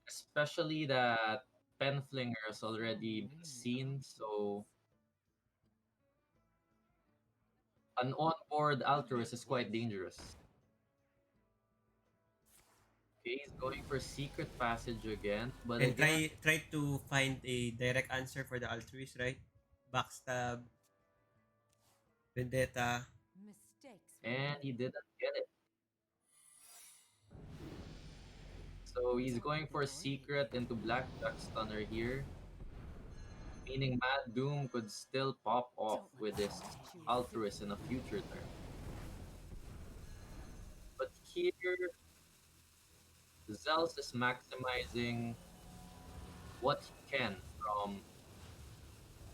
Especially that Penflinger has already been seen, so an on-board altruist is quite dangerous. Okay, he's going for secret passage again, but And again, try to find a direct answer for the altruist, right? Backstab, vendetta. Mistakes were and he made. didn't get it. So he's going for secret into Blackjack Stunner here, meaning MadDoom could still pop off Don't let with them this get you. altruist in a future turn. But here, Zells is maximizing what he can from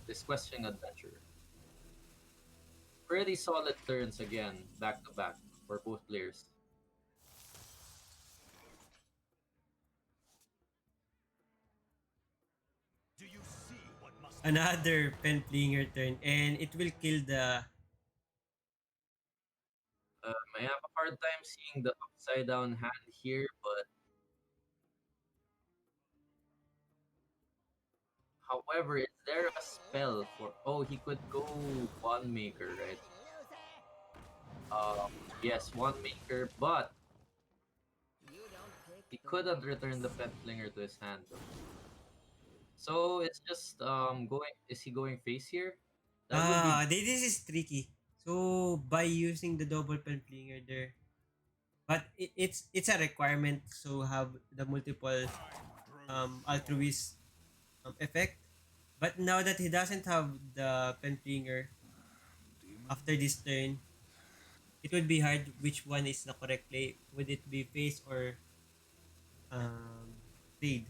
this questing adventure. Pretty solid turns again, back to back for both players. Do you see what must Another pen flinger turn, and it will kill the. I have a hard time seeing the upside down hand here, but however, is there a spell for? Oh, he could go one maker, right? Yes, one maker, but You don't pick he the couldn't return the winners. pet flinger to his hand though. So it's just going. Is he going face here? That would be This is tricky. So by using the double pen flinger there, but it's a requirement to have the multiple time grows short? altruist effect. But now that he doesn't have the pen flinger Demons. after this turn, it would be hard which one is the correct play. Would it be face or trade?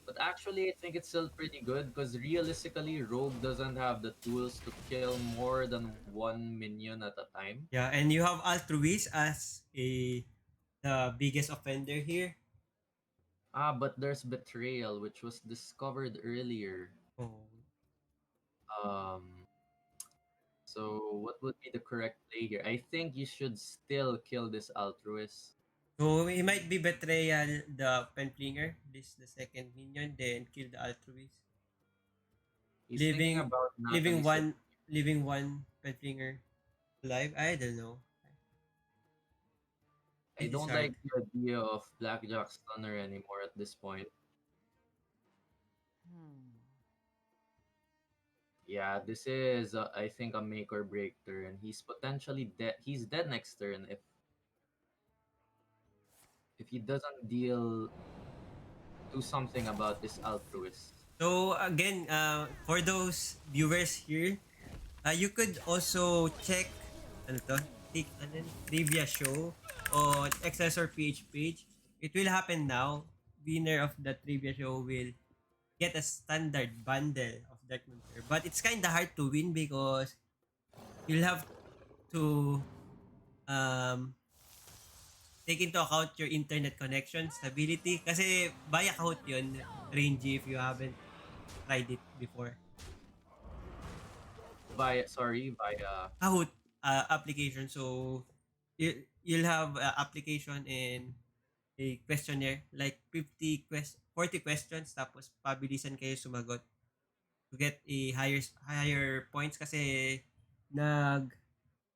But actually, I think it's still pretty good because realistically, Rogue doesn't have the tools to kill more than one minion at a time. Yeah, and you have altruist as a the biggest offender here. But there's Betrayal, which was discovered earlier. Oh. Um, so what would be the correct play here? I think you should still kill this altruist. So he might be betrayal the penflinger, this the second minion, then kill the altruist. He's thinking Leaving about leaving Natalie's. one leaving one penflinger alive. I don't know. I It is don't hard. like the idea of Blackjack Stunner anymore at this point. Hmm. Yeah, this is I think a make or break turn. He's potentially dead. He's dead next turn if he doesn't do something about this altruist. So again, for those viewers here, you could also check ano to, take trivia show on XS or PH page. It will happen now. Winner of the trivia show will get a standard bundle of Dark Monster. But it's kind of hard to win because you'll have to um, take into account your internet connection stability. Kasi by account yun, Rangy, if you haven't tried it before. Via Kahoot application. So, you'll have application and a questionnaire like 40 questions tapos pabilisan kayo sumagot to get a higher points kasi nag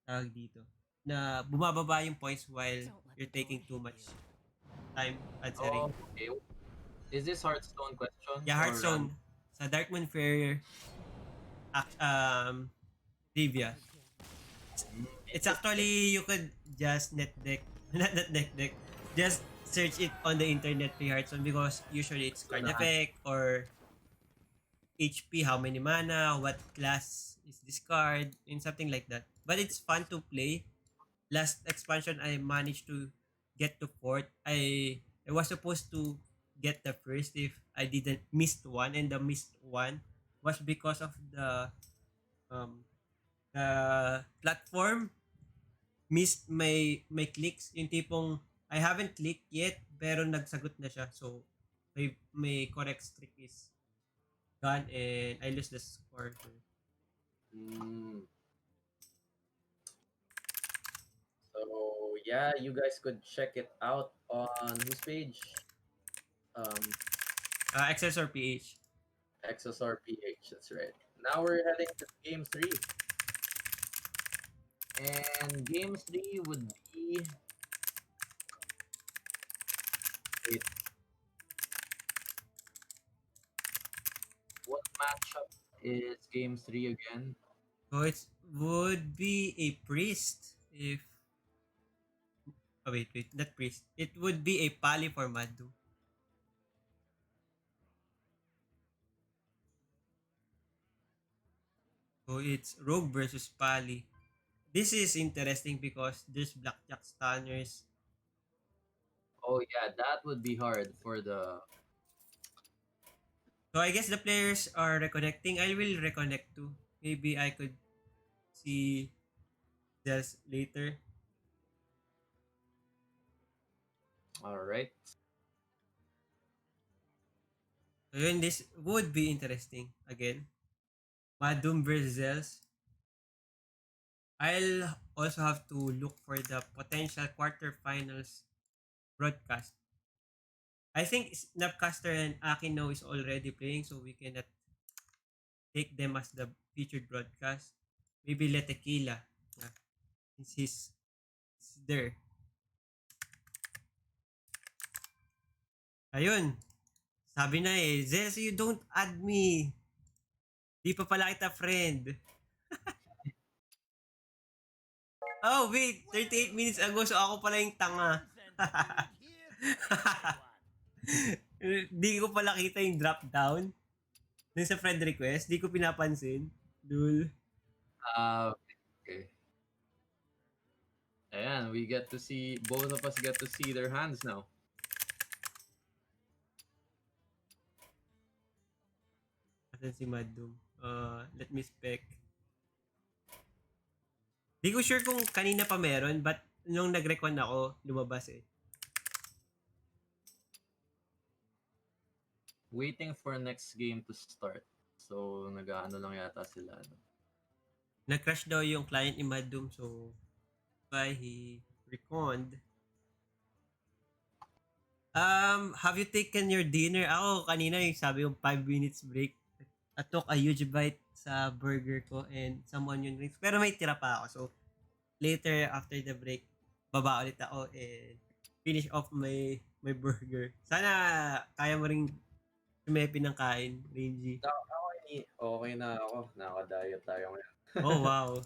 tawag dito na bumababa yung points while Don't let you're go taking too hit much you. time answering. Oh, okay. Is this Hearthstone questions Yeah, or random? Hearthstone sa Darkmoon Fair trivia. It's Interesting. actually you could just net deck not net deck just search it on the internet for Hearthstone because usually it's card Gonna ask. effect or HP, how many mana, what class is discard and something like that. But it's fun to play. Last expansion I managed to get to fourth. I was supposed to get the first if I didn't missed one, and the missed one was because of um the platform missed my clicks, yung tipong I haven't clicked yet pero nagsagot na siya, so may correct streak is gone and I lose the score. Mm. So yeah, you guys could check it out on whose page? Um, XS or PH. XSRPH. That's right. Now we're heading to game three, and game three would be. Wait, what matchup is game three again? So it would be a priest if wait, not priest. It would be a pally for MadDoom. So it's rogue versus pally. This is interesting because there's blackjack stunners. Oh yeah, that would be hard for the. So I guess the players are reconnecting. I will reconnect too. Maybe I could see Zells later. All right. So yun, this would be interesting again. MadDoom versus Zells. I'll also have to look for the potential quarterfinals broadcast. I think Snapcaster and Akino is already playing, so we cannot take them as the featured broadcast. Maybe LeTequila. Yeah, since he's there. Ayun. Sabi na eh, Zez, you don't add me. Di pa pala kita friend. Oh, wait. 38 minutes ago, so ako pala yung tanga. Di ko pala kita yung drop down. Dun sa friend request, di ko pinapansin. Dul. Okay. And we get to see, both of us get to see their hands now. Asan si MadDoom? Let me spec. Di ko sure kung kanina pa meron, but nung nag-recon ako, lumabas eh. Waiting for next game to start. So, nag-ano lang yata sila. No? Nag-crash daw yung client ni MadDoom, so why he reconned. Have you taken your dinner? Ako kanina yung sabi yung 5 minutes break. I took a huge bite sa burger ko and some onion rings. Pero may tira pa ako. So, later after the break, baba ulit ako and finish off my burger. Sana kaya mo ring sumepi ng kain, Renji. Okay na ako. Naka-diet tayo ngayon. Oh, wow.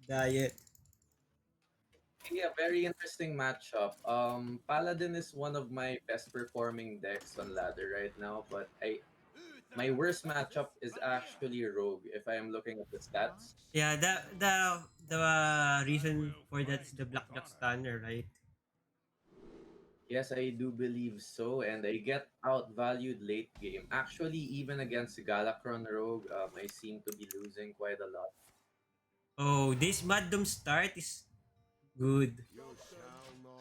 Diet. Yeah, very interesting matchup. Paladin is one of my best performing decks on ladder right now, but my worst matchup is actually Rogue if I am looking at the stats. Yeah, the reason for that is the blackjack stunner, right? Yes, I do believe so, and I get outvalued late game. Actually, even against Galacron Rogue, I seem to be losing quite a lot. Oh, this MadDoom start is good.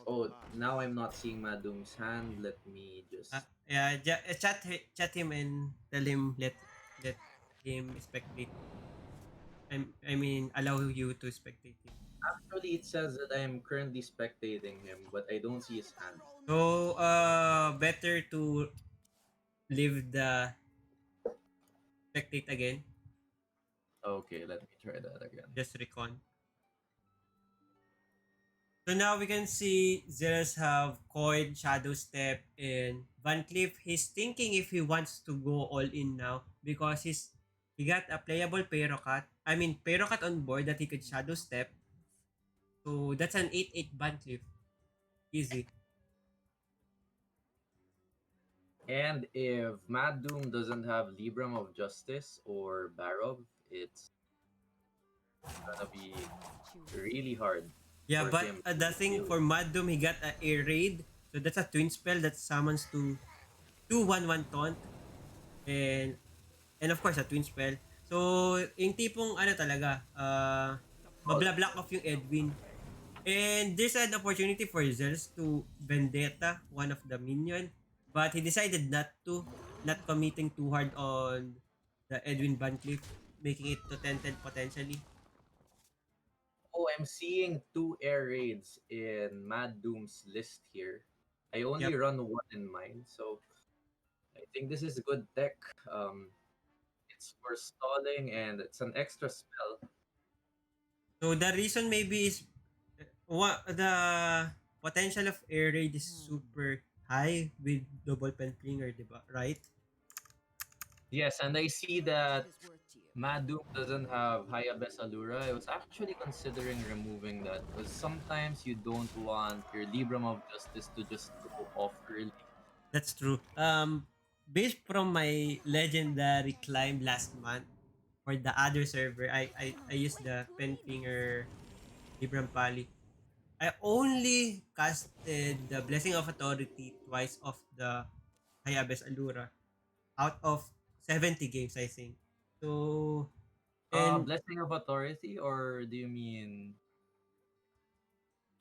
Oh, now I'm not seeing MadDoom's hand. Let me just. Yeah, chat him and tell him let him spectate. I mean allow you to spectate him. Actually, it says that I am currently spectating him, but I don't see his hand. So better to leave the spectate again. Okay, let me try that again. Just recon. So now we can see Zeros have Coin, Shadow Step, and Van Cleef. He's thinking if he wants to go all in now because he got a playable Perocat. I mean Perocat on board that he could Shadow Step. So that's an 8-8 Van Cleef. Easy. And if MadDoom doesn't have Libram of Justice or Barov, it's gonna be really hard Yeah, for but him the to thing deal for with. MadDoom, he got a air raid. So that's a twin spell that summons two 1/1 taunt. And and of course a twin spell. So yung tipong ano talaga, Oh, mabla-block off yung Edwin. And there's an opportunity for Zells to vendetta one of the minion, but he decided not to, not committing too hard on the Edwin Bancliff, making it to 10-10 potentially. oh, I'm seeing two air raids in Mad Doom's list here. I only Yep. run one in mine, so I think this is good tech. Um, it's for stalling and it's an extra spell. So the reason maybe is what the potential of air raid is super high with double pen flinger, diba? Right? Yes, and I see How much that is this worth to you? Madum doesn't have Hayabes Allura. I was actually considering removing that because sometimes you don't want your Libram of Justice to just go off early. That's true. Based from my legendary climb last month for the other server, I used the pen finger Libram Pali. I only casted the Blessing of Authority twice of the Hayabes Allura out of 70 games, I think. So, and Blessing of Authority, or do you mean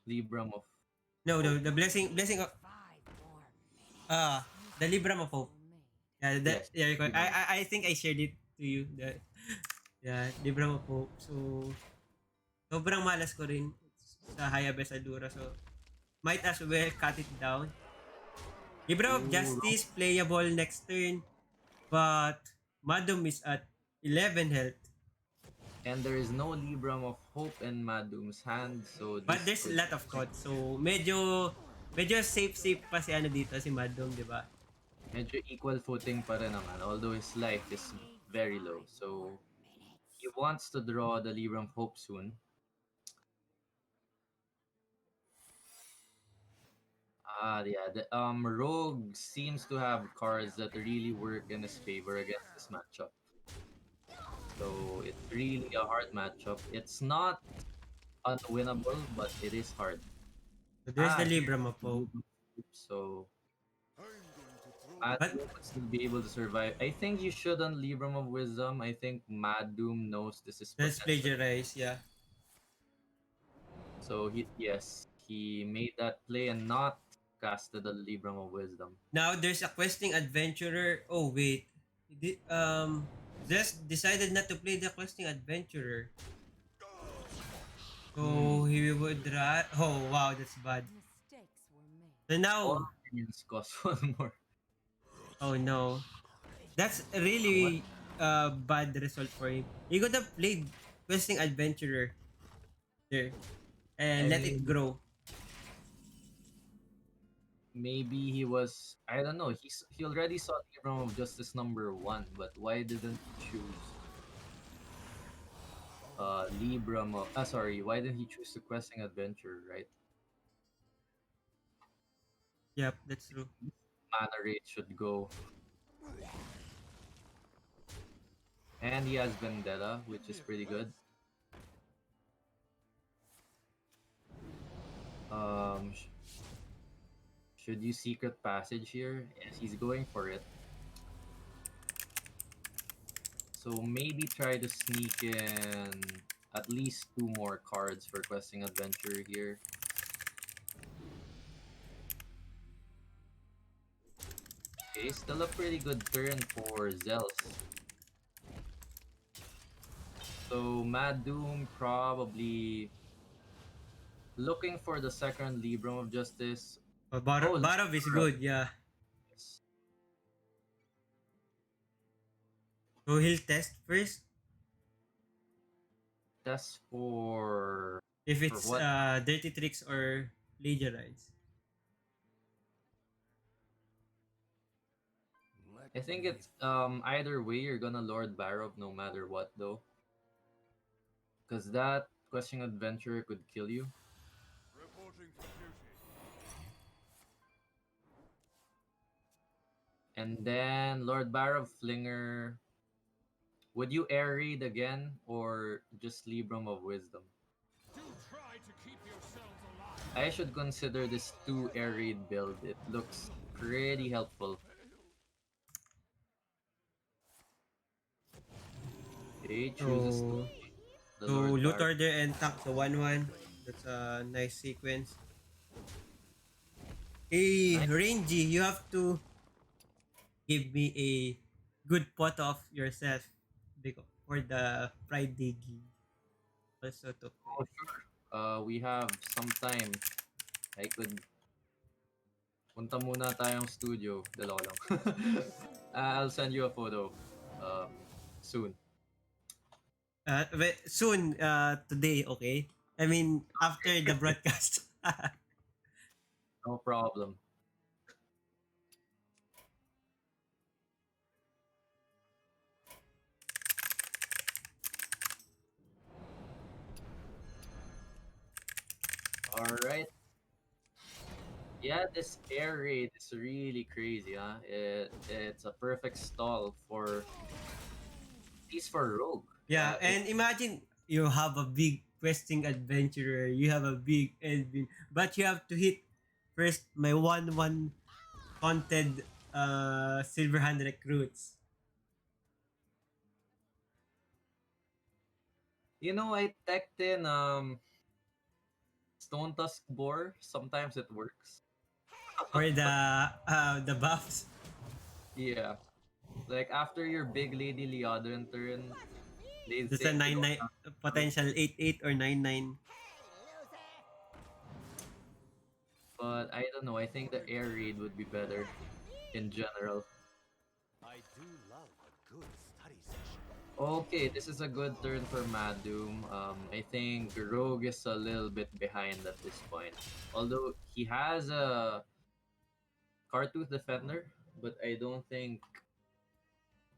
Libram of no, Hope? the blessing of 5 more minutes. the Libram of Hope. Well made. Yeah, Yes, yeah, Libram. I think I shared it to you. The yeah, Libram of Hope. So, sobrang malas ko rin sa Hayabes Allura. So, might as well cut it down. Libram of Ooh, Justice playable next turn, but Madum is at 11 health. and there is no Libram of Hope in Madum's hand, so But this there's a could lot of thoughts. So, medyo safe pa si ano dito, si Madum, di ba? medyo equal footing pa rin naman, although his life is very low. So he wants to draw the Libram of Hope soon. Yeah. Rogue seems to have cards that really work in his favor against this matchup. So it's really a hard matchup. It's not unwinnable, but it is hard. So, there's the Here's Libram of the Hope. Libram of Hope, so I'm going to throw But, Maddoom would still be able to survive. I think you shouldn't Libram of Wisdom. I think Maddoom knows this is that's potentially. plagiarized, yeah. So he made that play and not casted the Libram of Wisdom. Now, there's a questing adventurer. Oh, wait. Zest decided not to play the questing adventurer. Hmm. So, he would oh, wow, that's bad. Mistakes were made. So All now, minions cost one more. oh no. That's a What? really bad result for him. He could have played questing adventurer there and I let it mean, grow. maybe he was. I don't know. He already saw Libram of Justice number 1, but why didn't he choose Libram of? Sorry, why didn't he choose the questing adventure? Right, Yep, that's true. mana rate should go, and he has Vendetta, which is pretty good. Um, should you secret passage here? Yes, he's going for it. So maybe try to sneak in at least 2 more cards for questing adventure here. Okay, still a pretty good turn for Zells. So MadDoom probably looking for the second Libram of Justice. Oh, Barov is good, yeah. yes. So he'll test first. That's If for it's what? dirty tricks or plagiarize. Let I think me it's either way you're gonna Lord Barov no matter what though. Because that questing adventure could kill you. reporting for duty. And then Lord Barov Flinger. Would you air raid again or just Libram of Wisdom? Do try to keep yourselves alive. I should consider this 2 air raid build. It looks pretty helpful. He chooses to So, the so Lord loot Bar. order and tank the 1-1. That's a nice sequence. Hey, Nice. Rangy, you have to give me a good pot of yourself for the Friday gig. Also to play. Oh, sure. We have some time. I could punta muna tayong studio. Dalawa lang. I'll send you a photo um, soon. Soon, today, okay? I mean, after the broadcast. No problem. All right. Yeah, this air raid is really crazy, huh? It's a perfect stall for at least for Rogue. Yeah, If and imagine you have a big questing adventurer, you have a big Edwin, but you have to hit first my 1-1 haunted silver hand recruits. I teched in Stone Tusk Boar. Sometimes it works. For the buffs. Yeah, like after your big Lady Leodrin turn, they That's say a to go 9-9 down. potential 8-8 or 9-9. But I don't know. I think the air raid would be better in general. I do love a good study session. Okay, this is a good turn for MadDoom. I think Rogue is a little bit behind at this point. Although he has a Cartooth Defender, but I don't think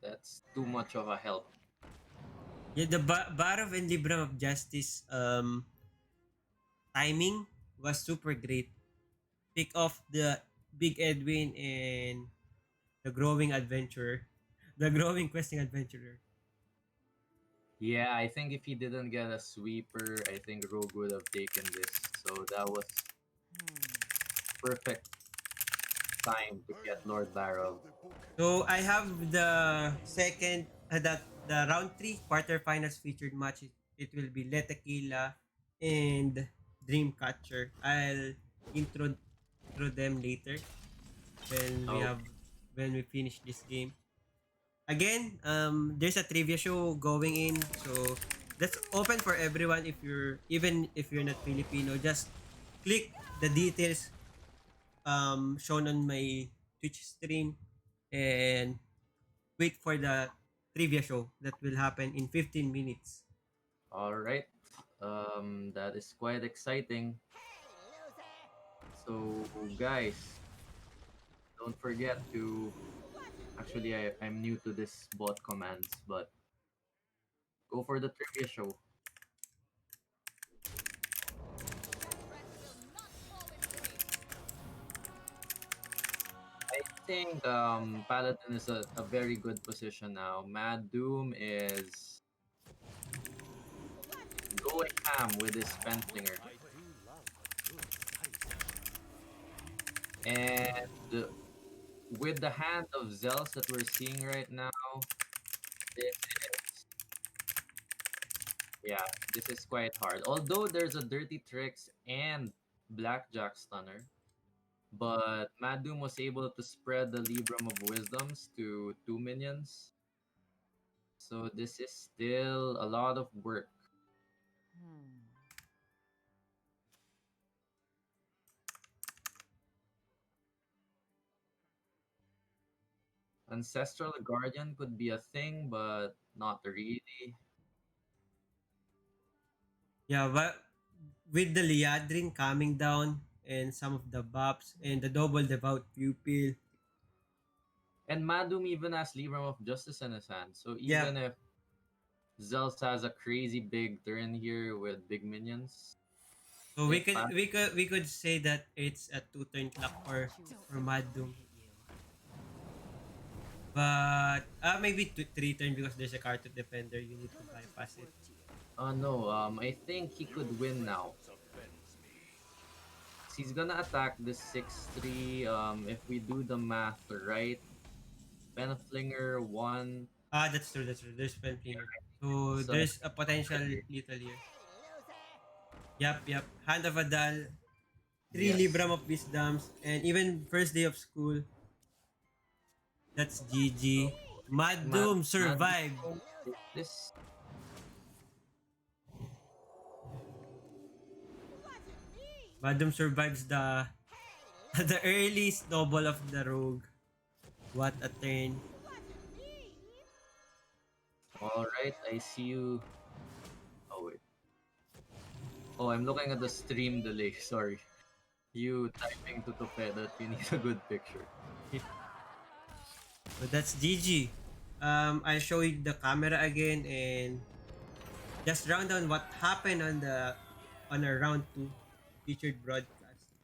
that's too much of a help. Yeah, the Bar of and Libram of Justice timing was super great. Pick off the Big Edwin and the growing adventurer. The growing questing adventurer. Yeah, I think if he didn't get a sweeper, I think Rogue would have taken this. So that was perfect time to get Lord Barrow. So I have the second that the round 3 quarterfinals featured match. It will be LeTequila and DreamCatcher. I'll intro them later when we Oh, have when we finish this game. Again, there's a trivia show going in, so that's open for everyone. If you're even if you're not Filipino, just click the details shown on my Twitch stream and wait for the trivia show that will happen in 15 minutes. all right. That is quite exciting. So, guys, don't forget to. Actually, I'm new to this bot commands, but go for the trivia show. I think Paladin is a very good position now. Mad Doom is going ham with his Fenslinger. I do love a good study session. And with the hand of Zells that we're seeing right now, this is yeah, this is quite hard. Although there's a Dirty Tricks and Blackjack Stunner, but Maddoom was able to spread the Libram of Wisdoms to 2 minions. So this is still a lot of work. Ancestral Guardian could be a thing, but not really. Yeah, but with the Liadrin coming down and some of the buffs and the double devout pupil, And Maddoom even has Libram of Justice in his hand. So yeah. even if Zells has a crazy big turn here with big minions, So I think Pat we could say that it's a 2-turn clock for Don't Mad let them Doom. hit you. But maybe 3 turn because there's a Cartot defender. You need to bypass it. No, I think he could win now. He's gonna attack this 6-3. If we do the math right, Penflinger 1. That's true. That's true. There's pen cleaner. So So, there's a potential little here. Yep. Hand of Adal, 3 yes. Libram of Wisdoms, and even first day of school. That's GG. MadDoom survived. This MadDoom survives the the early snowball of the rogue. What a turn. all right. I see you. Oh wait. Oh, I'm looking at the stream delay. Sorry. You typing to Tope that you need a good picture. So that's GG. I'll show you the camera again and just round down what happened on a round 2 featured broadcast.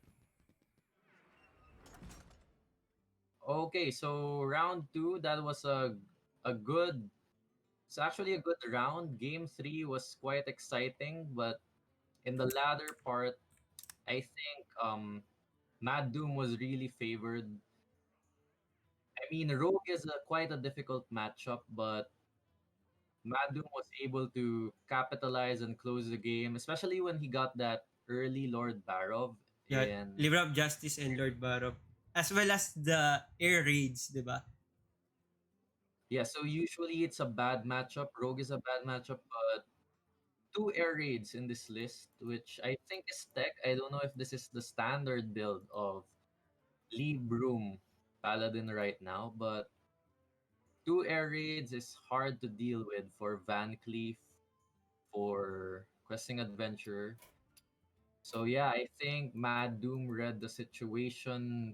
Okay, so round 2, that was a good. It's actually a good round. Game 3 was quite exciting, but in the latter part, I think MadDoom was really favored. I mean, Rogue is quite a difficult matchup, but MadDoom was able to capitalize and close the game, especially when he got that early Lord Barov Yeah, in. Liver of Justice and Lord Barop. As well as the air raids, di ba? Yeah, so usually it's a bad matchup. Rogue is a bad matchup, but two air raids in this list, which I think is tech. I don't know if this is the standard build of Lee Broom Paladin right now, but two air raids is hard to deal with for Van Cleef, for Questing Adventurer. So yeah, I think MadDoom read the situation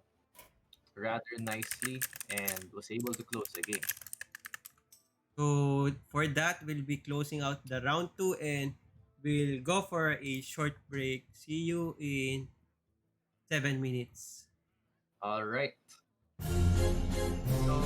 rather nicely and was able to close the game. So for that, we'll be closing out the round 2 and we'll go for a short break. See you in 7 minutes. All right. So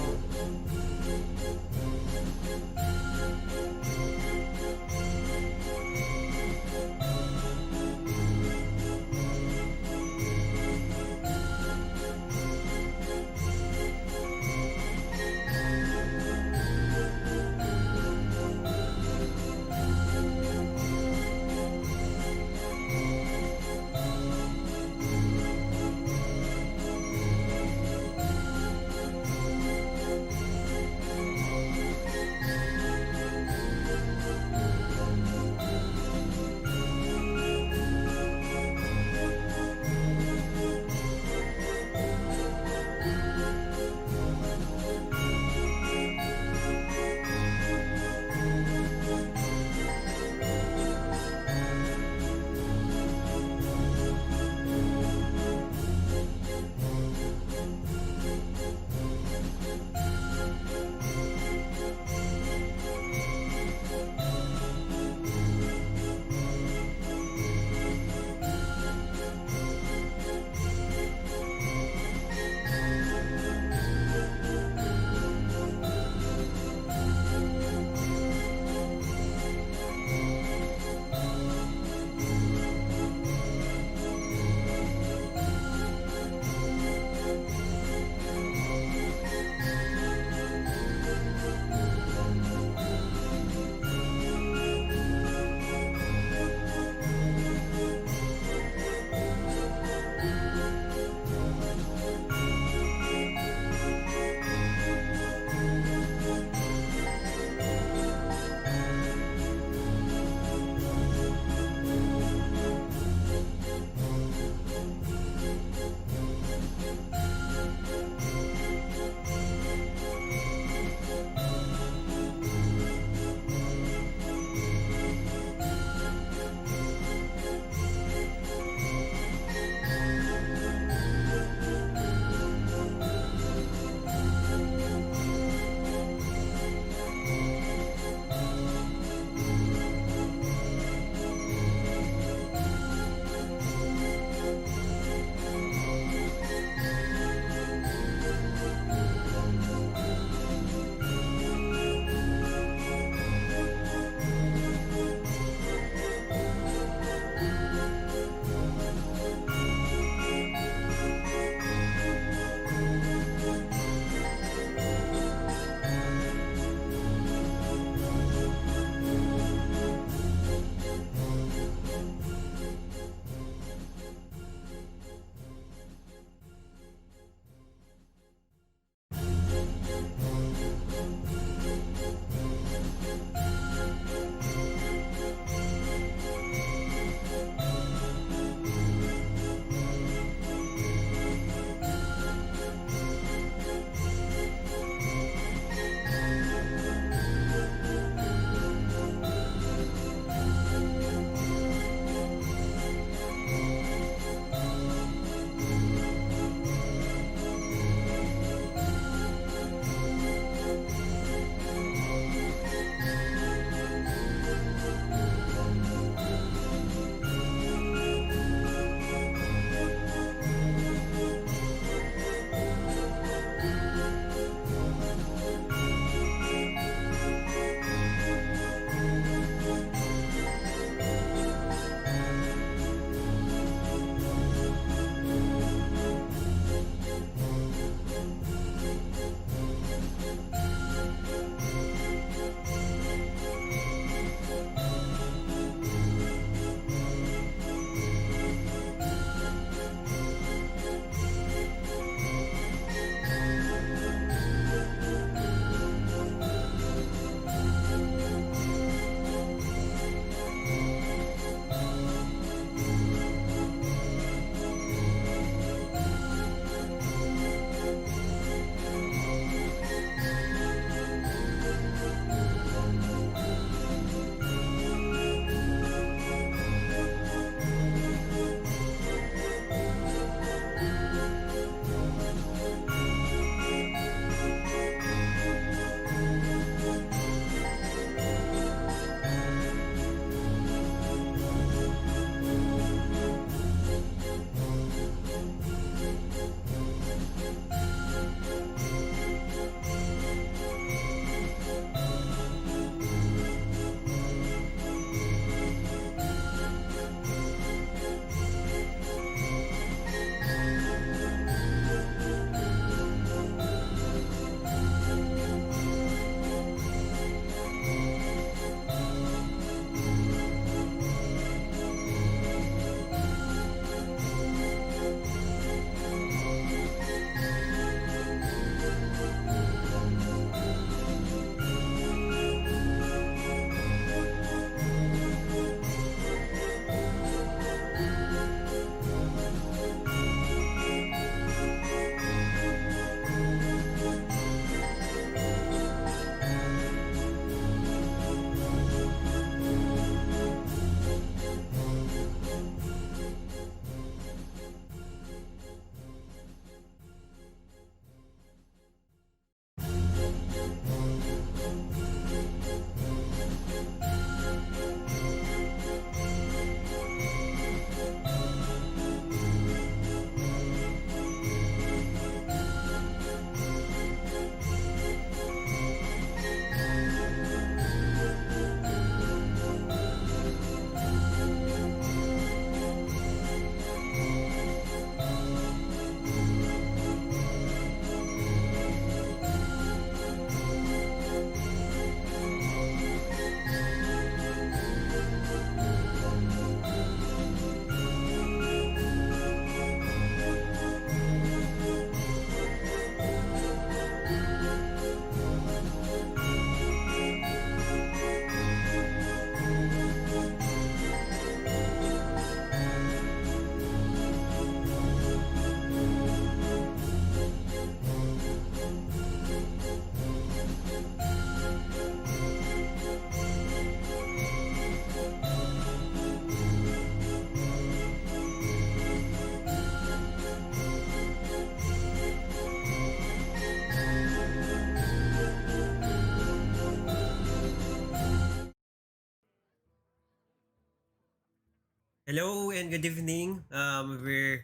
Hello and good evening. We're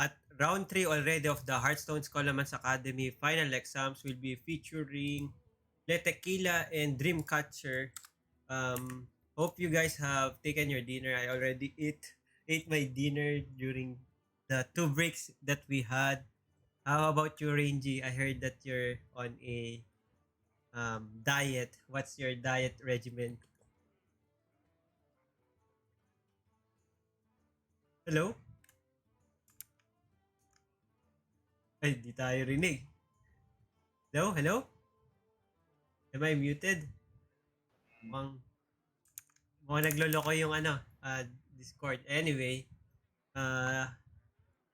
at round 3 already of the Hearthstone Scholomance Academy final exams. Will be featuring LeTequila and DreamCatcher. Hope you guys have taken your dinner. I already ate my dinner during the 2 breaks that we had. How about you, Rangy? I heard that you're on a diet. What's your diet regimen? Hello? Ay, di tayo rinig. Hello? Hello? Am I muted? Mukhang, mukhang nagloloko yung Discord. Anyway, uh,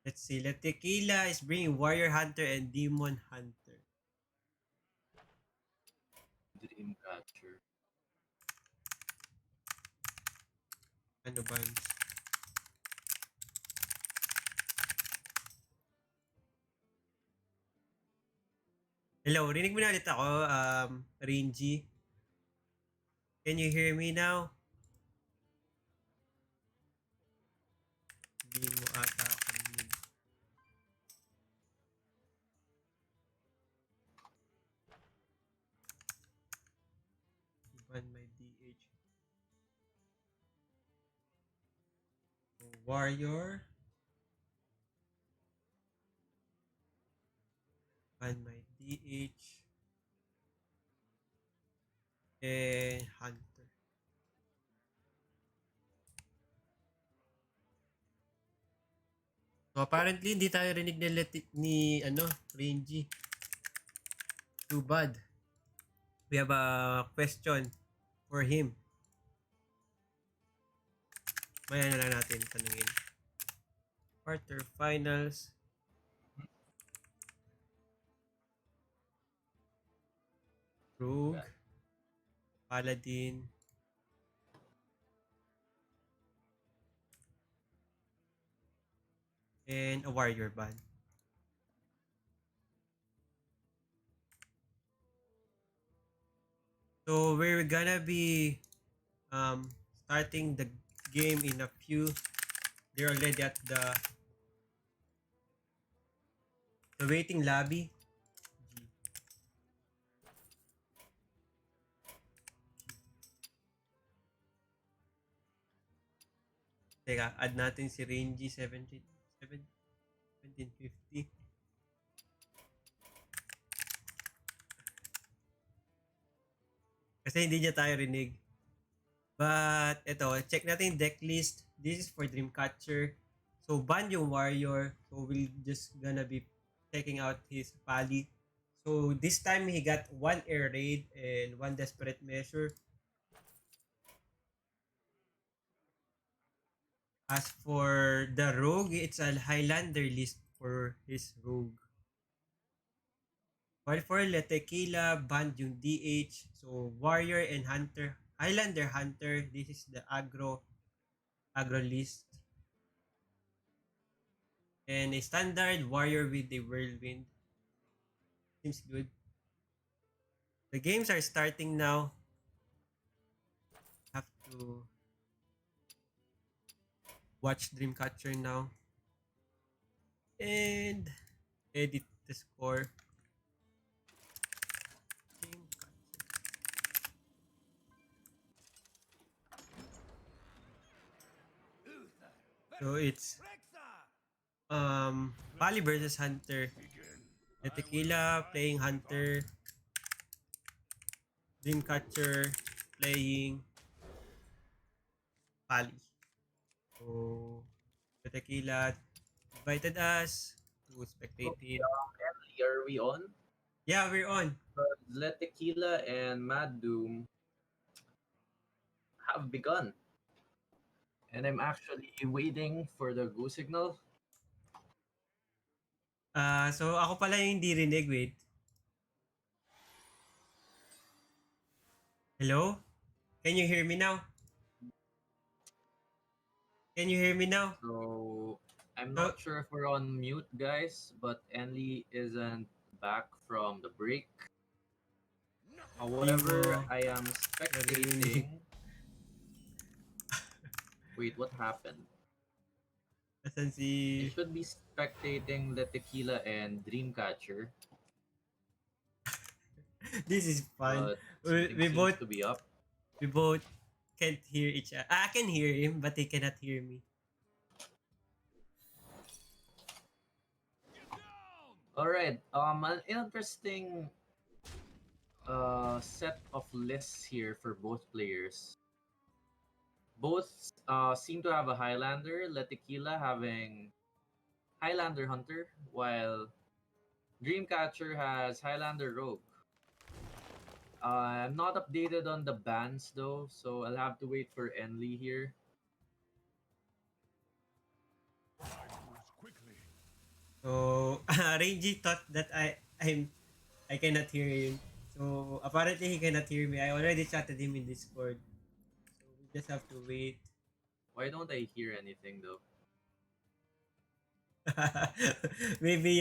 let's see. LeTequila is bringing Warrior Hunter and Demon Hunter. DreamCatcher. Ano ba? Hello, rinig mo na ulit ako, Ringy. Can you hear me now? Hindi mo ata ako rinig. Ban my DH. Warrior. Ban my DH. And Hunter. So apparently hindi tayo rinig ni Rangy. Too bad. We have a question for him. Maya na lang natin tanungin. Quarterfinals. Rogue. Paladin. And a warrior ban. So we're gonna be starting the game in a few. They're already at the waiting lobby. Teka, add natin si Rangy 1750. Kasi hindi niya tayo rinig. But ito, check natin yung deck list. This is for DreamCatcher. So ban yung warrior. So we'll just gonna be checking out his pally. So this time he got 1 air raid and 1 desperate measure. As for the rogue, it's a Highlander list for his rogue. While for LeTequila, banned yung DH. So warrior and hunter. Highlander hunter, this is the aggro list. And a standard warrior with the whirlwind. Seems good. The games are starting now. Have to watch DreamCatcher now. And edit the score. So it's Pali versus Hunter. LeTequila playing Hunter. DreamCatcher playing Pali. So LeTequila invited us to spectate him. Emily, are we on? Yeah, we're on. LeTequila and MadDoom have begun. And I'm actually waiting for the go signal. So ako pala yung hindi rinig. Wait. Hello? Can you hear me now? Can you hear me now? So I'm not sure if we're on mute, guys, but Enly isn't back from the break. However, I am spectating. Wait, what happened? Asan si... I should be spectating LeTequila and DreamCatcher, This is fun. but We, something we seems both to be up. we both can't hear each other. I can hear him, but he cannot hear me. Get down! All right. An interesting set of lists here for both players. Both seem to have a Highlander, LeTequila having Highlander Hunter, while Dreamcatcher has Highlander Rogue. I'm not updated on the bans though, so I'll have to wait for Enly here. Time moves quickly. So Reggie thought that I cannot hear him. So apparently he cannot hear me. I already chatted him in Discord. So we just have to wait. Why don't I hear anything though? Maybe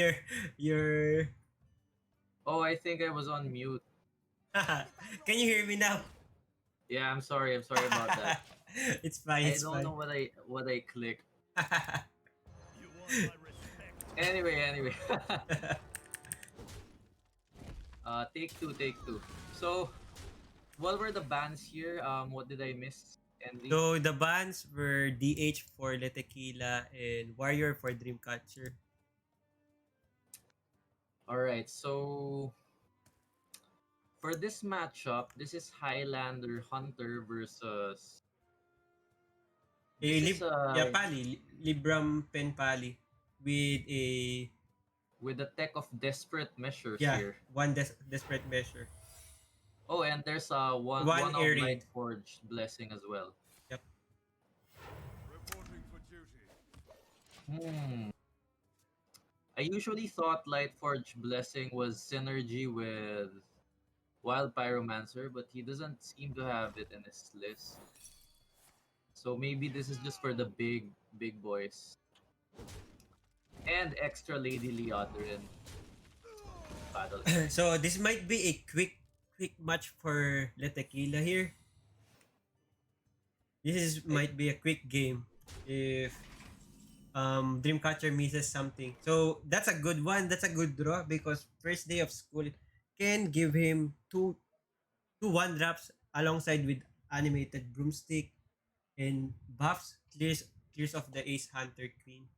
you're Oh, I think I was on mute. Can you hear me now? Yeah, I'm sorry. I'm sorry about that. It's fine, I it's don't fine. know what I clicked. You want my respect? Anyway. Take two. So, what were the bans here? What did I miss, Envy? So the bans were DH for LeTequila and Warrior for Dreamcatcher. All right. So, for this matchup, this is Highlander Hunter versus. This is Pali, Libram Pen Pali with a with the tech of desperate measures yeah, here. one desperate measure. Oh, and there's one One of air raid. Lightforged blessing as well. Yep. Reporting for duty. I usually thought Lightforged blessing was synergy with Wild Pyromancer, but he doesn't seem to have it in his list. So maybe this is just for the big boys. And extra Lady Leodorin battle. So this might be a quick match for LeTequila here. Might be a quick game if Dreamcatcher misses something. So that's a good one. That's a good draw because first day of school can give him two one drops alongside with animated broomstick and buffs clears of the Ace Hunter Queen.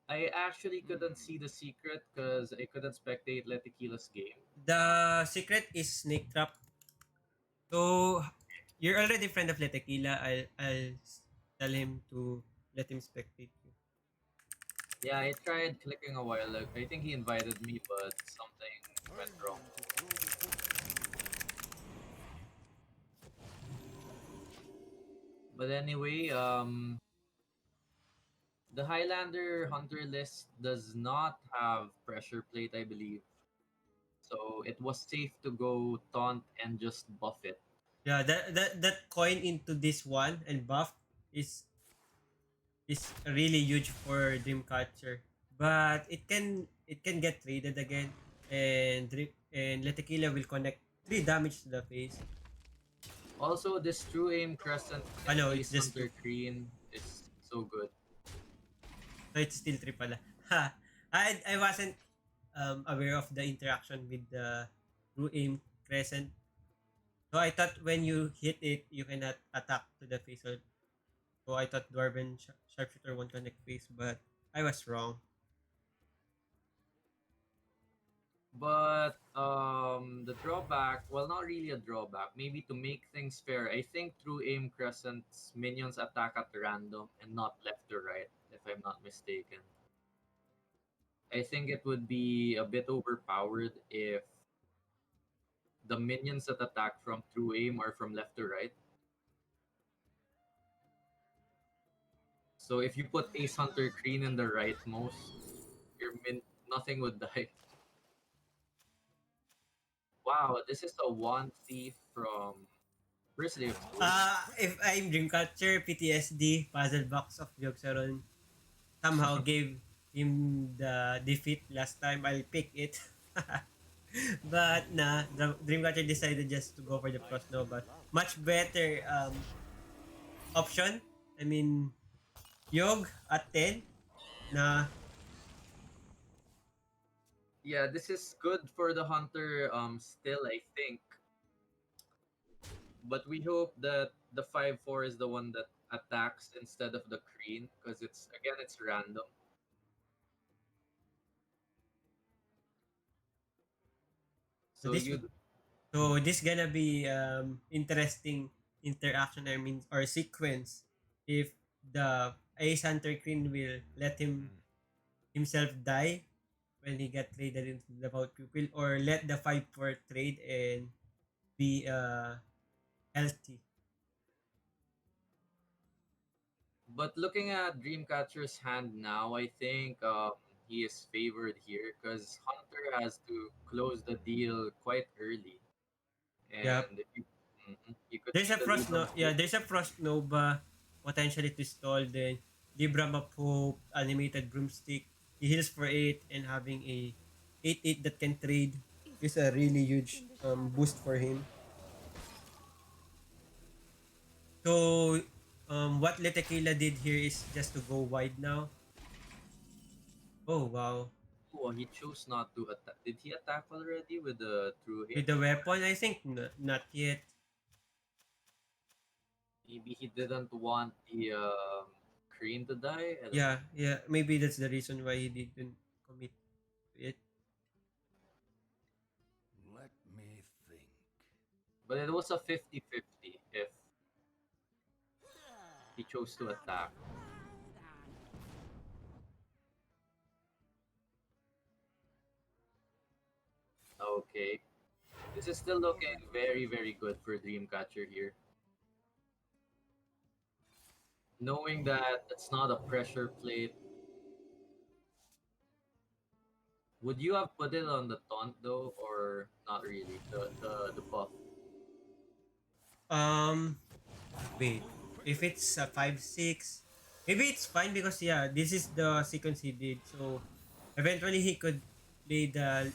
I actually couldn't see the secret because I couldn't spectate LeTequila's game. The secret is Snake Trap. So you're already friend of LeTequila. I'll tell him to let him spectate you. Yeah, I tried clicking a while ago. I think he invited me, but something went wrong. But anyway, the Highlander Hunter list does not have pressure plate, I believe. So it was safe to go taunt and just buff it. Yeah, that coin into this one and buff is really huge for Dreamcatcher. But it can get traded again and LeTequila will connect 3 damage to the face. Also, this True Aim Crescent No, and it's Ace just Hunter Green is so good. So it's still 3 pala. Ha! I wasn't aware of the interaction with the True Aim Crescent. So I thought when you hit it, you cannot attack to the face. So I thought Dwarven Sharpshooter won't connect face, but I was wrong. But the drawback, well, not really a drawback. Maybe to make things fair, I think True Aim Crescent's minions attack at random and not left to right, if I'm not mistaken. I think it would be a bit overpowered if the minions that attack from True Aim are from left to right. So if you put Ace Hunter Green in the rightmost, nothing would die. Wow, this is a one thief from first day of school. If I'm Dreamcatcher, PTSD, Puzzle Box of Jogsaron somehow gave him the defeat last time, I'll pick it. But nah, the Dreamcatcher decided just to go for the Cross Nova. Much better option I mean, Yog at 10 na Yeah, this is good for the hunter still, I think. But we hope that the 5/4 is the one that attacks instead of the Kreen, because it's random. so So this you so this gonna be interesting interaction, I mean, or sequence if the Ace Hunter Queen will let himself die when he got traded into the Vault Pupil, or let the 5/4 trade and be healthy. But looking at Dreamcatcher's hand now, I think he is favored here because Hunter has to close the deal quite early, Yep. and if you could There's see a the Frost no Libram yeah, there's a Frost Nova potentially to stall, then Libram of Hope, animated broomstick. He heals for 8 and having a 8/8 that can trade Is is a really strength huge in the shadows. boost for him. So what LeTequila did here is just to go wide now. Oh wow. Oh, he chose not to attack. Did he attack already with the True Hit? With the weapon, I think not yet. Maybe he didn't want the Kreen to die. I don't know. Yeah, maybe that's the reason why he didn't commit to it. Let me think. But it was a 50-50 if he chose to attack. Okay. This is still looking very, very good for Dreamcatcher here. Knowing that it's not a pressure plate, would you have put it on the taunt though, or not really? The buff. Um, Wait. If it's a 5/6, maybe it's fine because yeah, this is the sequence he did. So eventually he could play the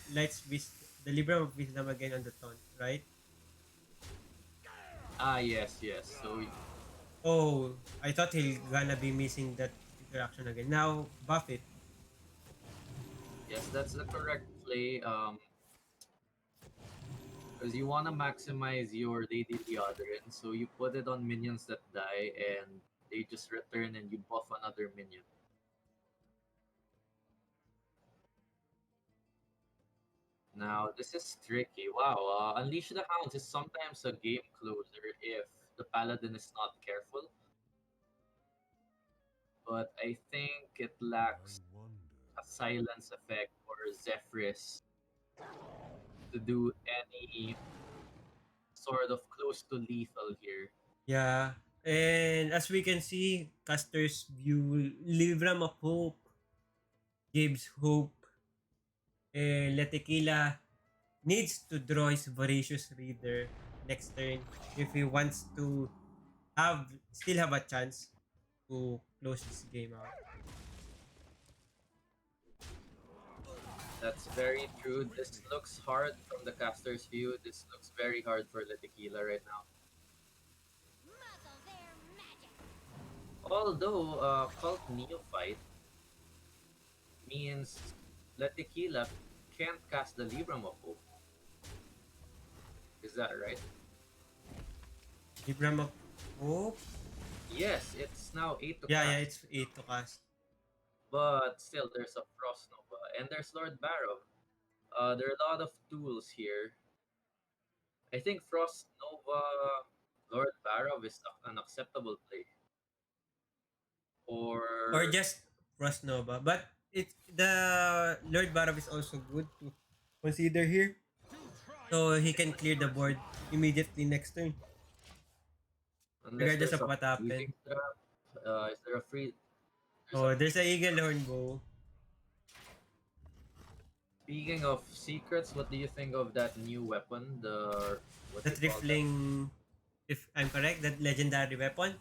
Libram of Wisdom again on the taunt, right? Ah, yes, yes. So Oh, I thought he'll gonna be missing that interaction again. Now buff it. yes, that's the correct play. Because you want to maximize your Lady Deodorant, so you put it on minions that die, and they just return, and you buff another minion. Now, this is tricky. Wow, Unleash the Hounds is sometimes a game closer if the Paladin is not careful, but I think it I lacks wonder. a silence effect or Zephrys to do any sort of close to lethal here. Yeah. And as we can see, casters view Libram of Hope gives hope. And Letequila needs to draw his Voracious Reader next turn if he wants to still have a chance to close this game out. That's very true. This looks hard from the caster's view. This looks very hard for the tequila right now. Muzzle their magic. Although Cult Neophyte means the tequila can't cast the Libram of Hope. Is that right? Libram of Hope? Yes, it's now 8 to Yeah, cast. it's 8 to cast. But still, there's a Frost Nova. And there's Lord Barrow. There are a lot of tools here. I think Frost Nova Lord Barrow is an acceptable play. Or Or just Frost Nova. But the Lord Barov is also good to consider here. So he can clear the board immediately next turn, unless regardless there's of a what freezing happened. trap, is there a free? There's a Oh, there's a Eagle Horn Bow. Speaking of secrets, what do you think of that new weapon? The what do That you call that? Riffling, if I'm correct, that legendary weapon.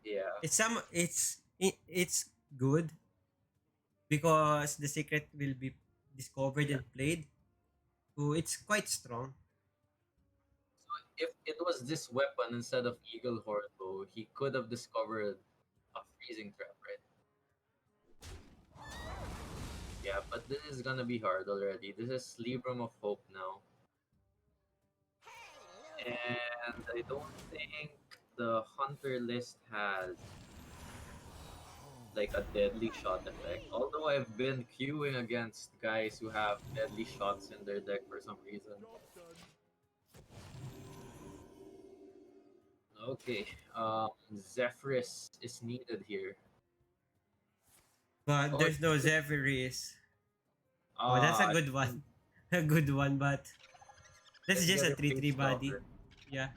Yeah, It's good because the secret will be discovered yeah. and played. So it's quite strong. If it was this weapon instead of Eagle Horn, though, he could have discovered freezing trap, right? Yeah, but this is gonna be hard already. This is Libram of Hope now. And I don't think the Hunter list has like a deadly shot effect. Although I've been queuing against guys who have deadly shots in their deck for some reason. Okay, Zephyrus is needed here. But Oh, there's no Zephyris. Oh, that's a I good can, one. A good one, but that's can just get a him 3-3 faced body. over. Yeah.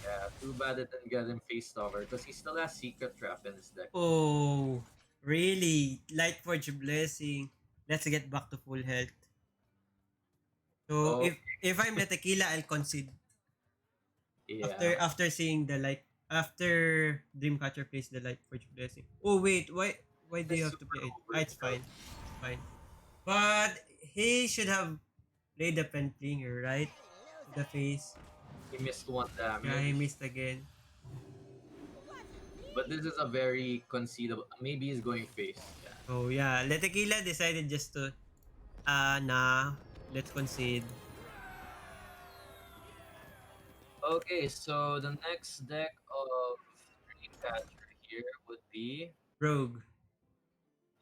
Yeah, too bad it didn't get him faced over because he still has Secret Trap in his deck. Oh, really? Lightforge Blessing. Let's get back to full health. So Oh, if I'm LeTequila, I'll concede yeah. after seeing the light after Dreamcatcher plays the Lightforge Blessing. Oh wait, why do It's you have to super play it? Ah, it's overkill. fine. It's fine. But he should have played the Pentlinger, right? To the face. He missed one Yeah, he damage. missed again. But this is a very concedable. Maybe he's going face. Yeah. Oh yeah, LeTequila decided just to nah, let's concede. Okay, so the next deck of Dreamcatcher here would be Rogue.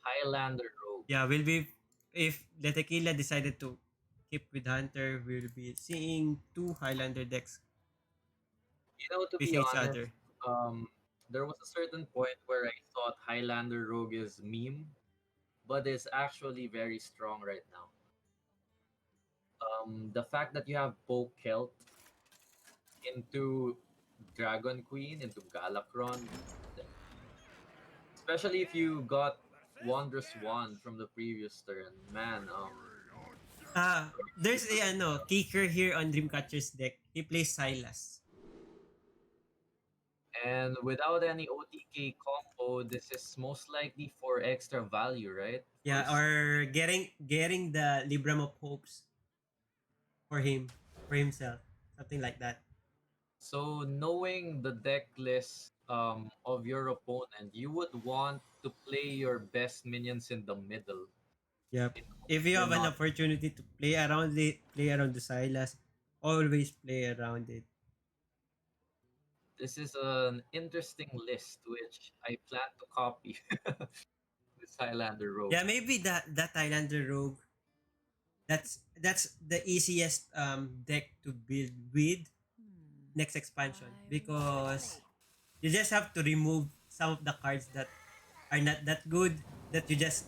Highlander Rogue. Yeah, we'll be if the Tequila decided to keep with Hunter, we'll be seeing two Highlander decks You know, to be facing each honest, other. there was a certain point where I thought Highlander Rogue is meme, but it's actually very strong right now. The fact that you have Poke Kelt into Dragon Queen, into Galakron, especially if you got Wondrous Wand from the previous turn, man. There's a kicker here on Dreamcatcher's deck. He plays Silas. And without any OTK combo, this is most likely for extra value, right? Yeah, or getting the Libram of Hopes for him, for himself, something like that. So knowing the deck list of your opponent, you would want to play your best minions in the middle. Yep. In If you order have an not, opportunity to play around the Silas, always play around it. this is an interesting list which I plan to copy. This Highlander Rogue. Yeah, maybe that Highlander Rogue. That's the easiest deck to build with next expansion because you just have to remove some of the cards that are not that good that you just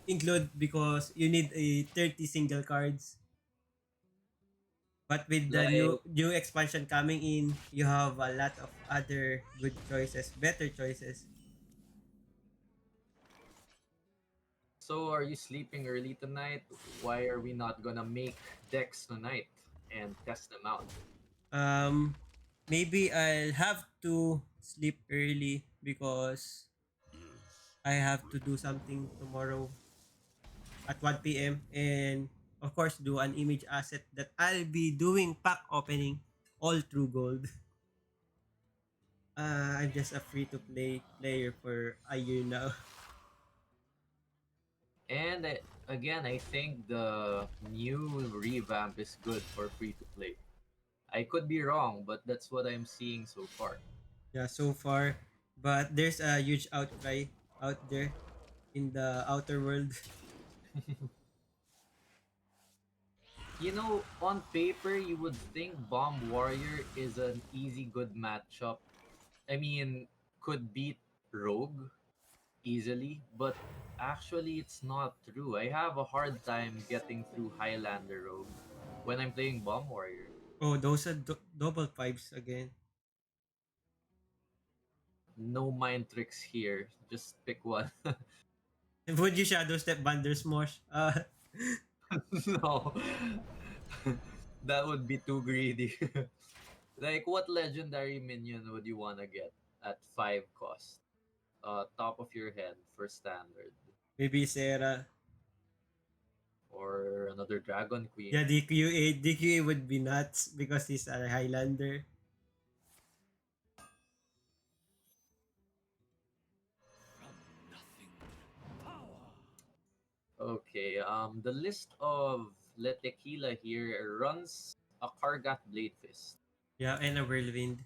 include because you need a 30 single cards. But with the Like, new expansion coming in, you have a lot of other good choices, better choices. so are you sleeping early tonight? Why are we not gonna make decks tonight and test them out? Um, Maybe I'll have to sleep early because I have to do something tomorrow at 1 p.m. and of course do an image asset that I'll be doing pack opening all through gold. I'm just a free to play player for a year now. And again, I think the new revamp is good for free to play. I could be wrong, but that's what I'm seeing so far. Yeah, so far, but there's a huge outcry out there in the outer world. You know, on paper, you would think Bomb Warrior is an easy, good matchup. I mean, could beat Rogue easily, but actually, it's not true. I have a hard time getting through Highlander Rogue when I'm playing Bomb Warrior. Oh, those are double fives again. No mind tricks here. Just pick one. Would you shadow step Bandersmosh? No. That would be too greedy. Like, what legendary minion would you want to get at 5 cost? Top of your head for standard. Maybe Sarah. Or another Dragon Queen. Yeah, DQA would be nuts because he's a Highlander. Okay, the list of LeTequila here runs a Kargat Blade Fist. Yeah, and a whirlwind.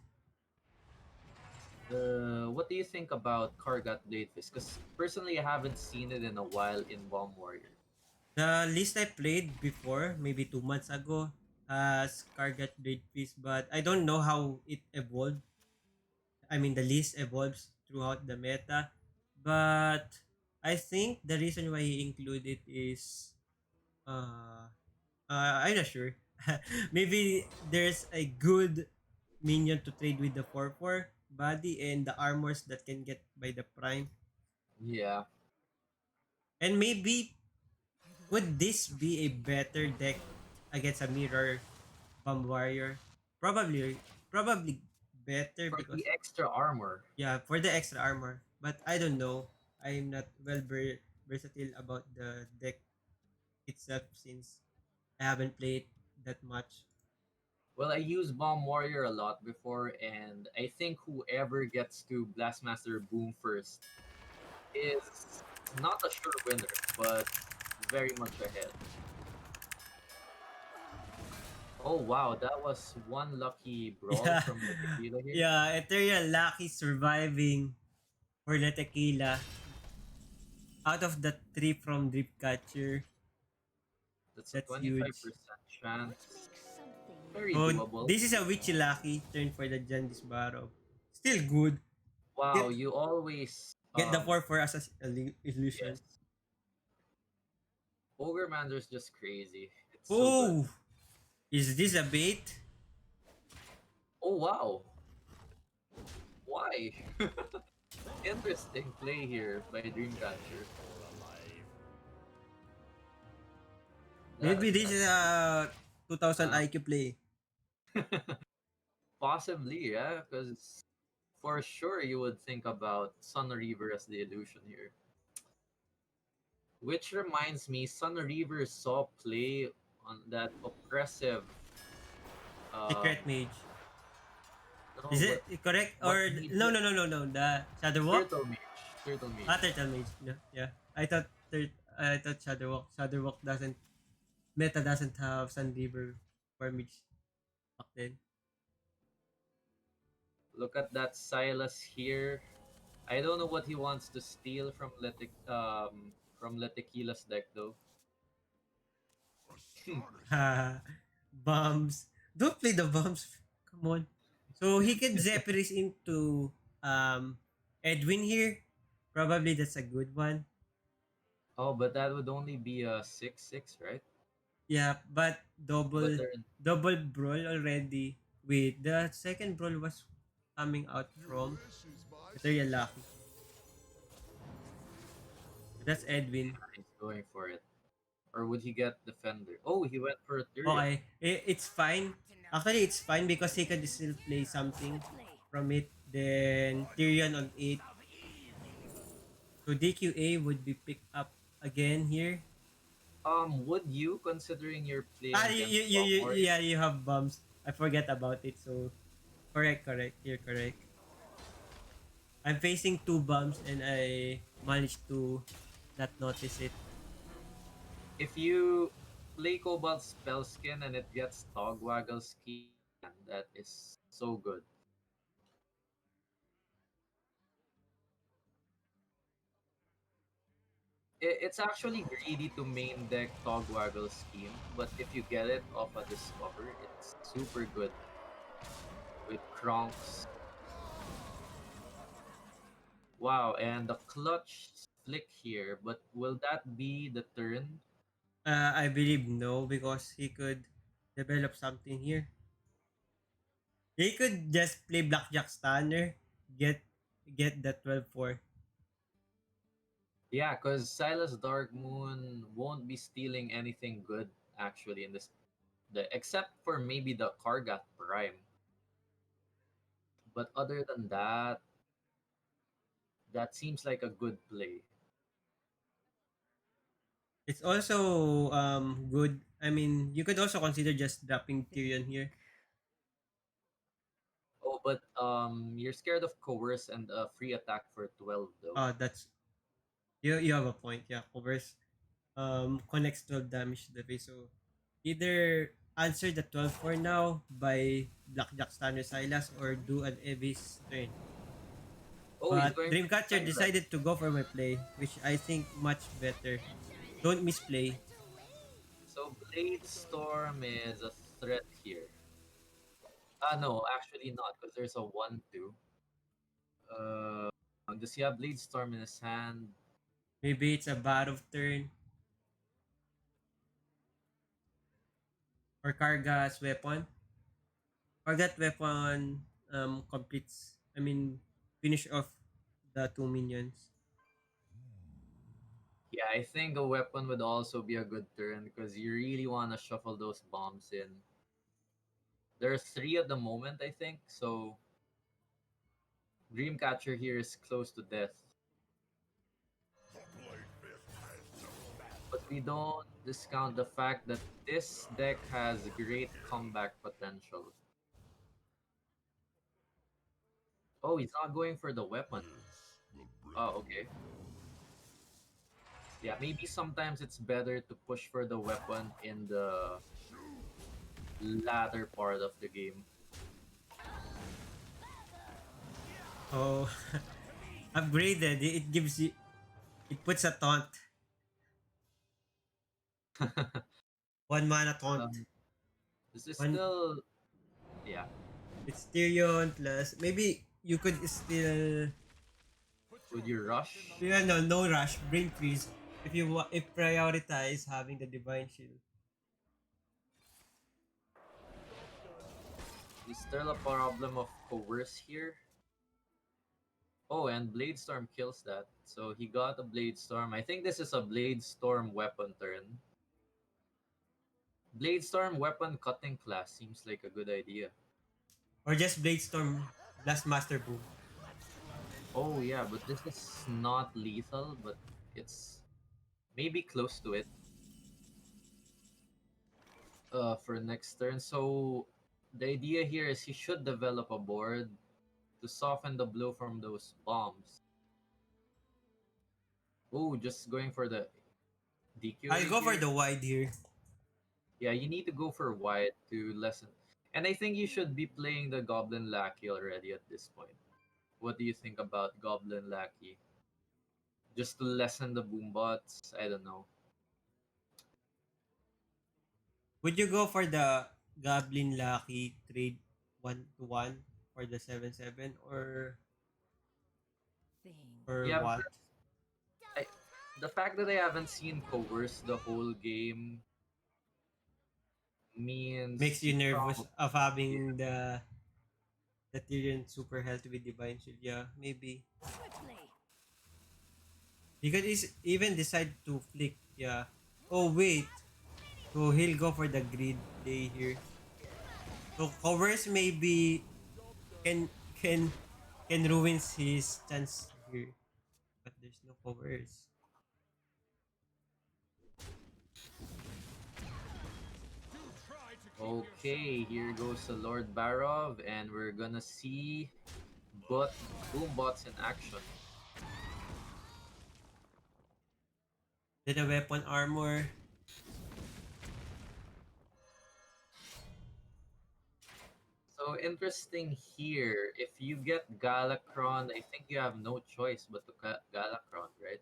What do you think about Kargat Blade Fist? Because personally, I haven't seen it in a while in Bomb Warrior. The list I played before, maybe 2 months ago, has Kargat Blade Feast, but I don't know how it evolved. I mean, the list evolves throughout the meta, but I think the reason why he included it is uh, I'm not sure. Maybe there's a good minion to trade with the 4/4 body and the armors that can get by the prime. Yeah, And maybe would this be a better deck against a mirror bomb warrior? Probably better for because the extra armor. yeah, for the extra armor. But I don't know. I'm not versatile about the deck itself since I haven't played that much. Well, I used Bomb Warrior a lot before, and I think whoever gets to Blastmaster Boom first is not a sure winner, but very much ahead. Oh wow, that was one lucky brawl Yeah, from the tequila here. yeah. Ethereal Lucky surviving for the tequila out of the three from DreamCatcher. That's a That's 25% huge. Let's chance. make something Very So doable. this is a witchy lucky turn for the Jandis Barrow. Still good. Wow, Get you always get the 4/4 as an illusion. yes. Ogre Mander's just crazy. It's so good. Oh, is this a bait? Oh wow. Why? Interesting play here by Dreamcatcher. Maybe That this is a 2000 uh, IQ play. possibly, yeah, because for sure you would think about Sun Reaver as the illusion here. Which reminds me, Sun Reaver saw play on that oppressive um Secret Mage. no Is it correct what or made no him no no no no the Shadow Walk? Turtle Mage. Turtle Mage. Turtle Mage. No, yeah. I thought Shadow Walk. Shadow Walk doesn't meta doesn't have Sun River for Mage back then. Look at that Silas here. I don't know what he wants to steal from Letequila's deck though. Bombs. Don't play the bombs. Come on. So he can Zephyris into Edwin here. Probably that's a good one. Oh, but that would only be a 6/6, right? Yeah, but But double they're double brawl already. Wait, the second brawl was coming out from Ethereal Lucky. That's Edwin. he's going for it. Or would he get Defender? Oh, he went for a Tyrion. Okay, it's fine. Actually, it's fine because he can still play something from it. Then Tyrion on 8. So DQA would be picked up again here. Would you, considering you're playing Ah, against Bomb Warrior? yeah, you have bumps. I forget about it. So correct. You're correct. I'm facing two bumps and I managed to not notice it. If you play Cobalt Spellskin and it gets Togwaggle Ski, man, that is so good. It's actually greedy to main deck Togwaggle Scheme, but if you get it off a Discover, it's super good with Kronks. Wow, and the clutch flick here, but will that be the turn? I believe no because he could develop something here. He could just play Blackjack Stunner, get get the 12/4. Yeah, because Silas Dark Moon won't be stealing anything good actually in this, except for maybe the Kargat Prime. But other than that, that seems like a good play. It's also good. I mean, you could also consider just dropping Tyrion here. Oh, but you're scared of Coerce and a free attack for 12 though. That's you have a point. Yeah, covers connects 12 damage to the face. So either answer the 12 for now by Blackjack Standard Silas or do an Abyss turn. Oh, he's But going for the Dreamcatcher side run. decided to go for my play, which I think much better. Don't misplay. So Blade Storm is a threat here. No, actually not, because there's a 1-2. Uh, does he have Blade Storm in his hand? Maybe it's a battle turn or Karga's weapon. Kargat weapon completes. I mean, finish off the two minions. Yeah, I think a weapon would also be a good turn because you really want to shuffle those bombs in. There's three at the moment, I think, so Dreamcatcher here is close to death. But we don't discount the fact that this deck has great comeback potential. Oh, he's not going for the weapon. Oh, okay. Yeah, maybe sometimes it's better to push for the weapon in the latter part of the game. Oh, upgraded. It gives you. It puts a taunt. One mana taunt. um, this is One. still, yeah. It's Tyrion plus. Maybe you could still. Would you rush? Yeah, no, no rush. Brain freeze. If prioritize having the divine shield. Is still a problem of coerce here? Oh, and Blade Storm kills that. So he got a Blade Storm. I think this is a Blade Storm weapon turn. Blade Storm weapon cutting class seems like a good idea. Or just Bladestorm Blastmaster Boom. Oh yeah, but this is not lethal, but it's maybe close to it. For next turn. So the idea here is he should develop a board to soften the blow from those bombs. Oh, just going for the DQ I'll right go for here. the wide here. Yeah, you need to go for wide to lessen. And I think you should be playing the Goblin Lackey already at this point. What do you think about Goblin Lackey? Just to lessen the boom bots? I don't know. Would you go for the Goblin Lucky trade 1-1 for the 7-7 or Yeah, what? because I, the fact that I haven't seen Coerce the whole game Makes means you he nervous probably, of yeah. having the Tyrion super health with Divine Shield. Yeah, maybe. He could even decide to flick. Yeah. Oh wait. So he'll go for the grid play here. So covers maybe can can can ruins his chance here. But there's no covers. Okay, here goes the Lord Barov, and we're gonna see but boom bots in action. Then the weapon armor. So interesting here. If you get Galakron, I think you have no choice but to cut Galakron, right?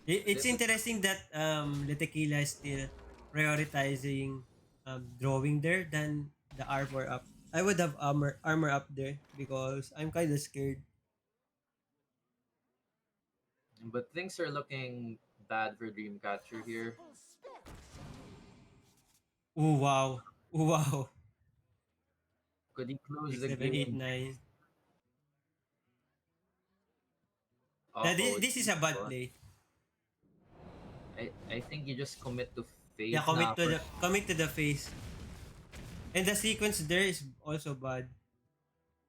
It's This is interesting that LeTequila is still prioritizing drawing there than the armor up. I would have armor up there because I'm kind of scared. but things are looking bad for Dreamcatcher here. Oh wow. Oh wow. Could he close Six, the seven, eight, game? nine. Uh oh, This is a bad play. I think you just commit to Yeah, fate now for commit to the face. And the sequence there is also bad.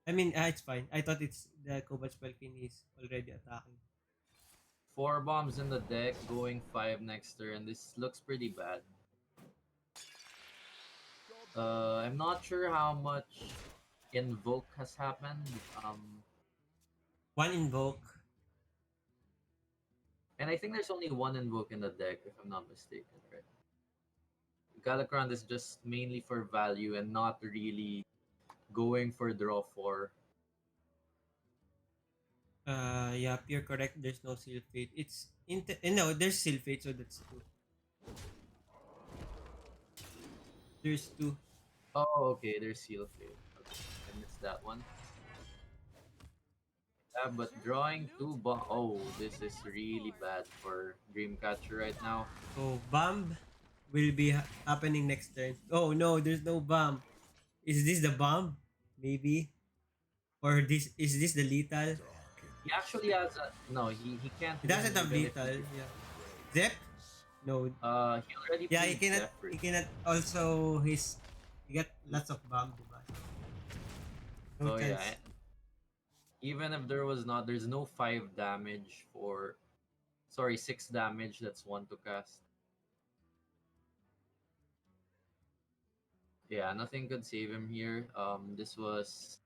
I mean, it's fine. I thought it's the Cobalt Spellkin is already attacking. 4 bombs in the deck, going 5 next turn. This looks pretty bad. I'm not sure how much invoke has happened. One invoke. And I think there's only one invoke in the deck, if I'm not mistaken, right? Galakrond is just mainly for value and not really going for draw 4. Yeah, you're correct. There's no seal fate. No, there's seal fate, so that's two. There's two. Oh, okay, there's Seal Flame. Okay, I missed that one. Yeah, but drawing two oh, this is really bad for Dreamcatcher right now. So bomb will be happening next turn. Oh no, there's no bomb. Is this the bomb? Maybe. Or this is this the lethal? He actually has a no. He can't It win doesn't have even if lethal. he Yeah. Zep? No. he already Yeah, played he Zephyr. cannot also he got lots of bomb, diba? No Oh yeah, chance. even if there was not, there's no 5 damage for. Sorry, 6 damage. That's one to cast. Yeah, nothing could save him here. This was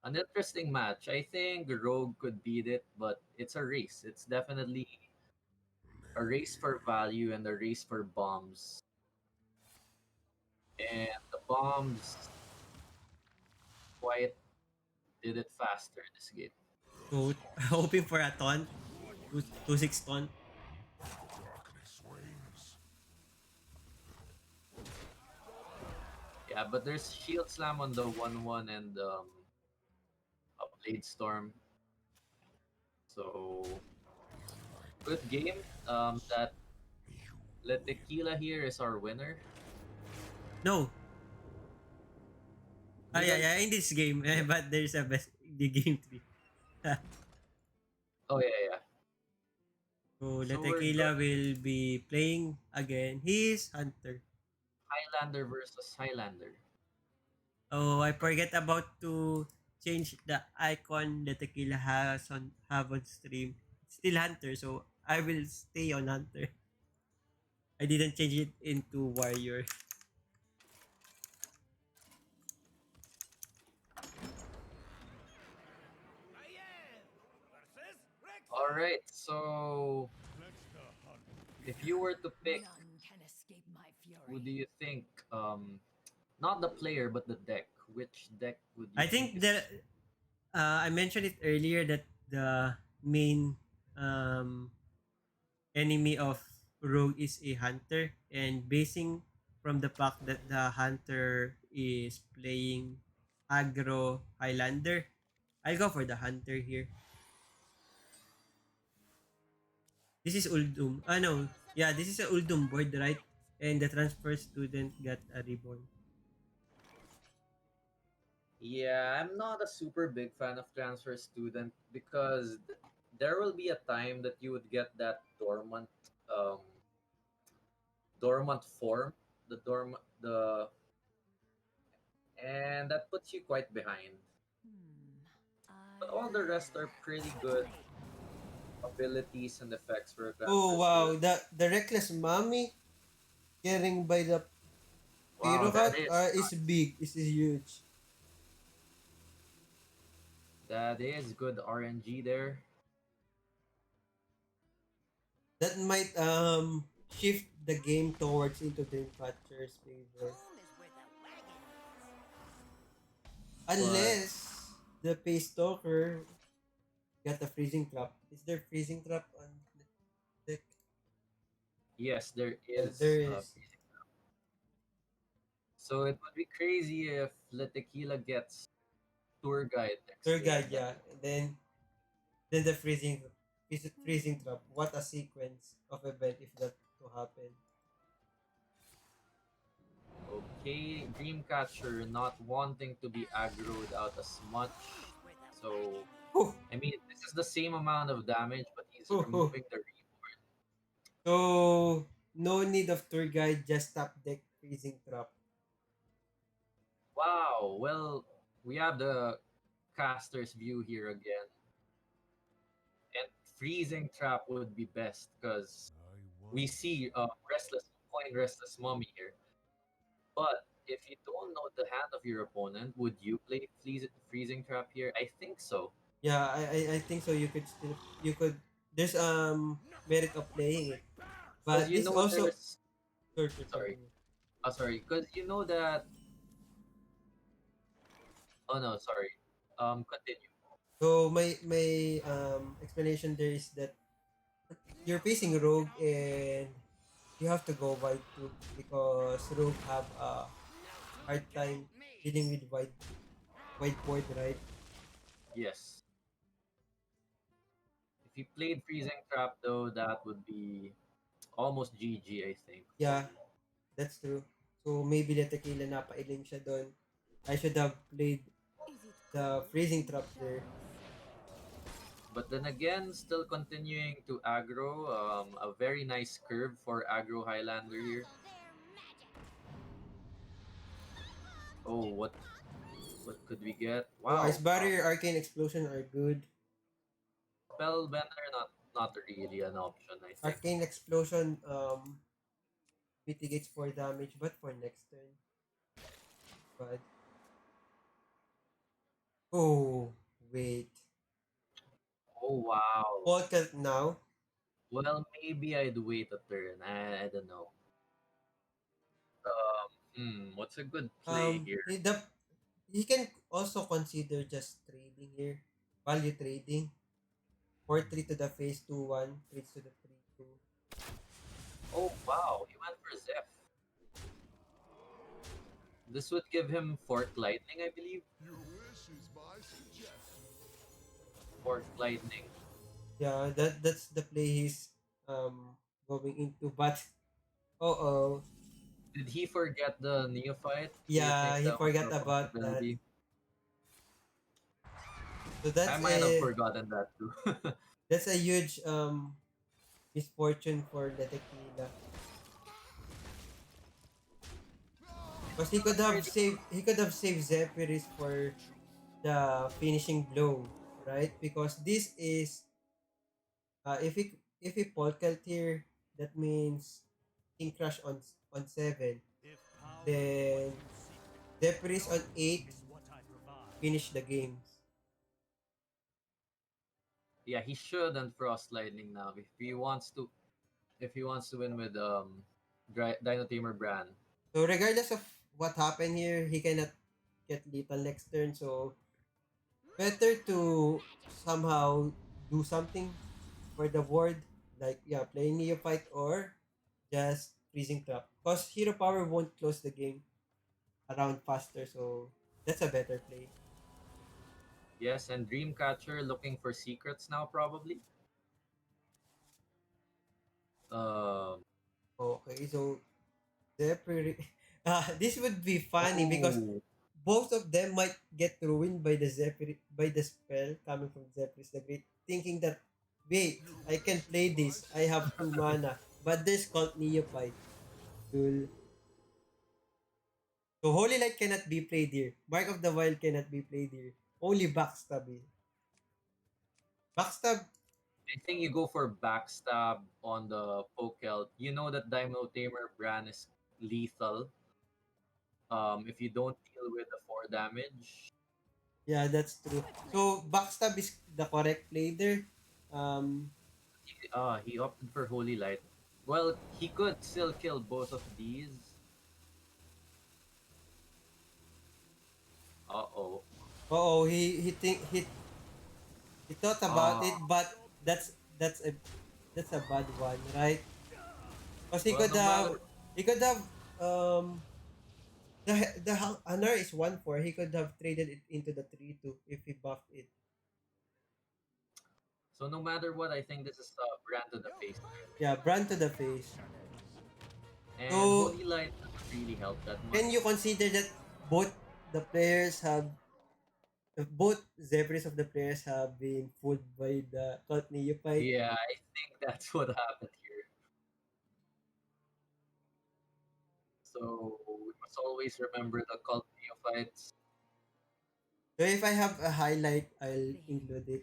an interesting match. I think Rogue could beat it, but it's a race. It's definitely a race for value and a race for bombs. And the bombs quite did it faster this game. So hoping for a taunt. 2-6 taunt. Yeah, but there's Shield Slam on the 1-1 and a Blade Storm. So good game. That LeTequila here is our winner. No. Ah, yeah, Didn't yeah, in this game. But there's a best the game 3. Oh yeah, yeah. So So we're LeTequila going will be playing again. He is Hunter. Highlander versus Highlander. Oh, I forget about to change the icon LeTequila have on stream. It's still Hunter, so I will stay on Hunter. I didn't change it into Warrior. All right. So if you were to pick, None can escape my who fury. do you think? Not the player, but the deck. Which deck would you I think think is I mentioned it earlier that the main um enemy of Rogue is a hunter, and basing from the fact that the hunter is playing aggro Highlander, I'll go for the hunter here. This is Uldum. Ah no, yeah, this is a Uldum board, right? And the transfer student got a reborn. Yeah, I'm not a super big fan of transfer student because there will be a time that you would get that um dormant form, the and that puts you quite behind. But all the rest are pretty good abilities and effects for a Oh transfer wow, student. the reckless mommy carrying by the Wow, Pyrocat is big. This is huge. that is good RNG there. That might shift the game towards into Dreamcatcher's favor. Home is where the wagon But Unless the Pace Stalker got a freezing trap. Is there freezing trap on the deck? yes, there Yeah, is. there is. So it would be crazy if LeTequila gets tour guide next Tour game. guide, yeah. And then the freezing trap. What a sequence of event if that to happen. Okay, Dreamcatcher not wanting to be aggroed out as much. So, Whew, I mean, this is the same amount of damage, but he's whew, whew. removing the So no need of tour guide, just top deck freezing trap. Wow, well, we have the caster's view here again. And freezing trap would be best because we see restless mommy here. But if you don't know the hand of your opponent, would you play freezing trap here? I think so. Yeah, I think so. You could still you could. there's merit of playing it. Because But you this know also there's sure, sorry. continue. Oh, sorry. Because you know that. Oh no, sorry. Continue. So my explanation there is that you're facing rogue and you have to go wide too because rogue have a hard time dealing with wide board, right? Yes. If you played freezing trap though, that would be almost GG, I think, for Yeah, me. that's true. So maybe LeTequila napailing siya doon. I should have played Is it the cold freezing in the trap there. shadows? But then again, still continuing to aggro. A very nice curve for aggro Highlander here. Muzzle their magic. Oh, what could we get? So Ice Wow, Barrier, Arcane Explosion are good. Spellbender not really an option, I think. Arcane Explosion mitigates for damage, but for next turn. But oh wait, Oh wow. Polka now. Well, maybe I'd wait a turn. I don't know. What's a good play here? He can also consider just trading here, value trading. 4-3 to the face, 2-1 trades to the 3-2. Oh wow, he went for Zeph. This would give him Fork Lightning, I believe. Your wish is my suggestion. Fork Lightning. Yeah, that's the play he's going into. But oh, Did he forget the Neophyte? Do you think yeah, he that was forgot a about that. possibility? So I might have forgotten that too. that's a huge misfortune for the tequila. Because he could have saved Zephyris for the finishing blow, right? Because this is if he polka here, that means King Crush on 7. If power is what Then you seek, Zephyris on knowledge 8, is what I provide. finish the games. Yeah, he shouldn't Frost Lightning now if he wants to win with Dino Tamer Bran. So regardless of what happened here, he cannot get lethal next turn. So better to somehow do something for the board, like yeah, playing Neophyte or just freezing trap. Because hero power won't close the game around faster, so that's a better play. Yes, and Dreamcatcher looking for secrets now probably. Um Okay, so Zephyr, this would be funny because oh both of them might get ruined by the Zephyr by the spell coming from Zephyrus the Great, thinking that wait, Your I can wish is play my this. I have 2 mana, but there's called Neophyte. Lol. So Holy Light cannot be played here. Mark of the Wild cannot be played here. Only Backstab. Backstab, I think you go for backstab on the Pokel. You know that Dino Tamer Bran is lethal. If you don't deal with the 4 damage. yeah, that's true. So Backstab is the correct play there. Um, He opted for Holy Light. Well, he could still kill both of these. Uh-oh. oh, he thought about Uh, it, but that's that's a that's a bad one, right? Because well, no matter. he could have um the honor is 1-4. He could have traded it into the 3-2 if he buffed it. So no matter what, I think this is Brand to the face. Yeah, brand to the face. And So Holy Light doesn't really help that much. can you consider that both the players have both zebras of the players have been fooled by the cult neophyte? Yeah, I think that's what happened here. So we must always remember the cult neophytes. So if I have a highlight, I'll They include it.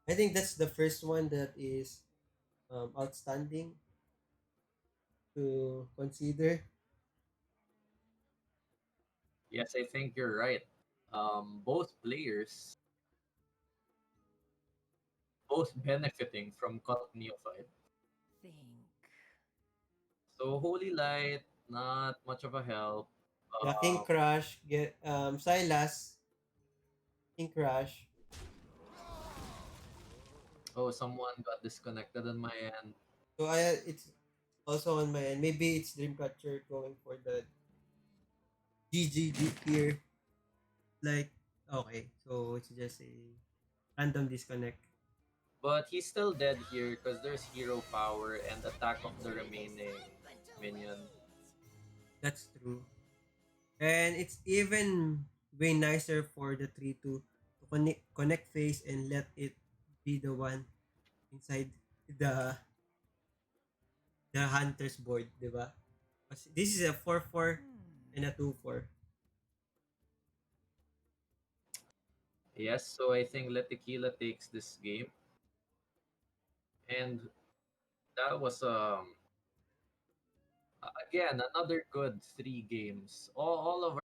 I think that's the first one that is outstanding to consider. Yes, I think you're right. Both both benefiting from cut neophyte. Think. So Holy Light, not much of a help. Yeah, King Um, Crush, get Silas, King Crush. oh, someone got disconnected on my end. So I it's also on my end. Maybe it's Dreamcatcher going for the GG here. Like okay, so it's just a random disconnect. But he's still dead here because there's hero power and attack of the remaining minion. That's true. And it's even way nicer for the tree to connect phase and let it be the one inside the the hunter's board, di ba? Kasi this is a 4-4 and a 2-4. Yes, so I think LeTequila takes this game. And that was again another good 3 games. All of